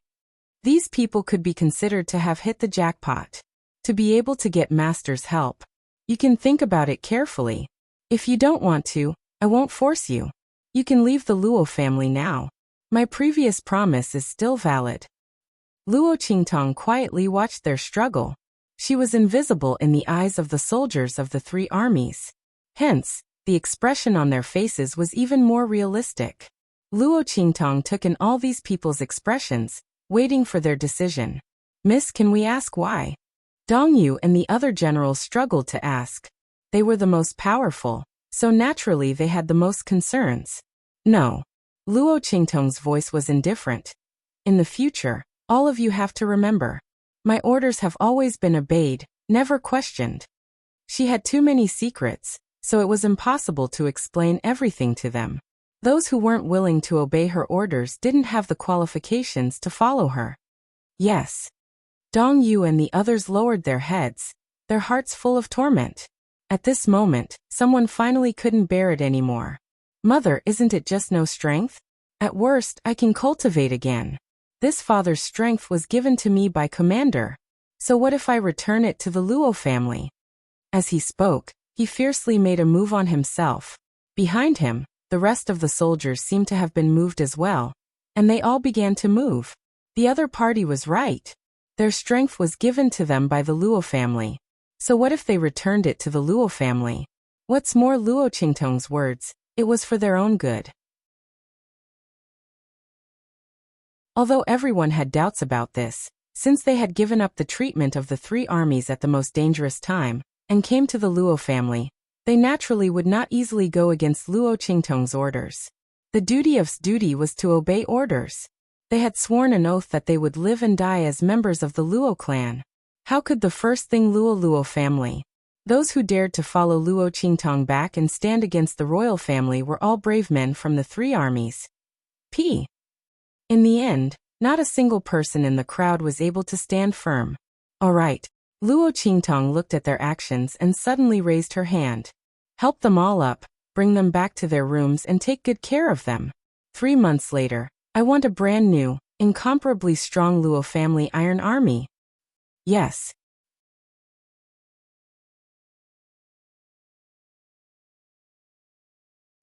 These people could be considered to have hit the jackpot. To be able to get Master's help, you can think about it carefully. If you don't want to, I won't force you. You can leave the Luo family now. My previous promise is still valid. Luo Qingtong quietly watched their struggle. She was invisible in the eyes of the soldiers of the three armies. Hence, the expression on their faces was even more realistic. Luo Qingtong took in all these people's expressions, waiting for their decision. Miss, can we ask why? Dong Yu and the other generals struggled to ask. They were the most powerful, so naturally they had the most concerns. No. Luo Qingtong's voice was indifferent. In the future, all of you have to remember. My orders have always been obeyed, never questioned. She had too many secrets, so it was impossible to explain everything to them. Those who weren't willing to obey her orders didn't have the qualifications to follow her. Yes. Dong Yu and the others lowered their heads, their hearts full of torment. At this moment, someone finally couldn't bear it anymore. Mother, isn't it just no strength? At worst, I can cultivate again. This father's strength was given to me by Commander. So what if I return it to the Luo family? As he spoke, he fiercely made a move on himself. Behind him, the rest of the soldiers seemed to have been moved as well, and they all began to move. The other party was right. Their strength was given to them by the Luo family. So what if they returned it to the Luo family? What's more, Luo Qingtong's words, it was for their own good. Although everyone had doubts about this, since they had given up the treatment of the three armies at the most dangerous time, and came to the Luo family, they naturally would not easily go against Luo Qingtong's orders. The duty was to obey orders. They had sworn an oath that they would live and die as members of the Luo clan. How could the first thing Luo family? Those who dared to follow Luo Qingtong back and stand against the royal family were all brave men from the three armies. In the end, not a single person in the crowd was able to stand firm. All right. Luo Qingtong looked at their actions and suddenly raised her hand. Help them all up, bring them back to their rooms and take good care of them. 3 months later, I want a brand new, incomparably strong Luo family iron army. Yes.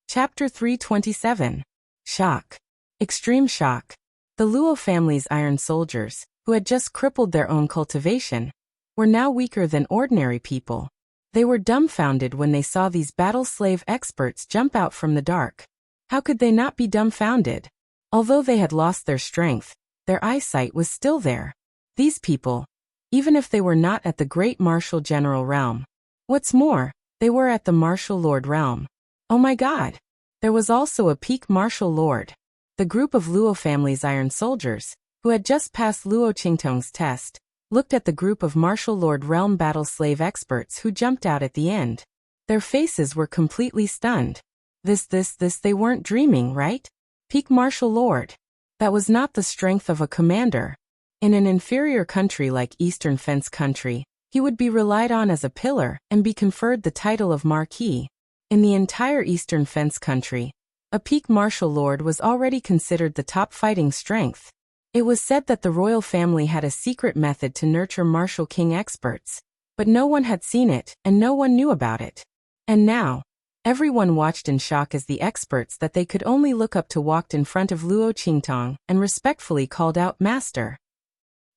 Chapter 327. Shock. Extreme shock. The Luo family's iron soldiers, who had just crippled their own cultivation, were now weaker than ordinary people. They were dumbfounded when they saw these battle slave experts jump out from the dark. How could they not be dumbfounded? Although they had lost their strength, their eyesight was still there. These people, even if they were not at the great martial general realm. What's more, they were at the martial lord realm. Oh my God! There was also a peak martial lord. The group of Luo family's iron soldiers, who had just passed Luo Qingtong's test, looked at the group of martial lord realm battle slave experts who jumped out at the end. Their faces were completely stunned. They weren't dreaming, right? Peak martial lord. That was not the strength of a commander. In an inferior country like Eastern Fence Country, he would be relied on as a pillar and be conferred the title of Marquis. In the entire Eastern Fence Country, a peak martial lord was already considered the top fighting strength. It was said that the royal family had a secret method to nurture martial king experts, but no one had seen it and no one knew about it. And now, everyone watched in shock as the experts that they could only look up to walked in front of Luo Qingtong and respectfully called out, "Master."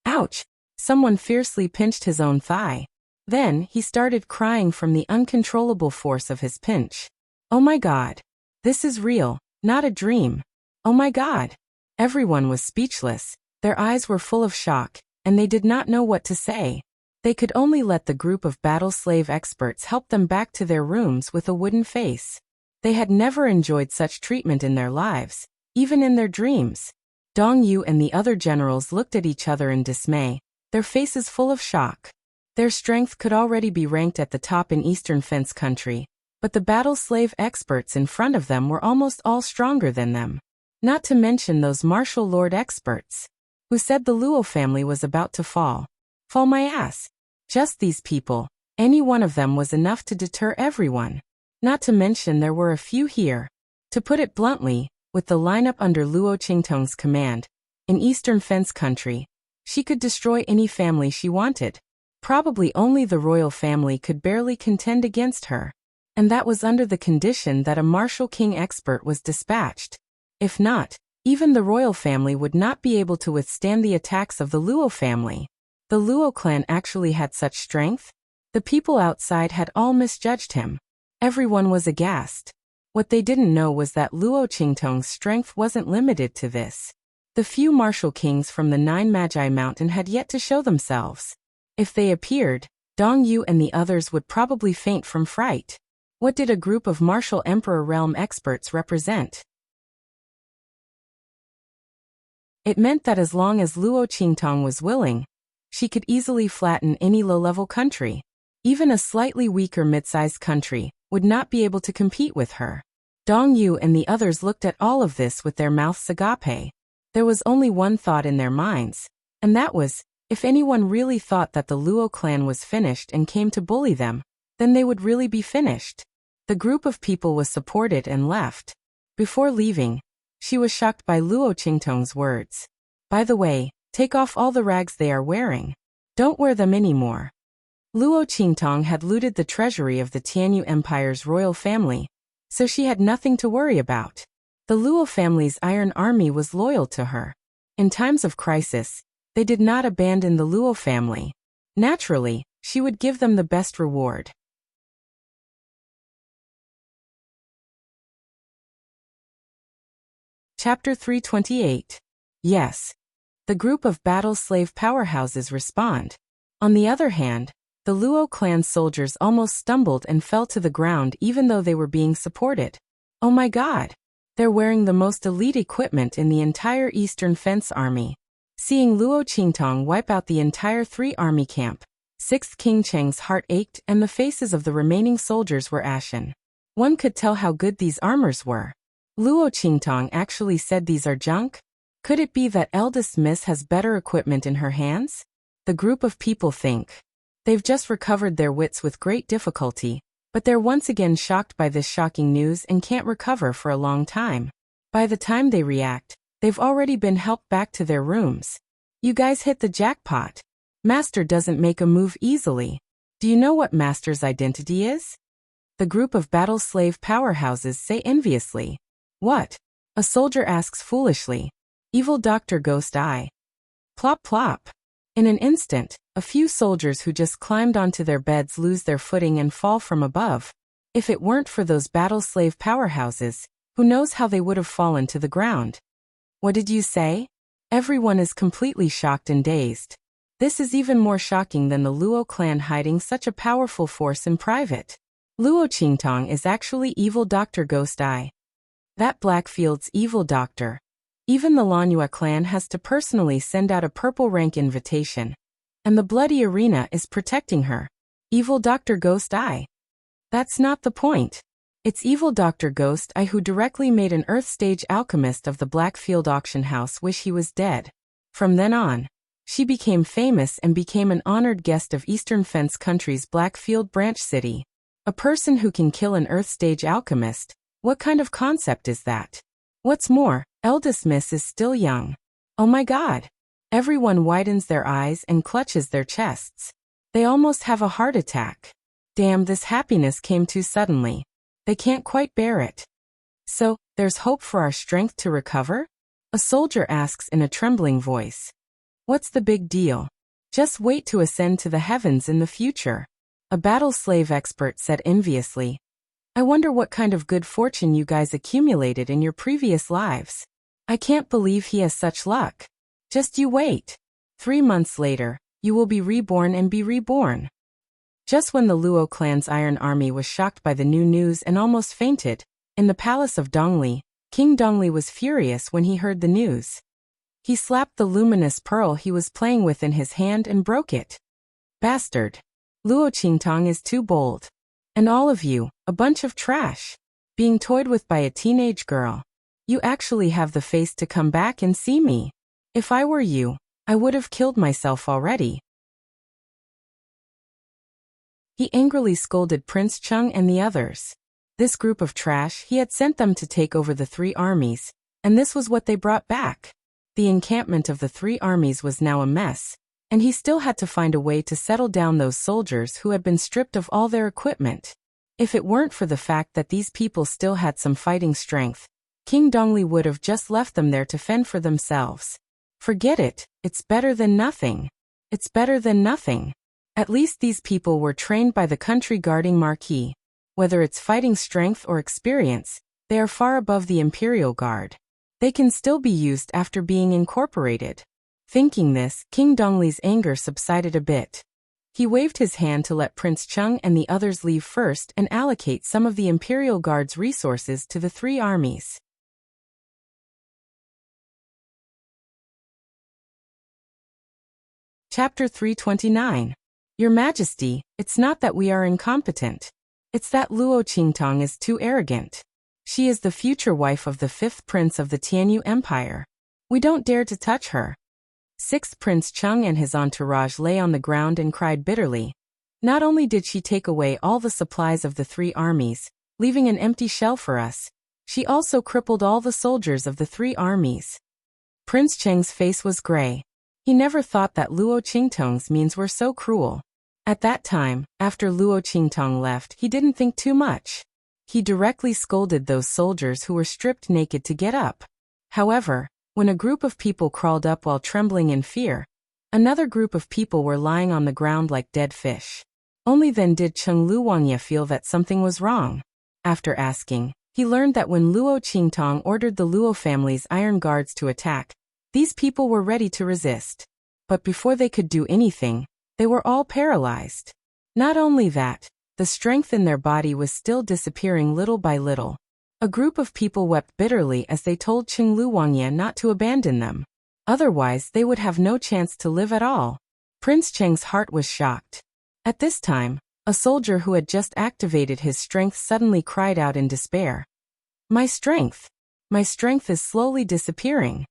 Ouch! Someone fiercely pinched his own thigh. Then, he started crying from the uncontrollable force of his pinch. Oh my God! This is real, not a dream. Oh my God! Everyone was speechless, their eyes were full of shock, and they did not know what to say. They could only let the group of battle slave experts help them back to their rooms with a wooden face. They had never enjoyed such treatment in their lives, even in their dreams. Dong Yu and the other generals looked at each other in dismay, their faces full of shock. Their strength could already be ranked at the top in Eastern Fence country, but the battle slave experts in front of them were almost all stronger than them. Not to mention those martial lord experts, who said the Luo family was about to fall. Fall my ass. Just these people, any one of them was enough to deter everyone. Not to mention there were a few here. To put it bluntly, with the lineup under Luo Qingtong's command, in Eastern Fence country, she could destroy any family she wanted. Probably only the royal family could barely contend against her. And that was under the condition that a martial king expert was dispatched. If not, even the royal family would not be able to withstand the attacks of the Luo family. The Luo clan actually had such strength? The people outside had all misjudged him. Everyone was aghast. What they didn't know was that Luo Qingtong's strength wasn't limited to this. The few martial kings from the Nine Magi Mountain had yet to show themselves. If they appeared, Dong Yu and the others would probably faint from fright. What did a group of martial emperor realm experts represent? It meant that as long as Luo Qingtong was willing, she could easily flatten any low-level country. Even a slightly weaker mid-sized country would not be able to compete with her. Dong Yu and the others looked at all of this with their mouths agape. There was only one thought in their minds, and that was, if anyone really thought that the Luo clan was finished and came to bully them, then they would really be finished. The group of people was supported and left. Before leaving, she was shocked by Luo Qingtong's words. By the way, take off all the rags they are wearing. Don't wear them anymore. Luo Qingtong had looted the treasury of the Tianyu Empire's royal family, so she had nothing to worry about. The Luo family's Iron Army was loyal to her. In times of crisis, they did not abandon the Luo family. Naturally, she would give them the best reward. Chapter 328. Yes. The group of battle slave powerhouses respond. On the other hand, the Luo clan soldiers almost stumbled and fell to the ground even though they were being supported. Oh my God! They're wearing the most elite equipment in the entire Eastern Fence army. Seeing Luo Qingtong wipe out the entire 3-army camp, 6th King Cheng's heart ached and the faces of the remaining soldiers were ashen. One could tell how good these armors were. Luo Qingtong actually said these are junk? Could it be that eldest miss has better equipment in her hands? The group of people think. They've just recovered their wits with great difficulty, but they're once again shocked by this shocking news and can't recover for a long time. By the time they react, they've already been helped back to their rooms. You guys hit the jackpot. Master doesn't make a move easily. Do you know what Master's identity is? The group of battle slave powerhouses say enviously. What? A soldier asks foolishly. Evil Dr. Ghost Eye. Plop plop. In an instant, a few soldiers who just climbed onto their beds lose their footing and fall from above. If it weren't for those battle slave powerhouses, who knows how they would have fallen to the ground. What did you say? Everyone is completely shocked and dazed. This is even more shocking than the Luo clan hiding such a powerful force in private. Luo Qingtong is actually evil Dr. Ghost Eye. That Blackfield's evil doctor. Even the Lanyua clan has to personally send out a purple rank invitation. And the bloody arena is protecting her. Evil Dr. Ghost Eye. That's not the point. It's evil Dr. Ghost Eye who directly made an Earth Stage alchemist of the Blackfield auction house wish he was dead. From then on, she became famous and became an honored guest of Eastern Fence Country's Blackfield branch city. A person who can kill an Earth Stage alchemist. What kind of concept is that? What's more, eldest miss is still young. Oh my God! Everyone widens their eyes and clutches their chests. They almost have a heart attack. Damn, this happiness came too suddenly. They can't quite bear it. So, there's hope for our strength to recover? A soldier asks in a trembling voice. What's the big deal? Just wait to ascend to the heavens in the future. A battle slave expert said enviously. I wonder what kind of good fortune you guys accumulated in your previous lives. I can't believe he has such luck. Just you wait. 3 months later, you will be reborn and be reborn. Just when the Luo clan's iron army was shocked by the new news and almost fainted, in the palace of Dongli, King Dongli was furious when he heard the news. He slapped the luminous pearl he was playing with in his hand and broke it. Bastard! Luo Qingtong is too bold. And all of you, a bunch of trash. Being toyed with by a teenage girl. You actually have the face to come back and see me. If I were you, I would have killed myself already. He angrily scolded Prince Chung and the others. This group of trash, he had sent them to take over the 3 armies, and this was what they brought back. The encampment of the 3 armies was now a mess, and he still had to find a way to settle down those soldiers who had been stripped of all their equipment. If it weren't for the fact that these people still had some fighting strength, King Dongli would have just left them there to fend for themselves. Forget it, it's better than nothing. It's better than nothing. At least these people were trained by the country guarding marquis. Whether it's fighting strength or experience, they are far above the Imperial Guard. They can still be used after being incorporated. Thinking this, King Dongli's anger subsided a bit. He waved his hand to let Prince Chung and the others leave first and allocate some of the Imperial Guard's resources to the 3 armies. Chapter 329. Your Majesty, it's not that we are incompetent. It's that Luo Qingtong is too arrogant. She is the future wife of the 5th prince of the Tianyu Empire. We don't dare to touch her. 6th Prince Chung and his entourage lay on the ground and cried bitterly. Not only did she take away all the supplies of the 3 armies, leaving an empty shell for us, she also crippled all the soldiers of the 3 armies. Prince Cheng's face was gray. He never thought that Luo Qingtong's means were so cruel. At that time, after Luo Qingtong left, he didn't think too much. He directly scolded those soldiers who were stripped naked to get up. However, when a group of people crawled up while trembling in fear, another group of people were lying on the ground like dead fish. Only then did Cheng Luwangye feel that something was wrong. After asking, he learned that when Luo Qingtong ordered the Luo family's iron guards to attack, these people were ready to resist. But before they could do anything, they were all paralyzed. Not only that, the strength in their body was still disappearing little by little. A group of people wept bitterly as they told Cheng Luwangye not to abandon them. Otherwise they would have no chance to live at all. Prince Cheng's heart was shocked. At this time, a soldier who had just activated his strength suddenly cried out in despair. My strength is slowly disappearing.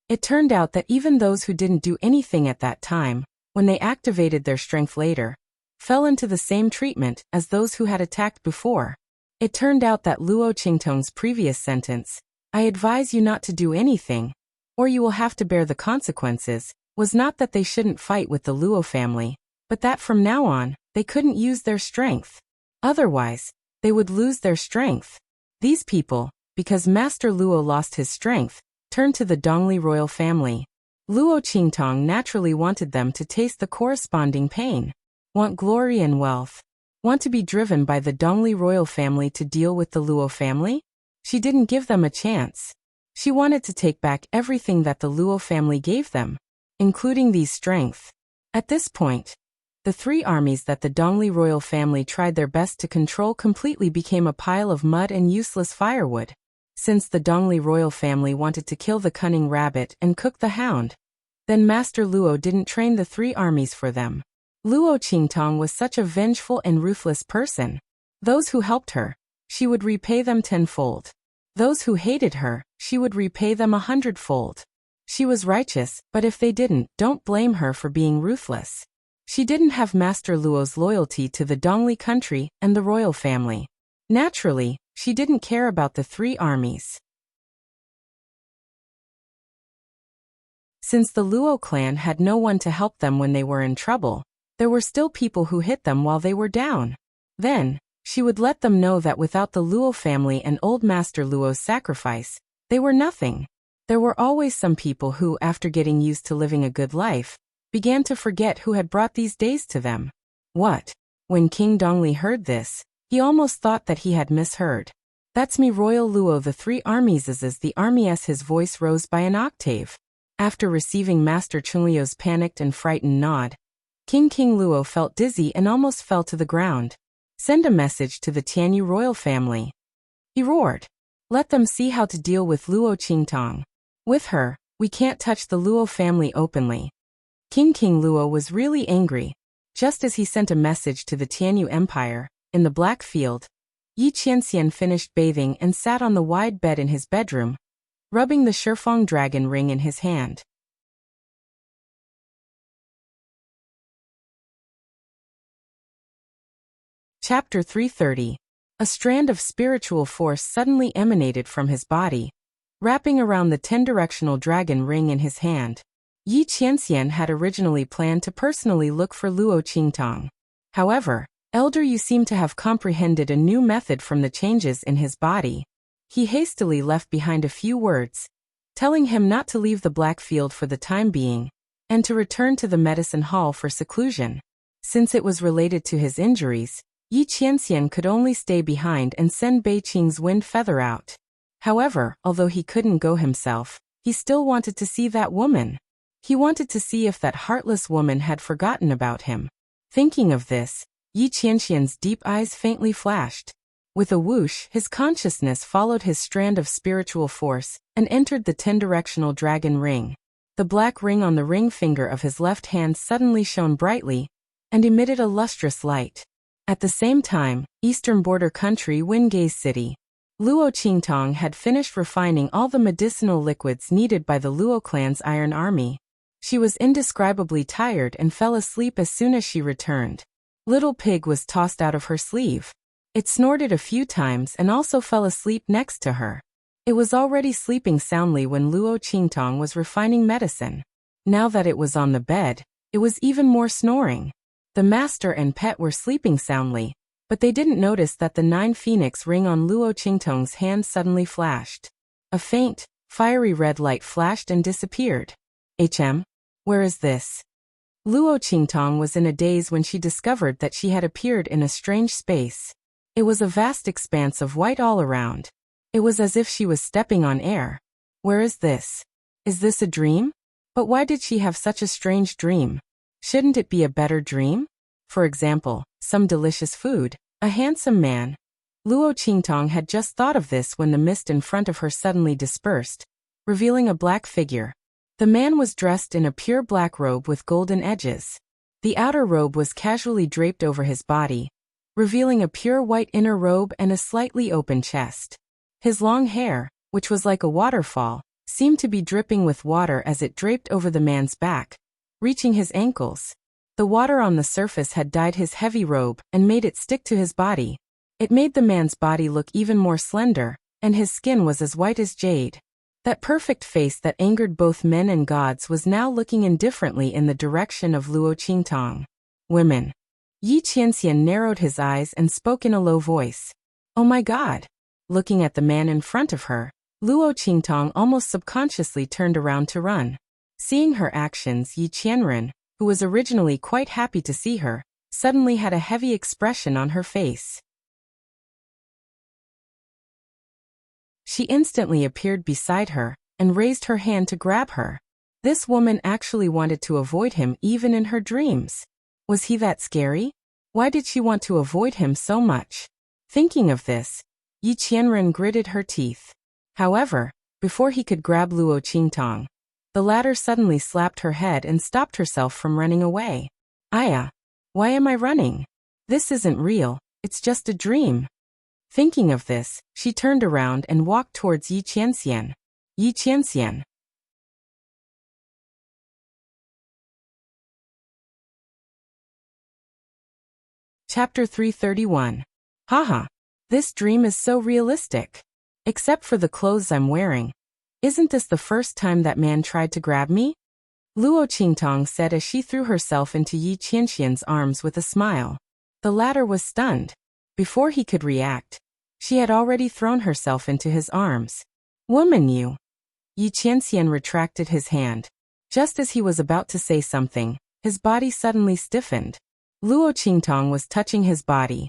It turned out that even those who didn't do anything at that time, when they activated their strength later, fell into the same treatment as those who had attacked before. It turned out that Luo Qingtong's previous sentence, I advise you not to do anything, or you will have to bear the consequences, was not that they shouldn't fight with the Luo family, but that from now on, they couldn't use their strength. Otherwise, they would lose their strength. These people, because Master Luo lost his strength, turned to the Dongli royal family. Luo Qingtong naturally wanted them to taste the corresponding pain. Want glory and wealth? Want to be driven by the Dongli royal family to deal with the Luo family? She didn't give them a chance. She wanted to take back everything that the Luo family gave them, including these strength. At this point, the 3 armies that the Dongli royal family tried their best to control completely became a pile of mud and useless firewood. Since the Dongli royal family wanted to kill the cunning rabbit and cook the hound, then Master Luo didn't train the 3 armies for them. Luo Qingtong was such a vengeful and ruthless person. Those who helped her, she would repay them tenfold. Those who hated her, she would repay them 100-fold. She was righteous, but if they didn't, don't blame her for being ruthless. She didn't have Master Luo's loyalty to the Dongli country and the royal family. Naturally, she didn't care about the 3 armies. Since the Luo clan had no one to help them when they were in trouble, there were still people who hit them while they were down. Then, she would let them know that without the Luo family and Old Master Luo's sacrifice, they were nothing. There were always some people who, after getting used to living a good life, began to forget who had brought these days to them. What? When King Dongli heard this, he almost thought that he had misheard. That's me, Royal Luo, the 3 armies as the armies. His voice rose by an octave. After receiving Master Chunglio's panicked and frightened nod, King Luo felt dizzy and almost fell to the ground. Send a message to the Tianyu royal family, he roared. Let them see how to deal with Luo Qingtong. With her, we can't touch the Luo family openly. King Luo was really angry. Just as he sent a message to the Tianyu Empire, in the Black Field, Yi Qianxian finished bathing and sat on the wide bed in his bedroom, rubbing the Shifeng dragon ring in his hand. Chapter 330. A strand of spiritual force suddenly emanated from his body, wrapping around the 10-directional dragon ring in his hand. Yi Qianxian had originally planned to personally look for Luo Qingtong. However, Elder Yu seemed to have comprehended a new method from the changes in his body. He hastily left behind a few words, telling him not to leave the Black Field for the time being, and to return to the medicine hall for seclusion. Since it was related to his injuries, Yi Qianxian could only stay behind and send Bei Qing's wind feather out. However, although he couldn't go himself, he still wanted to see that woman. He wanted to see if that heartless woman had forgotten about him. Thinking of this, Yi Qianxian's deep eyes faintly flashed. With a whoosh, his consciousness followed his strand of spiritual force and entered the 10-directional dragon ring. The black ring on the ring finger of his left hand suddenly shone brightly and emitted a lustrous light. At the same time, eastern border country Wingay City. Luo Qingtong had finished refining all the medicinal liquids needed by the Luo clan's Iron Army. She was indescribably tired and fell asleep as soon as she returned. Little Pig was tossed out of her sleeve. It snorted a few times and also fell asleep next to her. It was already sleeping soundly when Luo Qingtong was refining medicine. Now that it was on the bed, it was even more snoring. The master and pet were sleeping soundly, but they didn't notice that the 9 phoenix ring on Luo Qingtong's hand suddenly flashed. A faint, fiery red light flashed and disappeared. Where is this? Luo Qingtong was in a daze when she discovered that she had appeared in a strange space. It was a vast expanse of white all around. It was as if she was stepping on air. Where is this? Is this a dream? But why did she have such a strange dream? Shouldn't it be a better dream? For example, some delicious food, a handsome man. Luo Qingtong had just thought of this when the mist in front of her suddenly dispersed, revealing a black figure. The man was dressed in a pure black robe with golden edges. The outer robe was casually draped over his body, revealing a pure white inner robe and a slightly open chest. His long hair, which was like a waterfall, seemed to be dripping with water as it draped over the man's back, reaching his ankles. The water on the surface had dyed his heavy robe and made it stick to his body. It made the man's body look even more slender, and his skin was as white as jade. That perfect face that angered both men and gods was now looking indifferently in the direction of Luo Qingtong. Women. Yi Qianxian narrowed his eyes and spoke in a low voice. Oh my God! Looking at the man in front of her, Luo Qingtong almost subconsciously turned around to run. Seeing her actions, Yi Qianren, who was originally quite happy to see her, suddenly had a heavy expression on her face. She instantly appeared beside her and raised her hand to grab her. This woman actually wanted to avoid him even in her dreams. Was he that scary? Why did she want to avoid him so much? Thinking of this, Yi Qianren gritted her teeth. However, before he could grab Luo Qingtong, the latter suddenly slapped her head and stopped herself from running away. Aya! Why am I running? This isn't real, it's just a dream. Thinking of this, she turned around and walked towards Yi Qianxian. Yi Qianxian. Chapter 331. Haha. This dream is so realistic. Except for the clothes I'm wearing. Isn't this the first time that man tried to grab me? Luo Qingtong said as she threw herself into Yi Qianxian's arms with a smile. The latter was stunned. Before he could react, she had already thrown herself into his arms. Woman, you! Yi Qianxian retracted his hand. Just as he was about to say something, his body suddenly stiffened. Luo Qingtong was touching his body.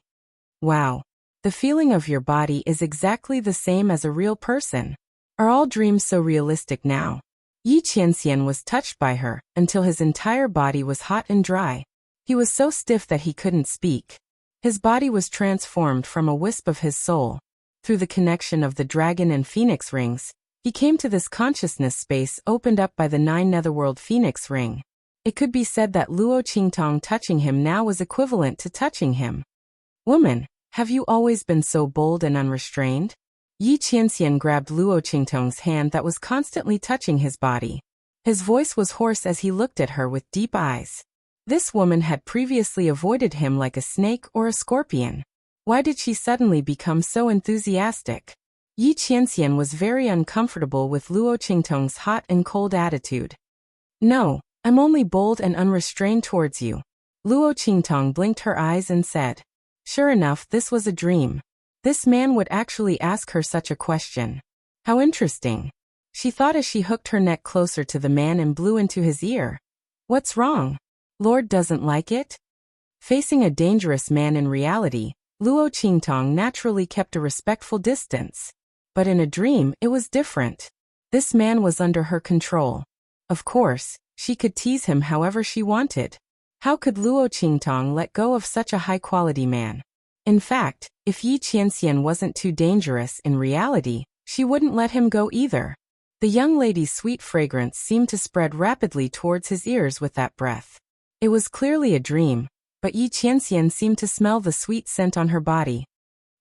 Wow. The feeling of your body is exactly the same as a real person. Are all dreams so realistic now? Yi Qianxian was touched by her, until his entire body was hot and dry. He was so stiff that he couldn't speak. His body was transformed from a wisp of his soul. Through the connection of the dragon and phoenix rings, he came to this consciousness space opened up by the 9 netherworld phoenix ring. It could be said that Luo Qingtong touching him now was equivalent to touching him. Woman, have you always been so bold and unrestrained? Yi Qianxian grabbed Luo Qingtong's hand that was constantly touching his body. His voice was hoarse as he looked at her with deep eyes. This woman had previously avoided him like a snake or a scorpion. Why did she suddenly become so enthusiastic? Yi Qianxian was very uncomfortable with Luo Qingtong's hot and cold attitude. No, I'm only bold and unrestrained towards you. Luo Qingtong blinked her eyes and said. Sure enough, this was a dream. This man would actually ask her such a question. How interesting. She thought as she hooked her neck closer to the man and blew into his ear. What's wrong? Lord doesn't like it? Facing a dangerous man in reality, Luo Qingtong naturally kept a respectful distance. But in a dream, it was different. This man was under her control. Of course, she could tease him however she wanted. How could Luo Qingtong let go of such a high-quality man? In fact, if Yi Qianxian wasn't too dangerous in reality, she wouldn't let him go either. The young lady's sweet fragrance seemed to spread rapidly towards his ears with that breath. It was clearly a dream, but Yi Qianxian seemed to smell the sweet scent on her body.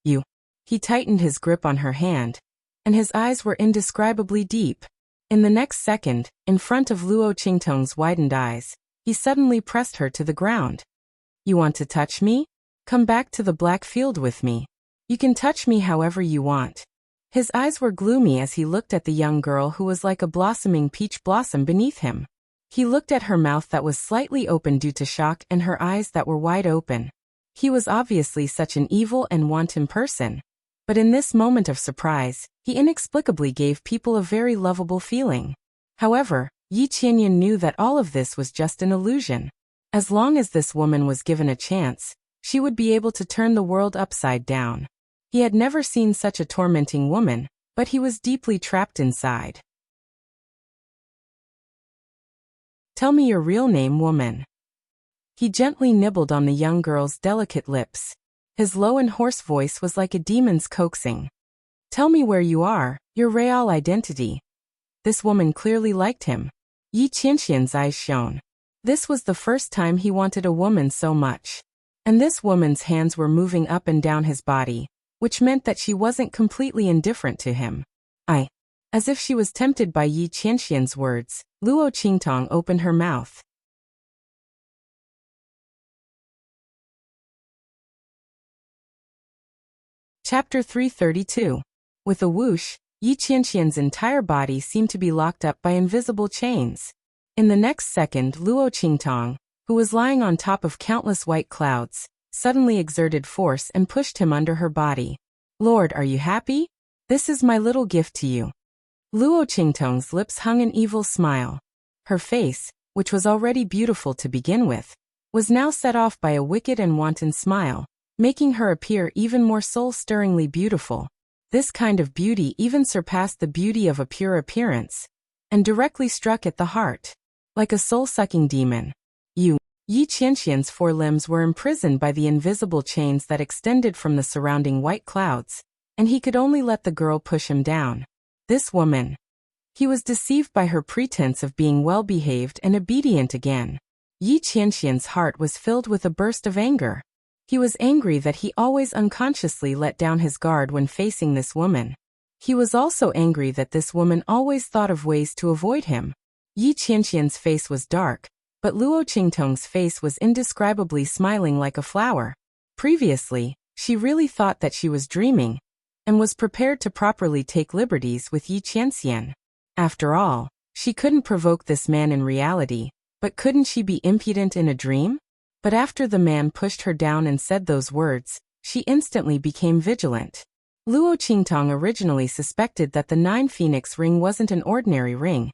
You. He tightened his grip on her hand, and his eyes were indescribably deep. In the next second, in front of Luo Qingtong's widened eyes, he suddenly pressed her to the ground. You want to touch me? Come back to the black field with me. You can touch me however you want. His eyes were gloomy as he looked at the young girl who was like a blossoming peach blossom beneath him. He looked at her mouth that was slightly open due to shock and her eyes that were wide open. He was obviously such an evil and wanton person. But in this moment of surprise, he inexplicably gave people a very lovable feeling. However, Yi Qianxian knew that all of this was just an illusion. As long as this woman was given a chance, she would be able to turn the world upside down. He had never seen such a tormenting woman, but he was deeply trapped inside. Tell me your real name, woman. He gently nibbled on the young girl's delicate lips. His low and hoarse voice was like a demon's coaxing. Tell me where you are, your real identity. This woman clearly liked him. Yi Qianxian's eyes shone. This was the first time he wanted a woman so much. And this woman's hands were moving up and down his body, which meant that she wasn't completely indifferent to him. As if she was tempted by Yi Qianxian's words, Luo Qingtong opened her mouth. Chapter 332. With a whoosh, Yi Qianxian's entire body seemed to be locked up by invisible chains. In the next second, Luo Qingtong, who was lying on top of countless white clouds, suddenly exerted force and pushed him under her body. Lord, are you happy? This is my little gift to you. Luo Qingtong's lips hung an evil smile. Her face, which was already beautiful to begin with, was now set off by a wicked and wanton smile, making her appear even more soul-stirringly beautiful. This kind of beauty even surpassed the beauty of a pure appearance, and directly struck at the heart. Like a soul-sucking demon. Yi Qianxian's 4 limbs were imprisoned by the invisible chains that extended from the surrounding white clouds, and he could only let the girl push him down. This woman. He was deceived by her pretense of being well-behaved and obedient again. Yi Qianxian's heart was filled with a burst of anger. He was angry that he always unconsciously let down his guard when facing this woman. He was also angry that this woman always thought of ways to avoid him. Yi Qianxian's face was dark, but Luo Qingtong's face was indescribably smiling like a flower. Previously, she really thought that she was dreaming, and was prepared to properly take liberties with Yi Qianxian. After all, She couldn't provoke this man in reality, but couldn't she be impudent in a dream? But after the man pushed her down and said those words, she instantly became vigilant. Luo Qingtong originally suspected that the 9 Phoenix ring wasn't an ordinary ring,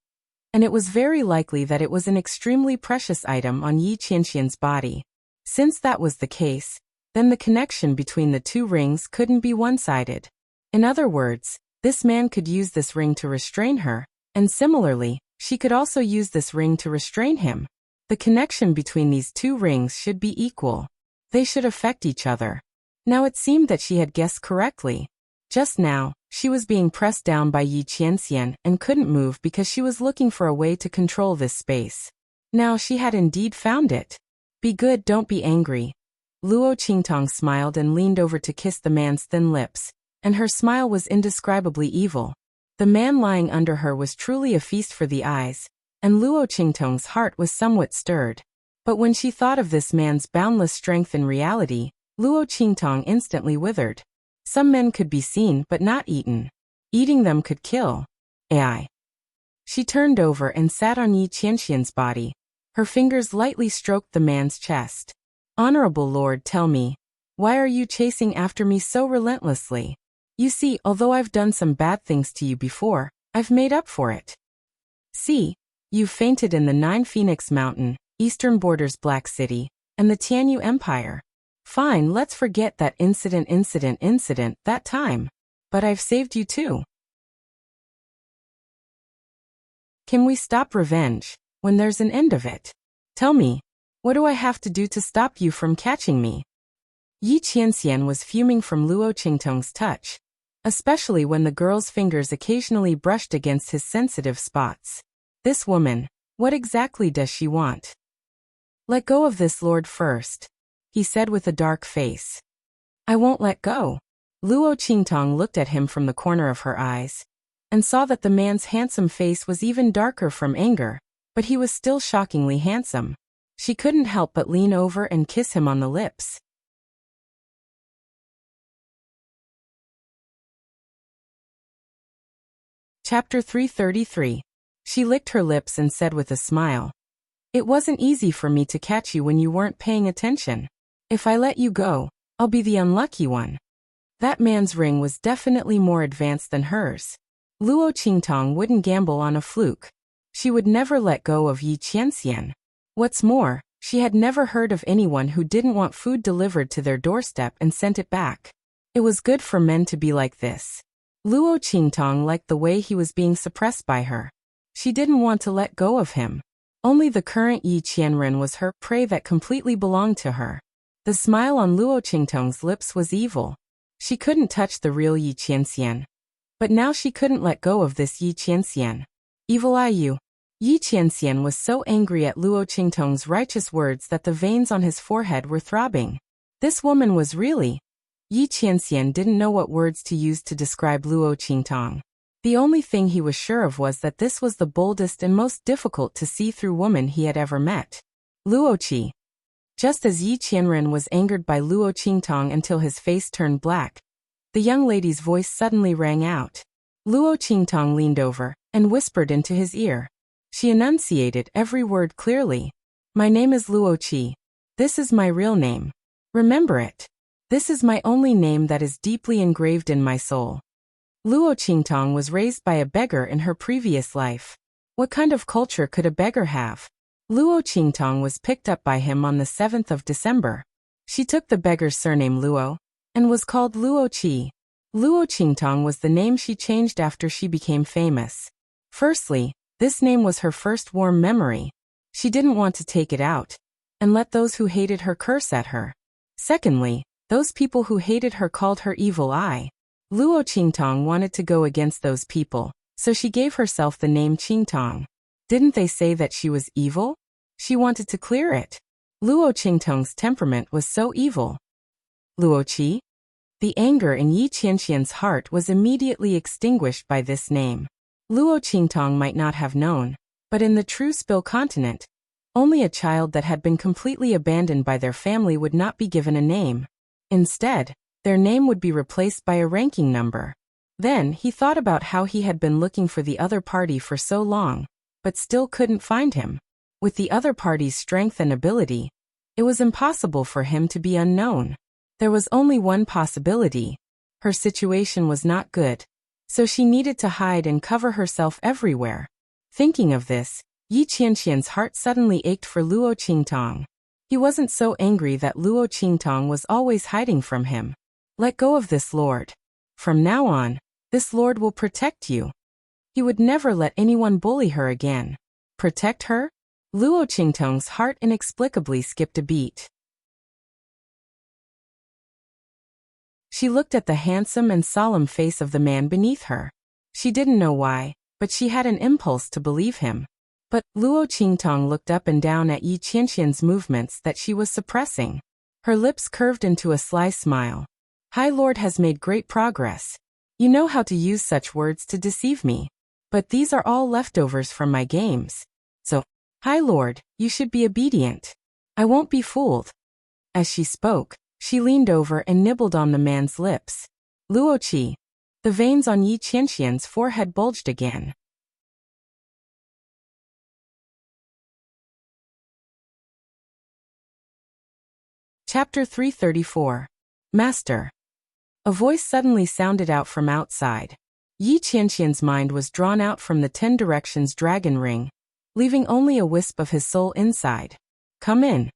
and it was very likely that it was an extremely precious item on Yi Qianxian's body. Since that was the case, then the connection between the 2 rings couldn't be one-sided. In other words, this man could use this ring to restrain her, and similarly, she could also use this ring to restrain him. The connection between these 2 rings should be equal. They should affect each other. Now it seemed that she had guessed correctly. Just now, she was being pressed down by Yi Qianxian and couldn't move because she was looking for a way to control this space. Now she had indeed found it. Be good, don't be angry. Luo Qingtong smiled and leaned over to kiss the man's thin lips, and her smile was indescribably evil. The man lying under her was truly a feast for the eyes, and Luo Qingtong's heart was somewhat stirred. But when she thought of this man's boundless strength in reality, Luo Qingtong instantly withered. Some men could be seen but not eaten. Eating them could kill. AI. She turned over and sat on Yi Qianxian's body. Her fingers lightly stroked the man's chest. Honorable Lord, tell me, why are you chasing after me so relentlessly? You see, although I've done some bad things to you before, I've made up for it. See, you've fainted in the 9 Phoenix Mountain, eastern borders Black City, and the Tianyu Empire. Fine, let's forget that incident, that time. But I've saved you too. Can we stop revenge, when there's an end of it? Tell me, what do I have to do to stop you from catching me? Yi Qianxian was fuming from Luo Qingtong's touch, especially when the girl's fingers occasionally brushed against his sensitive spots. This woman, what exactly does she want? Let go of this lord first, he said with a dark face. I won't let go. Luo Qingtong looked at him from the corner of her eyes, and saw that the man's handsome face was even darker from anger, but he was still shockingly handsome. She couldn't help but lean over and kiss him on the lips. Chapter 333. She licked her lips and said with a smile, It wasn't easy for me to catch you when you weren't paying attention. If I let you go, I'll be the unlucky one. That man's ring was definitely more advanced than hers. Luo Qingtong wouldn't gamble on a fluke. She would never let go of Yi Qianxian. What's more, she had never heard of anyone who didn't want food delivered to their doorstep and sent it back. It was good for men to be like this. Luo Qingtong liked the way he was being suppressed by her. She didn't want to let go of him. Only the current Yi Qianren was her prey that completely belonged to her. The smile on Luo Qingtong's lips was evil. She couldn't touch the real Yi Qianxian. But now she couldn't let go of this Yi Qianxian. Evil eye you. Yi Qianxian was so angry at Luo Qingtong's righteous words that the veins on his forehead were throbbing. This woman was really... Yi Qianxian didn't know what words to use to describe Luo Qingtong. The only thing he was sure of was that this was the boldest and most difficult to see through woman he had ever met. Luo Qi. Just as Yi Qianren was angered by Luo Qingtong until his face turned black, the young lady's voice suddenly rang out. Luo Qingtong leaned over and whispered into his ear. She enunciated every word clearly. My name is Luo Qi. This is my real name. Remember it. This is my only name that is deeply engraved in my soul. Luo Qingtong was raised by a beggar in her previous life. What kind of culture could a beggar have? Luo Qingtong was picked up by him on the 7th of December. She took the beggar's surname Luo, and was called Luo Qi. Luo Qingtong was the name she changed after she became famous. Firstly, this name was her first warm memory. She didn't want to take it out, and let those who hated her curse at her. Secondly, those people who hated her called her evil eye. Luo Qingtong wanted to go against those people, so she gave herself the name Qingtong. Didn't they say that she was evil? She wanted to clear it. Luo Qingtong's temperament was so evil. Luo Qi? The anger in Yi Qianxian's heart was immediately extinguished by this name. Luo Qingtong might not have known, but in the true Spill continent, only a child that had been completely abandoned by their family would not be given a name. Instead, their name would be replaced by a ranking number. Then he thought about how he had been looking for the other party for so long. but still couldn't find him. With the other party's strength and ability, it was impossible for him to be unknown. There was only one possibility. Her situation was not good, so she needed to hide and cover herself everywhere. Thinking of this, Yi Qianxian's heart suddenly ached for Luo Qingtong. He wasn't so angry that Luo Qingtong was always hiding from him. Let go of this lord. From now on, this lord will protect you. He would never let anyone bully her again. Protect her? Luo Qingtong's heart inexplicably skipped a beat. She looked at the handsome and solemn face of the man beneath her. She didn't know why, but she had an impulse to believe him. But Luo Qingtong looked up and down at Yi Qianxian's movements that she was suppressing. Her lips curved into a sly smile. High Lord has made great progress. You know how to use such words to deceive me. But these are all leftovers from my games. So, High Lord, you should be obedient. I won't be fooled. As she spoke, she leaned over and nibbled on the man's lips. Luo Qi. The veins on Yi Qianxian's forehead bulged again. Chapter 334. Master. A voice suddenly sounded out from outside. Yi Qianxian's mind was drawn out from the 10 directions dragon ring, leaving only a wisp of his soul inside. Come in,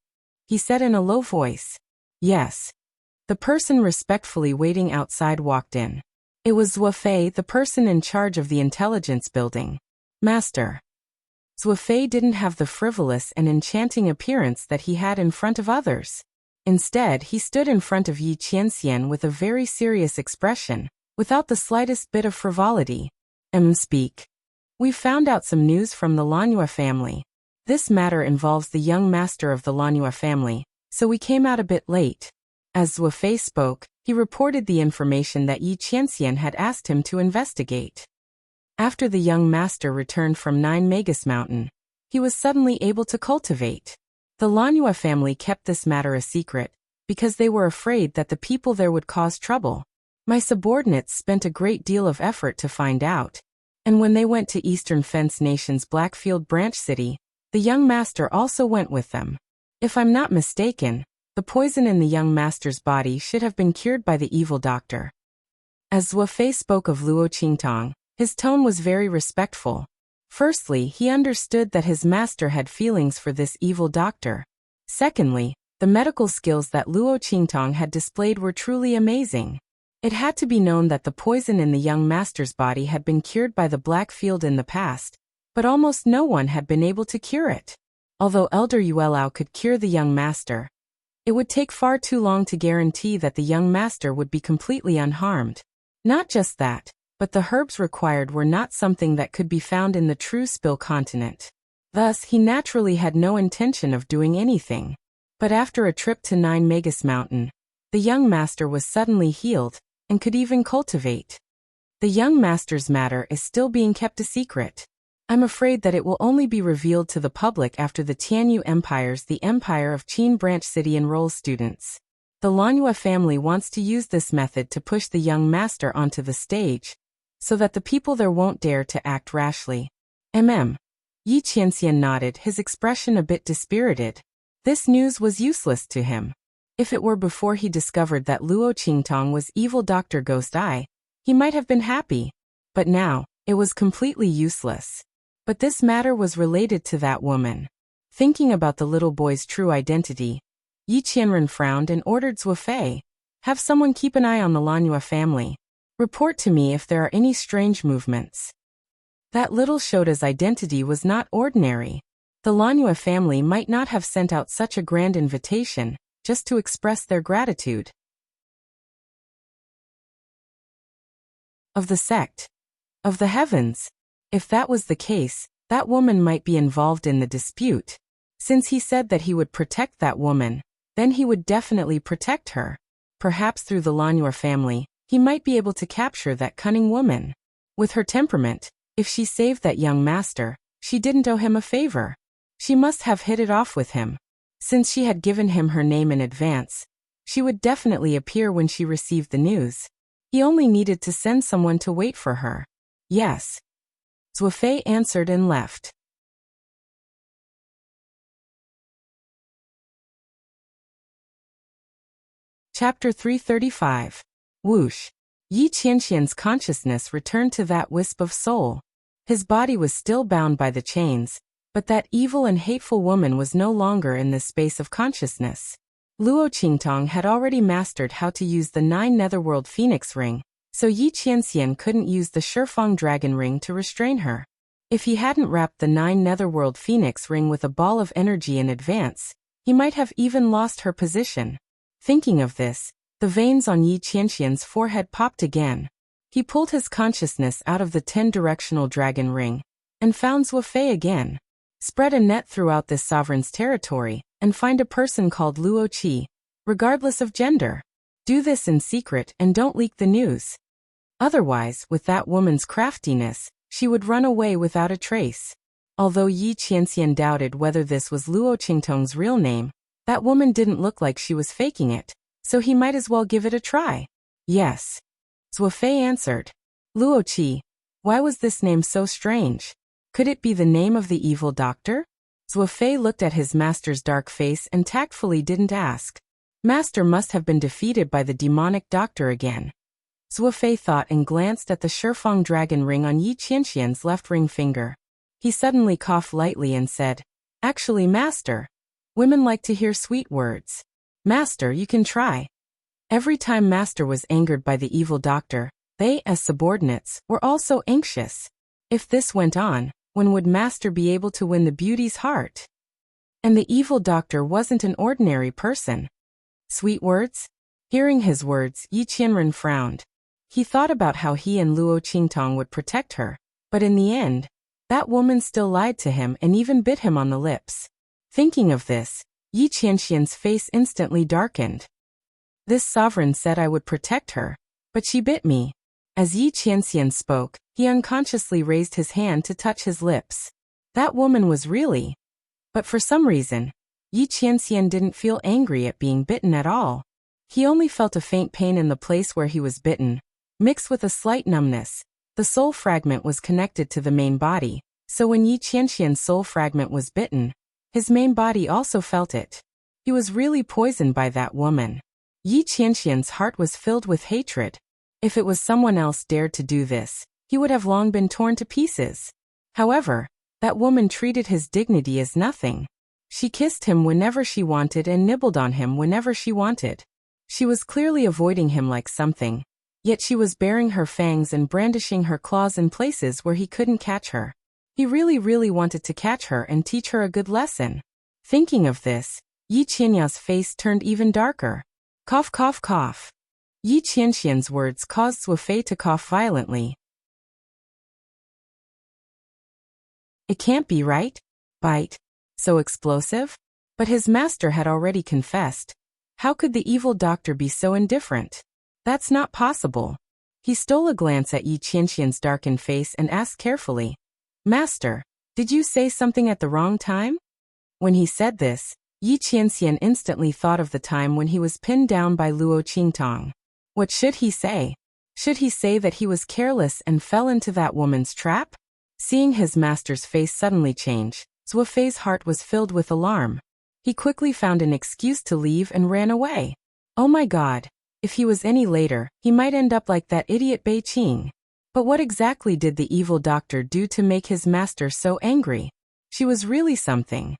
he said in a low voice. Yes. The person respectfully waiting outside walked in. It was Zuofei, the person in charge of the intelligence building. Master. Zuofei didn't have the frivolous and enchanting appearance that he had in front of others. Instead, he stood in front of Yi Qianxian with a very serious expression, without the slightest bit of frivolity. Speak. We've found out some news from the Lanhua family. This matter involves the young master of the Lanhua family, so we came out a bit late. As Zuofei spoke, he reported the information that Yi Qianxian had asked him to investigate. After the young master returned from 9 Magus Mountain, he was suddenly able to cultivate. The Lanhua family kept this matter a secret, because they were afraid that the people there would cause trouble. My subordinates spent a great deal of effort to find out, and when they went to Eastern Fence Nation's Blackfield branch city, the young master also went with them. If I'm not mistaken, the poison in the young master's body should have been cured by the evil doctor. As Zuofei spoke of Luo Qingtong, his tone was very respectful. Firstly, he understood that his master had feelings for this evil doctor. Secondly, the medical skills that Luo Qingtong had displayed were truly amazing. It had to be known that the poison in the young master's body had been cured by the Blackfield in the past, but almost no one had been able to cure it. Although Elder Yuelao could cure the young master, it would take far too long to guarantee that the young master would be completely unharmed. Not just that, but the herbs required were not something that could be found in the true Spill continent. Thus, he naturally had no intention of doing anything. But after a trip to 9 Magus Mountain, the young master was suddenly healed, and could even cultivate. The young master's matter is still being kept a secret. I'm afraid that it will only be revealed to the public after the Tianyu Empire's the Empire of Qin Branch City enrolls students. The Lanhua family wants to use this method to push the young master onto the stage, so that the people there won't dare to act rashly. Yi Qianxian nodded, his expression a bit dispirited. This news was useless to him. If it were before he discovered that Luo Qingtong was evil Dr. Ghost Eye, he might have been happy. But now, it was completely useless. But this matter was related to that woman. Thinking about the little boy's true identity, Yi Qianren frowned and ordered Zuofei, have someone keep an eye on the Lanhua family. Report to me if there are any strange movements. That little Shota's identity was not ordinary. The Lanhua family might not have sent out such a grand invitation, just to express their gratitude. Of the sect. Of the heavens. If that was the case, that woman might be involved in the dispute. Since he said that he would protect that woman, then he would definitely protect her. Perhaps through the Lanhua family, he might be able to capture that cunning woman. With her temperament, if she saved that young master, she didn't owe him a favor. She must have hit it off with him. Since she had given him her name in advance, she would definitely appear when she received the news. He only needed to send someone to wait for her. Yes. Zuofei answered and left. Chapter 335. Whoosh. Yi Qianxian's consciousness returned to that wisp of soul. His body was still bound by the chains, but that evil and hateful woman was no longer in this space of consciousness. Luo Qingtong had already mastered how to use the 9 Netherworld Phoenix Ring, so Yi Qianxian couldn't use the Shifeng Dragon Ring to restrain her. If he hadn't wrapped the 9 Netherworld Phoenix Ring with a ball of energy in advance, he might have even lost her position. Thinking of this, the veins on Yi Qianxian's forehead popped again. He pulled his consciousness out of the 10-directional dragon ring, and found Zuofei again. Spread a net throughout this sovereign's territory, and find a person called Luo Qi, regardless of gender. Do this in secret and don't leak the news. Otherwise, with that woman's craftiness, she would run away without a trace. Although Yi Qianxian doubted whether this was Luo Qingtong's real name, that woman didn't look like she was faking it, so he might as well give it a try. Yes. Zuofei answered. Luo Qi. Why was this name so strange? Could it be the name of the evil doctor? Zuofei looked at his master's dark face and tactfully didn't ask. Master must have been defeated by the demonic doctor again. Zuofei thought and glanced at the Shifeng Dragon Ring on Yi Qianxian's left ring finger. He suddenly coughed lightly and said, Actually, Master. Women like to hear sweet words. Master, you can try. Every time Master was angered by the evil doctor, they, as subordinates, were also anxious. If this went on, when would Master be able to win the beauty's heart? And the evil doctor wasn't an ordinary person. Sweet words? Hearing his words, Yi Qianren frowned. He thought about how he and Luo Qingtong would protect her, but in the end, that woman still lied to him and even bit him on the lips. Thinking of this, Yi Qianxian's face instantly darkened. This sovereign said I would protect her, but she bit me. As Yi Qianxian spoke, he unconsciously raised his hand to touch his lips. That woman was really. But for some reason, Yi Qianxian didn't feel angry at being bitten at all. He only felt a faint pain in the place where he was bitten, mixed with a slight numbness. The soul fragment was connected to the main body, so when Yi Qianxian's soul fragment was bitten, his main body also felt it. He was really poisoned by that woman. Yi Qianxian's heart was filled with hatred. If it was someone else dared to do this, he would have long been torn to pieces. However, that woman treated his dignity as nothing. She kissed him whenever she wanted and nibbled on him whenever she wanted. She was clearly avoiding him like something, yet she was baring her fangs and brandishing her claws in places where he couldn't catch her. He really wanted to catch her and teach her a good lesson. Thinking of this, Yi Qianya's face turned even darker. Cough, cough, cough. Yi Qianxian's words caused Zuofei to cough violently. It can't be right? Bite. So explosive? But his master had already confessed. How could the evil doctor be so indifferent? That's not possible. He stole a glance at Yi Qianxian's darkened face and asked carefully, Master, did you say something at the wrong time? When he said this, Yi Qianxian instantly thought of the time when he was pinned down by Luo Qingtong. What should he say? Should he say that he was careless and fell into that woman's trap? Seeing his master's face suddenly change, Zuofei's heart was filled with alarm. He quickly found an excuse to leave and ran away. Oh my God, if he was any later, he might end up like that idiot Bei Qing. But what exactly did the evil doctor do to make his master so angry? She was really something.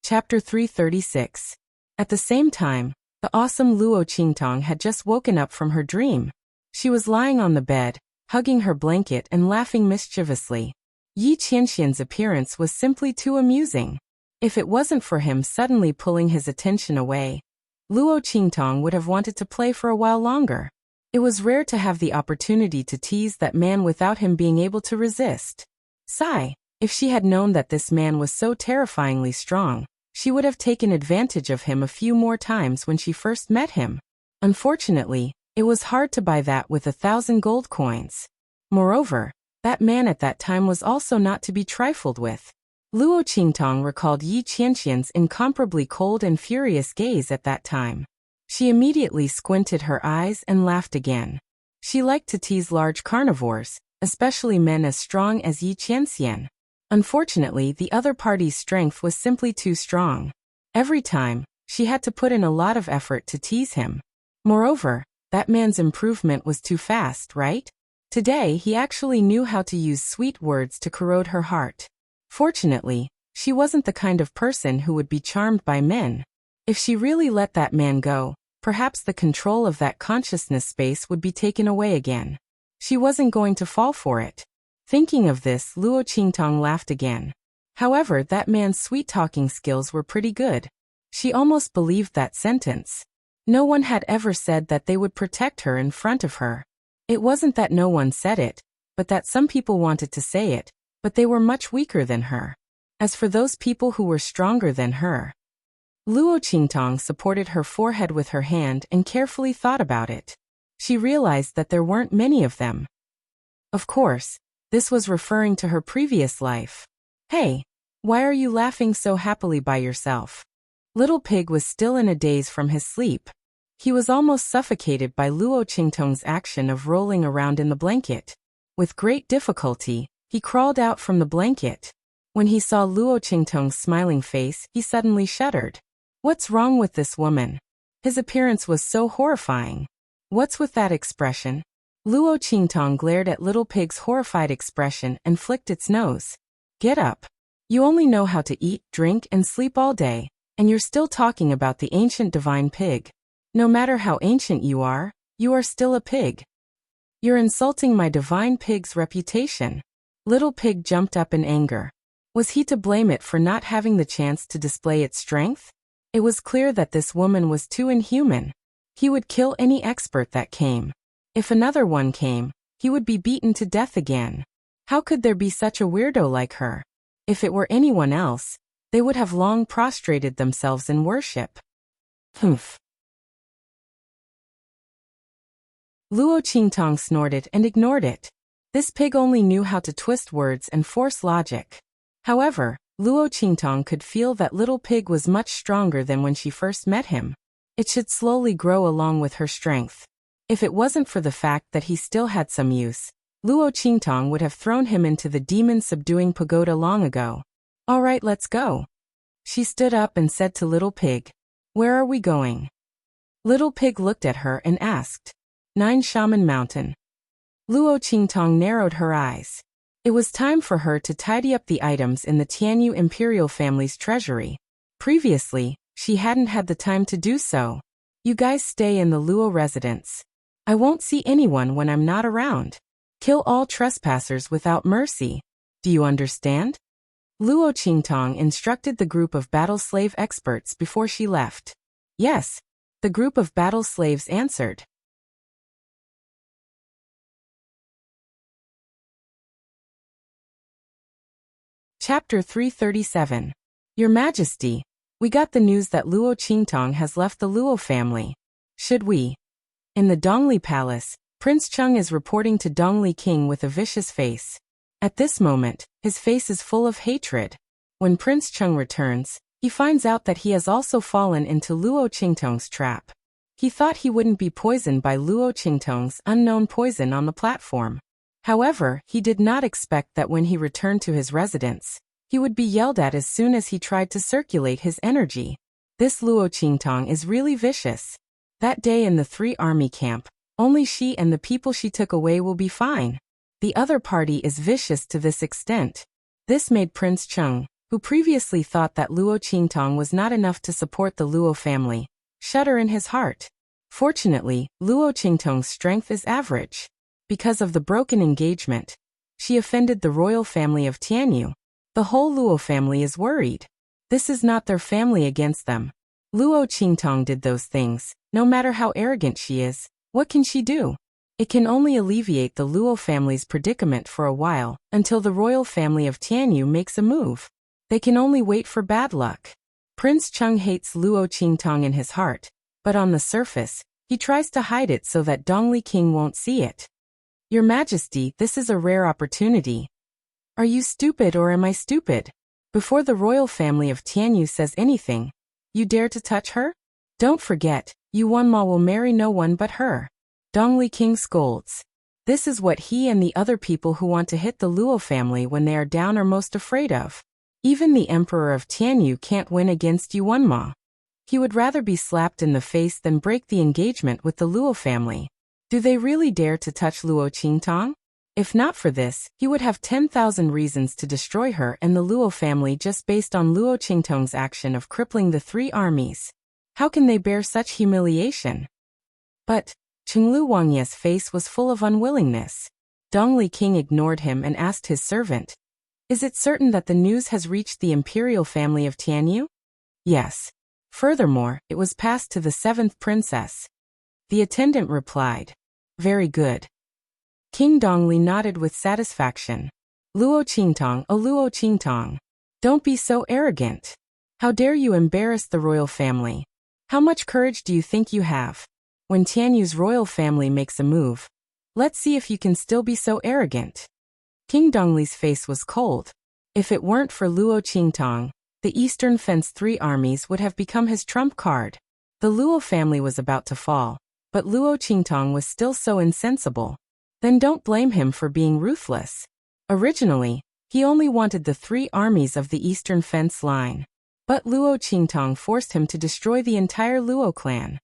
Chapter 336. At the same time, the awesome Luo Qingtong had just woken up from her dream. She was lying on the bed, hugging her blanket and laughing mischievously. Yi Qianxian's appearance was simply too amusing. If it wasn't for him suddenly pulling his attention away, Luo Qingtong would have wanted to play for a while longer. It was rare to have the opportunity to tease that man without him being able to resist. Sigh, if she had known that this man was so terrifyingly strong, she would have taken advantage of him a few more times when she first met him. Unfortunately, it was hard to buy that with 1,000 gold coins. Moreover, that man at that time was also not to be trifled with. Luo Qingtong recalled Yi Qianxian's incomparably cold and furious gaze at that time. She immediately squinted her eyes and laughed again. She liked to tease large carnivores, especially men as strong as Yi Qianxian. Unfortunately, the other party's strength was simply too strong. Every time, she had to put in a lot of effort to tease him. Moreover, that man's improvement was too fast, right? Today, he actually knew how to use sweet words to corrode her heart. Fortunately, she wasn't the kind of person who would be charmed by men. If she really let that man go, perhaps the control of that consciousness space would be taken away again. She wasn't going to fall for it. Thinking of this, Luo Qingtong laughed again. However, that man's sweet-talking skills were pretty good. She almost believed that sentence. No one had ever said that they would protect her in front of her. It wasn't that no one said it, but that some people wanted to say it, but they were much weaker than her. As for those people who were stronger than her, Luo Qingtong supported her forehead with her hand and carefully thought about it. She realized that there weren't many of them. Of course, this was referring to her previous life. Hey, why are you laughing so happily by yourself? Little Pig was still in a daze from his sleep. He was almost suffocated by Luo Qingtong's action of rolling around in the blanket. With great difficulty, he crawled out from the blanket. When he saw Luo Qingtong's smiling face, he suddenly shuddered. What's wrong with this woman? His appearance was so horrifying. What's with that expression? Luo Qingtong glared at Little Pig's horrified expression and flicked its nose. Get up. You only know how to eat, drink, and sleep all day, and you're still talking about the ancient divine pig. No matter how ancient you are still a pig. You're insulting my divine pig's reputation. Little Pig jumped up in anger. Was he to blame it for not having the chance to display its strength? It was clear that this woman was too inhuman. He would kill any expert that came. If another one came, he would be beaten to death again. How could there be such a weirdo like her? If it were anyone else, they would have long prostrated themselves in worship. Humph. Luo Qingtong snorted and ignored it. This pig only knew how to twist words and force logic. However, Luo Qingtong could feel that Little Pig was much stronger than when she first met him. It should slowly grow along with her strength. If it wasn't for the fact that he still had some use, Luo Qingtong would have thrown him into the demon-subduing pagoda long ago. All right, let's go. She stood up and said to Little Pig, "Where are we going?" Little Pig looked at her and asked, "Nine Shaman Mountain." Luo Qingtong narrowed her eyes. It was time for her to tidy up the items in the Tianyu imperial family's treasury. Previously, she hadn't had the time to do so. You guys stay in the Luo residence. I won't see anyone when I'm not around. Kill all trespassers without mercy. Do you understand? Luo Qingtong instructed the group of battle slave experts before she left. Yes, the group of battle slaves answered. Chapter 337. Your Majesty, we got the news that Luo Qingtong has left the Luo family. Should we? In the Dongli Palace, Prince Cheng is reporting to Dongli King with a vicious face. At this moment, his face is full of hatred. When Prince Cheng returns, he finds out that he has also fallen into Luo Qingtong's trap. He thought he wouldn't be poisoned by Luo Qingtong's unknown poison on the platform. However, he did not expect that when he returned to his residence, he would be yelled at as soon as he tried to circulate his energy. This Luo Qingtong is really vicious. That day in the three-army camp, only she and the people she took away will be fine. The other party is vicious to this extent. This made Prince Cheng, who previously thought that Luo Qingtong was not enough to support the Luo family, shudder in his heart. Fortunately, Luo Qingtong's strength is average. Because of the broken engagement, she offended the royal family of Tianyu. The whole Luo family is worried. This is not their family against them. Luo Qingtong did those things. No matter how arrogant she is, what can she do? It can only alleviate the Luo family's predicament for a while, until the royal family of Tianyu makes a move. They can only wait for bad luck. Prince Cheng hates Luo Qingtong in his heart, but on the surface, he tries to hide it so that Dongli King won't see it. Your Majesty, this is a rare opportunity. Are you stupid or am I stupid? Before the royal family of Tianyu says anything, you dare to touch her? Don't forget, Yuanma will marry no one but her. Dongli King scolds. This is what he and the other people who want to hit the Luo family when they are down are most afraid of. Even the Emperor of Tianyu can't win against Yuanma. He would rather be slapped in the face than break the engagement with the Luo family. Do they really dare to touch Luo Qingtang? If not for this, he would have 10,000 reasons to destroy her and the Luo family just based on Luo Qingtang's action of crippling the 3 armies. How can they bear such humiliation? But Qinglu Wangye's face was full of unwillingness. Dongli King ignored him and asked his servant, "Is it certain that the news has reached the imperial family of Tianyu?" "Yes. Furthermore, it was passed to the 7th princess." The attendant replied, "Very good." King Dongli nodded with satisfaction. "Luo Qingtang, oh Luo Qingtang. Don't be so arrogant. How dare you embarrass the royal family? How much courage do you think you have? When Tianyu's royal family makes a move, let's see if you can still be so arrogant." King Dongli's face was cold. If it weren't for Luo Qingtang, the Eastern Fence 3 armies would have become his trump card. The Luo family was about to fall, but Luo Qingtang was still so insensible. Then don't blame him for being ruthless. Originally, he only wanted the 3 armies of the Eastern Fence line. But Luo Qingtang forced him to destroy the entire Luo clan.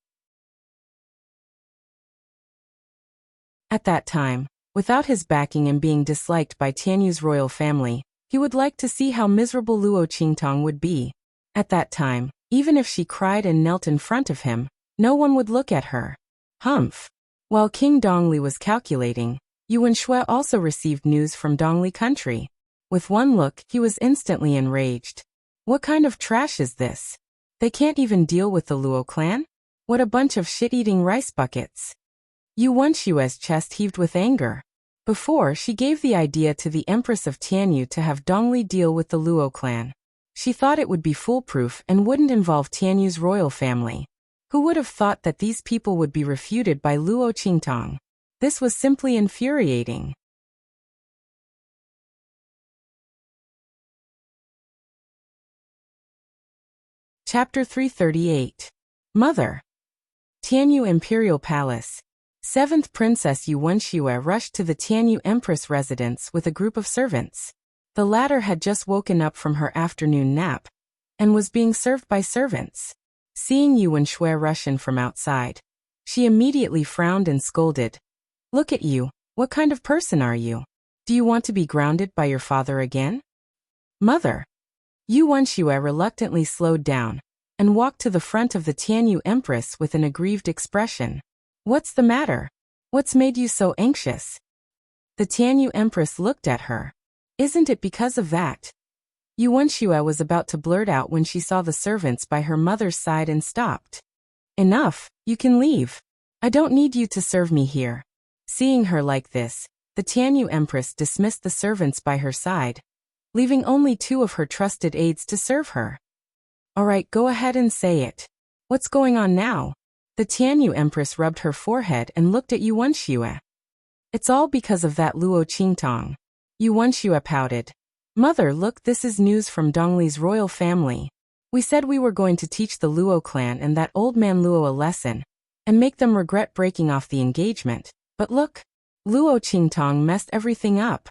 At that time, without his backing and being disliked by Tianyu's royal family, he would like to see how miserable Luo Qingtang would be. At that time, even if she cried and knelt in front of him, no one would look at her. Humph. While King Dongli was calculating, Yuan Shui also received news from Dongli country. With one look, he was instantly enraged. What kind of trash is this? They can't even deal with the Luo clan? What a bunch of shit-eating rice buckets. Yuan Shui's chest heaved with anger. Before, she gave the idea to the Empress of Tianyu to have Dongli deal with the Luo clan. She thought it would be foolproof and wouldn't involve Tianyu's royal family. Who would have thought that these people would be refuted by Luo Qingtang? This was simply infuriating. Chapter 338. Mother. Tianyu Imperial Palace. 7th Princess Yuan Shui rushed to the Tianyu Empress residence with a group of servants. The latter had just woken up from her afternoon nap and was being served by servants. Seeing Yuan Shui rush in from outside, she immediately frowned and scolded. "Look at you, what kind of person are you? Do you want to be grounded by your father again?" "Mother." Yuan Shui reluctantly slowed down and walked to the front of the Tianyu Empress with an aggrieved expression. "What's the matter? What's made you so anxious?" The Tianyu Empress looked at her. "Isn't it because of that?" Yuan Shui was about to blurt out when she saw the servants by her mother's side and stopped. "Enough, you can leave. I don't need you to serve me here." Seeing her like this, the Tianyu Empress dismissed the servants by her side, leaving only 2 of her trusted aides to serve her. "All right, go ahead and say it. What's going on now?" The Tianyu Empress rubbed her forehead and looked at Yuan Shui. "It's all because of that Luo Qingtang." Yuan Shui pouted. "Mother, look, this is news from Dongli's royal family. We said we were going to teach the Luo clan and that old man Luo a lesson, and make them regret breaking off the engagement. But look, Luo Qingtang messed everything up."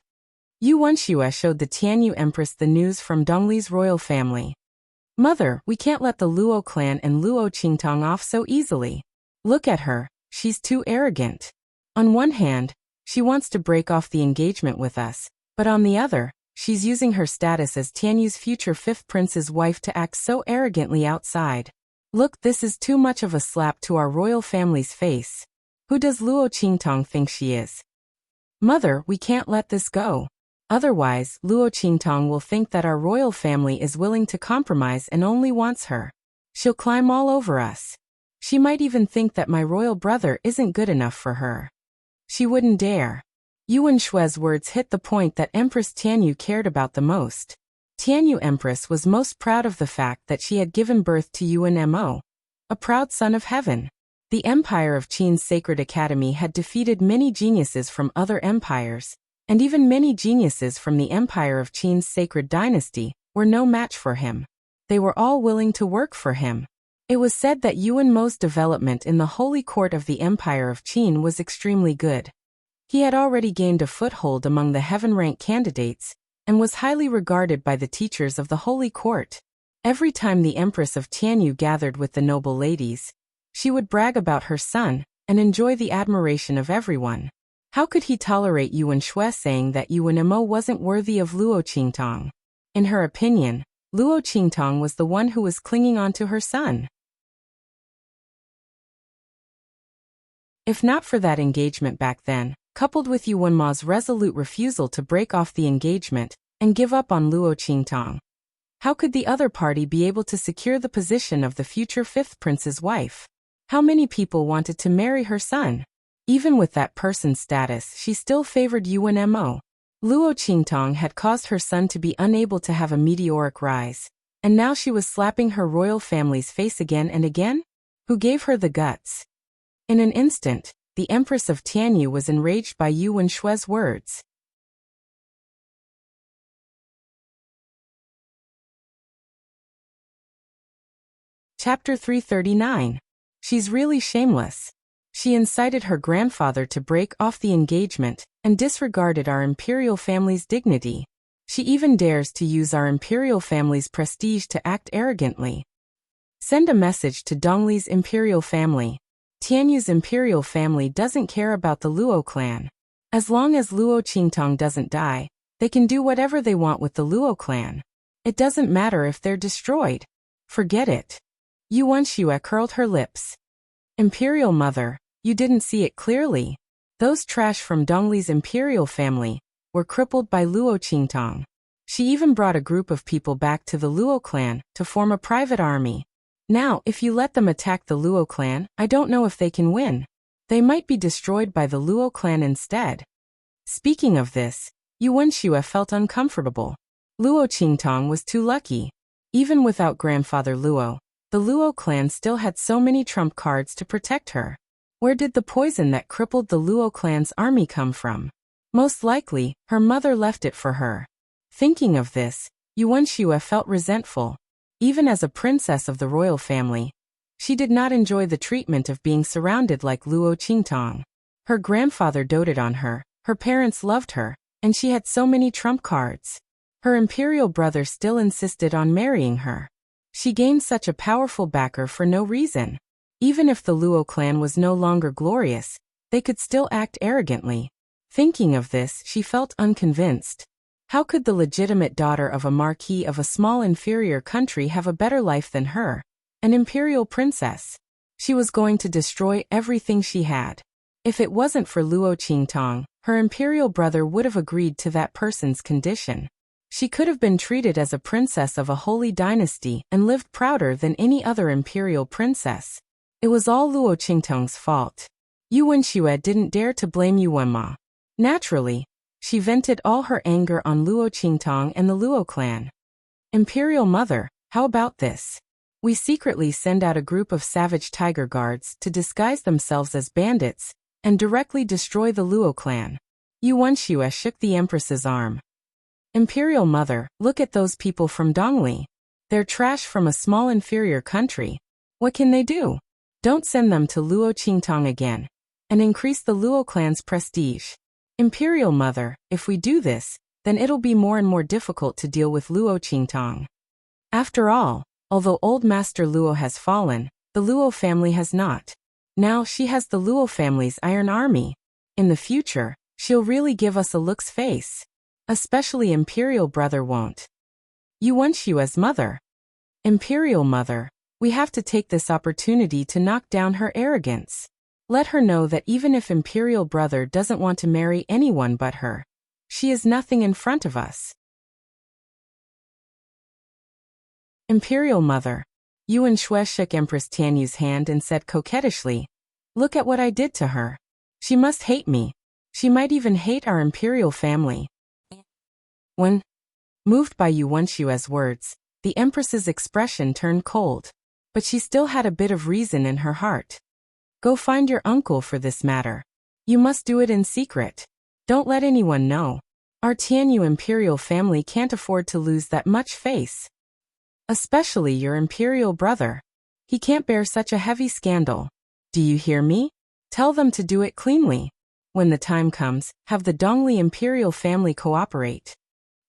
Yuan Shui showed the Tianyu Empress the news from Dongli's royal family. "Mother, we can't let the Luo clan and Luo Qingtang off so easily. Look at her, she's too arrogant. On one hand, she wants to break off the engagement with us, but on the other, she's using her status as Tianyu's future 5th prince's wife to act so arrogantly outside. Look, this is too much of a slap to our royal family's face. Who does Luo Qingtang think she is?" "Mother, we can't let this go. Otherwise, Luo Qingtang will think that our royal family is willing to compromise and only wants her. She'll climb all over us. She might even think that my royal brother isn't good enough for her. She wouldn't dare." Yuan Shui's words hit the point that Empress Tianyu cared about the most. Tianyu Empress was most proud of the fact that she had given birth to Yuan Mo, a proud son of heaven. The Empire of Qin's Sacred Academy had defeated many geniuses from other empires, and even many geniuses from the Empire of Qin's Sacred Dynasty were no match for him. They were all willing to work for him. It was said that Yuan Mo's development in the holy court of the Empire of Qin was extremely good. He had already gained a foothold among the heaven-rank candidates and was highly regarded by the teachers of the holy court. Every time the Empress of Tianyu gathered with the noble ladies, she would brag about her son and enjoy the admiration of everyone. How could he tolerate Yuan Shui saying that Yuan Mo wasn't worthy of Luo Qingtong? In her opinion, Luo Qingtong was the one who was clinging on to her son. If not for that engagement back then, coupled with Yuan Ma's resolute refusal to break off the engagement and give up on Luo Qingtong, how could the other party be able to secure the position of the future fifth prince's wife? How many people wanted to marry her son? Even with that person's status, she still favored Yuan Mo. Luo Qingtong had caused her son to be unable to have a meteoric rise, and now she was slapping her royal family's face again and again? Who gave her the guts? In an instant, the Empress of Tianyu was enraged by Yuan Shui's words. Chapter 339. She's really shameless. She incited her grandfather to break off the engagement and disregarded our imperial family's dignity. She even dares to use our imperial family's prestige to act arrogantly. Send a message to Dongli's imperial family. Tianyu's imperial family doesn't care about the Luo clan. As long as Luo Qingtong doesn't die, they can do whatever they want with the Luo clan. It doesn't matter if they're destroyed. Forget it. Yuan Shui curled her lips. Imperial mother, you didn't see it clearly. Those trash from Dongli's imperial family were crippled by Luo Qingtong. She even brought a group of people back to the Luo clan to form a private army. Now, if you let them attack the Luo clan, I don't know if they can win. They might be destroyed by the Luo clan instead. Speaking of this, Yuan Shui felt uncomfortable. Luo Qingtong was too lucky. Even without grandfather Luo, the Luo clan still had so many trump cards to protect her. Where did the poison that crippled the Luo clan's army come from? Most likely, her mother left it for her. Thinking of this, Yuan Shui felt resentful. Even as a princess of the royal family, she did not enjoy the treatment of being surrounded like Luo Qingtong. Her grandfather doted on her, her parents loved her, and she had so many trump cards. Her imperial brother still insisted on marrying her. She gained such a powerful backer for no reason. Even if the Luo clan was no longer glorious, they could still act arrogantly. Thinking of this, she felt unconvinced. How could the legitimate daughter of a marquis of a small inferior country have a better life than her, an imperial princess? She was going to destroy everything she had. If it wasn't for Luo Qingtong, her imperial brother would have agreed to that person's condition. She could have been treated as a princess of a holy dynasty and lived prouder than any other imperial princess. It was all Luo Qingtong's fault. Yuan Shui didn't dare to blame Yuan Ma. Naturally, she vented all her anger on Luo Qingtong and the Luo clan. Imperial mother, how about this? We secretly send out a group of savage tiger guards to disguise themselves as bandits and directly destroy the Luo clan. Yuan Shui shook the Empress's arm. Imperial mother, look at those people from Dongli. They're trash from a small inferior country. What can they do? Don't send them to Luo Qingtong again, and increase the Luo clan's prestige. Imperial mother, if we do this, then it'll be more and more difficult to deal with Luo Qingtong. After all, although old Master Luo has fallen, the Luo family has not. Now she has the Luo family's iron army. In the future, she'll really give us a look's face. Especially Imperial brother won't. Yuan Shui's mother. Imperial mother, we have to take this opportunity to knock down her arrogance. Let her know that even if Imperial brother doesn't want to marry anyone but her, she is nothing in front of us. Imperial mother. Yuan Shui shook Empress Tianyu's hand and said coquettishly, look at what I did to her. She must hate me. She might even hate our imperial family. When moved by Yuan Shui's words, the Empress's expression turned cold. But she still had a bit of reason in her heart. Go find your uncle for this matter. You must do it in secret. Don't let anyone know. Our Tianyu imperial family can't afford to lose that much face. Especially your imperial brother. He can't bear such a heavy scandal. Do you hear me? Tell them to do it cleanly. When the time comes, have the Dongli imperial family cooperate.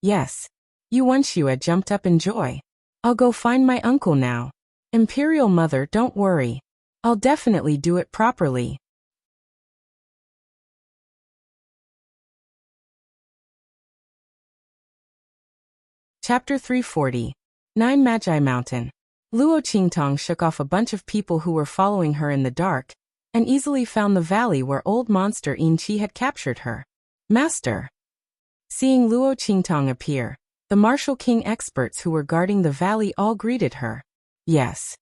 Yes. Wuxia jumped up in joy. I'll go find my uncle now. Imperial mother, don't worry. I'll definitely do it properly. Chapter 340. 9 Magi Mountain. Luo Qingtong shook off a bunch of people who were following her in the dark, and easily found the valley where old monster Yin Qi had captured her. Master. Seeing Luo Qingtong appear, the martial king experts who were guarding the valley all greeted her. Yes.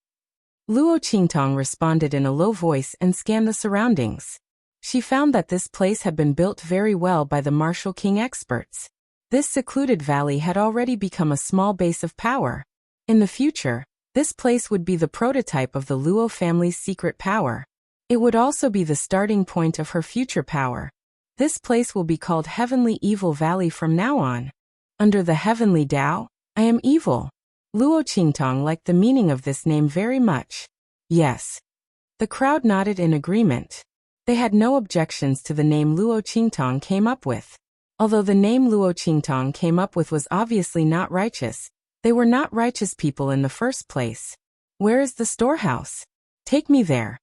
Luo Qingtong responded in a low voice and scanned the surroundings. She found that this place had been built very well by the martial king experts. This secluded valley had already become a small base of power. In the future, this place would be the prototype of the Luo family's secret power. It would also be the starting point of her future power. This place will be called Heavenly Evil Valley from now on. Under the Heavenly Tao, I am evil. Luo Qingtong liked the meaning of this name very much. Yes. The crowd nodded in agreement. They had no objections to the name Luo Qingtong came up with. Although the name Luo Qingtong came up with was obviously not righteous, they were not righteous people in the first place. Where is the storehouse? Take me there.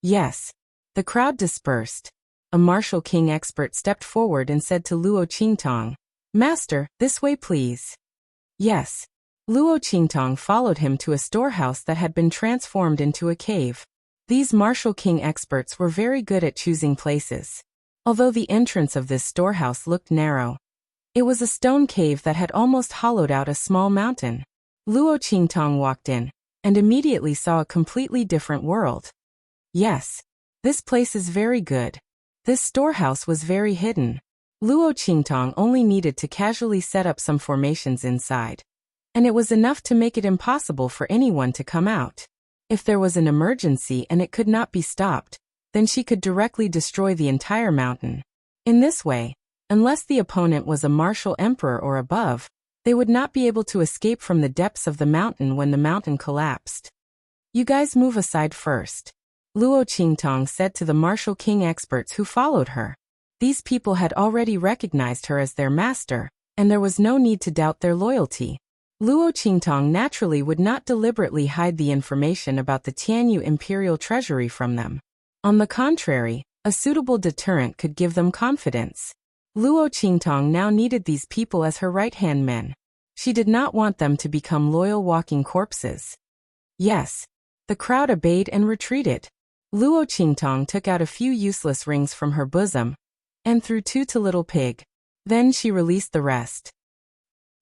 Yes. The crowd dispersed. A martial king expert stepped forward and said to Luo Qingtong, Master, this way please. Yes. Luo Qingtong followed him to a storehouse that had been transformed into a cave. These martial king experts were very good at choosing places. Although the entrance of this storehouse looked narrow, it was a stone cave that had almost hollowed out a small mountain. Luo Qingtong walked in, and immediately saw a completely different world. Yes. This place is very good. This storehouse was very hidden. Luo Qingtong only needed to casually set up some formations inside, and it was enough to make it impossible for anyone to come out. If there was an emergency and it could not be stopped, then she could directly destroy the entire mountain. In this way, unless the opponent was a martial emperor or above, they would not be able to escape from the depths of the mountain when the mountain collapsed. You guys move aside first. Luo Qingtong said to the martial king experts who followed her. These people had already recognized her as their master, and there was no need to doubt their loyalty. Luo Qingtong naturally would not deliberately hide the information about the Tianyu imperial treasury from them. On the contrary, a suitable deterrent could give them confidence. Luo Qingtong now needed these people as her right-hand men. She did not want them to become loyal walking corpses. Yes. The crowd obeyed and retreated. Luo Qingtong took out a few useless rings from her bosom and threw 2 to Little Pig. Then she released the rest.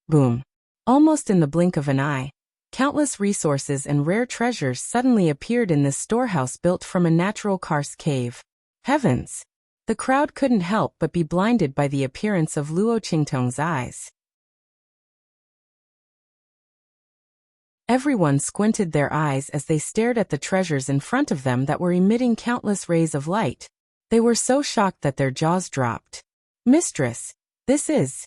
Boom. Almost in the blink of an eye, countless resources and rare treasures suddenly appeared in this storehouse built from a natural karst cave. Heavens! The crowd couldn't help but be blinded by the appearance of Luo Qingtong's eyes. Everyone squinted their eyes as they stared at the treasures in front of them that were emitting countless rays of light. They were so shocked that their jaws dropped. Mistress, this is...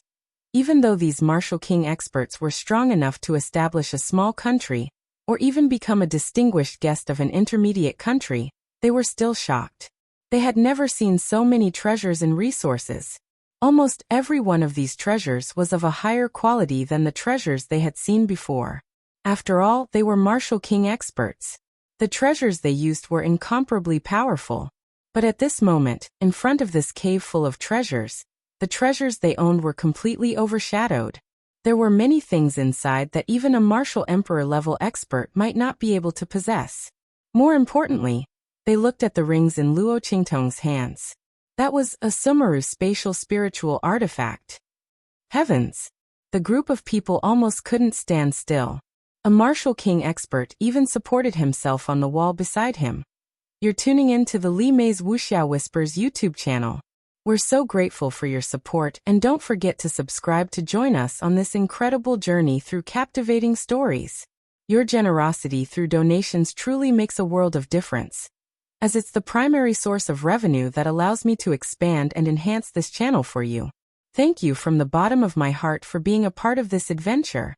Even though these martial king experts were strong enough to establish a small country, or even become a distinguished guest of an intermediate country, they were still shocked. They had never seen so many treasures and resources. Almost every one of these treasures was of a higher quality than the treasures they had seen before. After all, they were martial king experts. The treasures they used were incomparably powerful. But at this moment, in front of this cave full of treasures, the treasures they owned were completely overshadowed. There were many things inside that even a martial emperor-level expert might not be able to possess. More importantly, they looked at the rings in Luo Qingtong's hands. That was a Sumeru spatial spiritual artifact. Heavens! The group of people almost couldn't stand still. A martial king expert even supported himself on the wall beside him. You're tuning in to the Li Mei's Wuxia Whispers YouTube channel. We're so grateful for your support, and don't forget to subscribe to join us on this incredible journey through captivating stories. Your generosity through donations truly makes a world of difference, as it's the primary source of revenue that allows me to expand and enhance this channel for you. Thank you from the bottom of my heart for being a part of this adventure.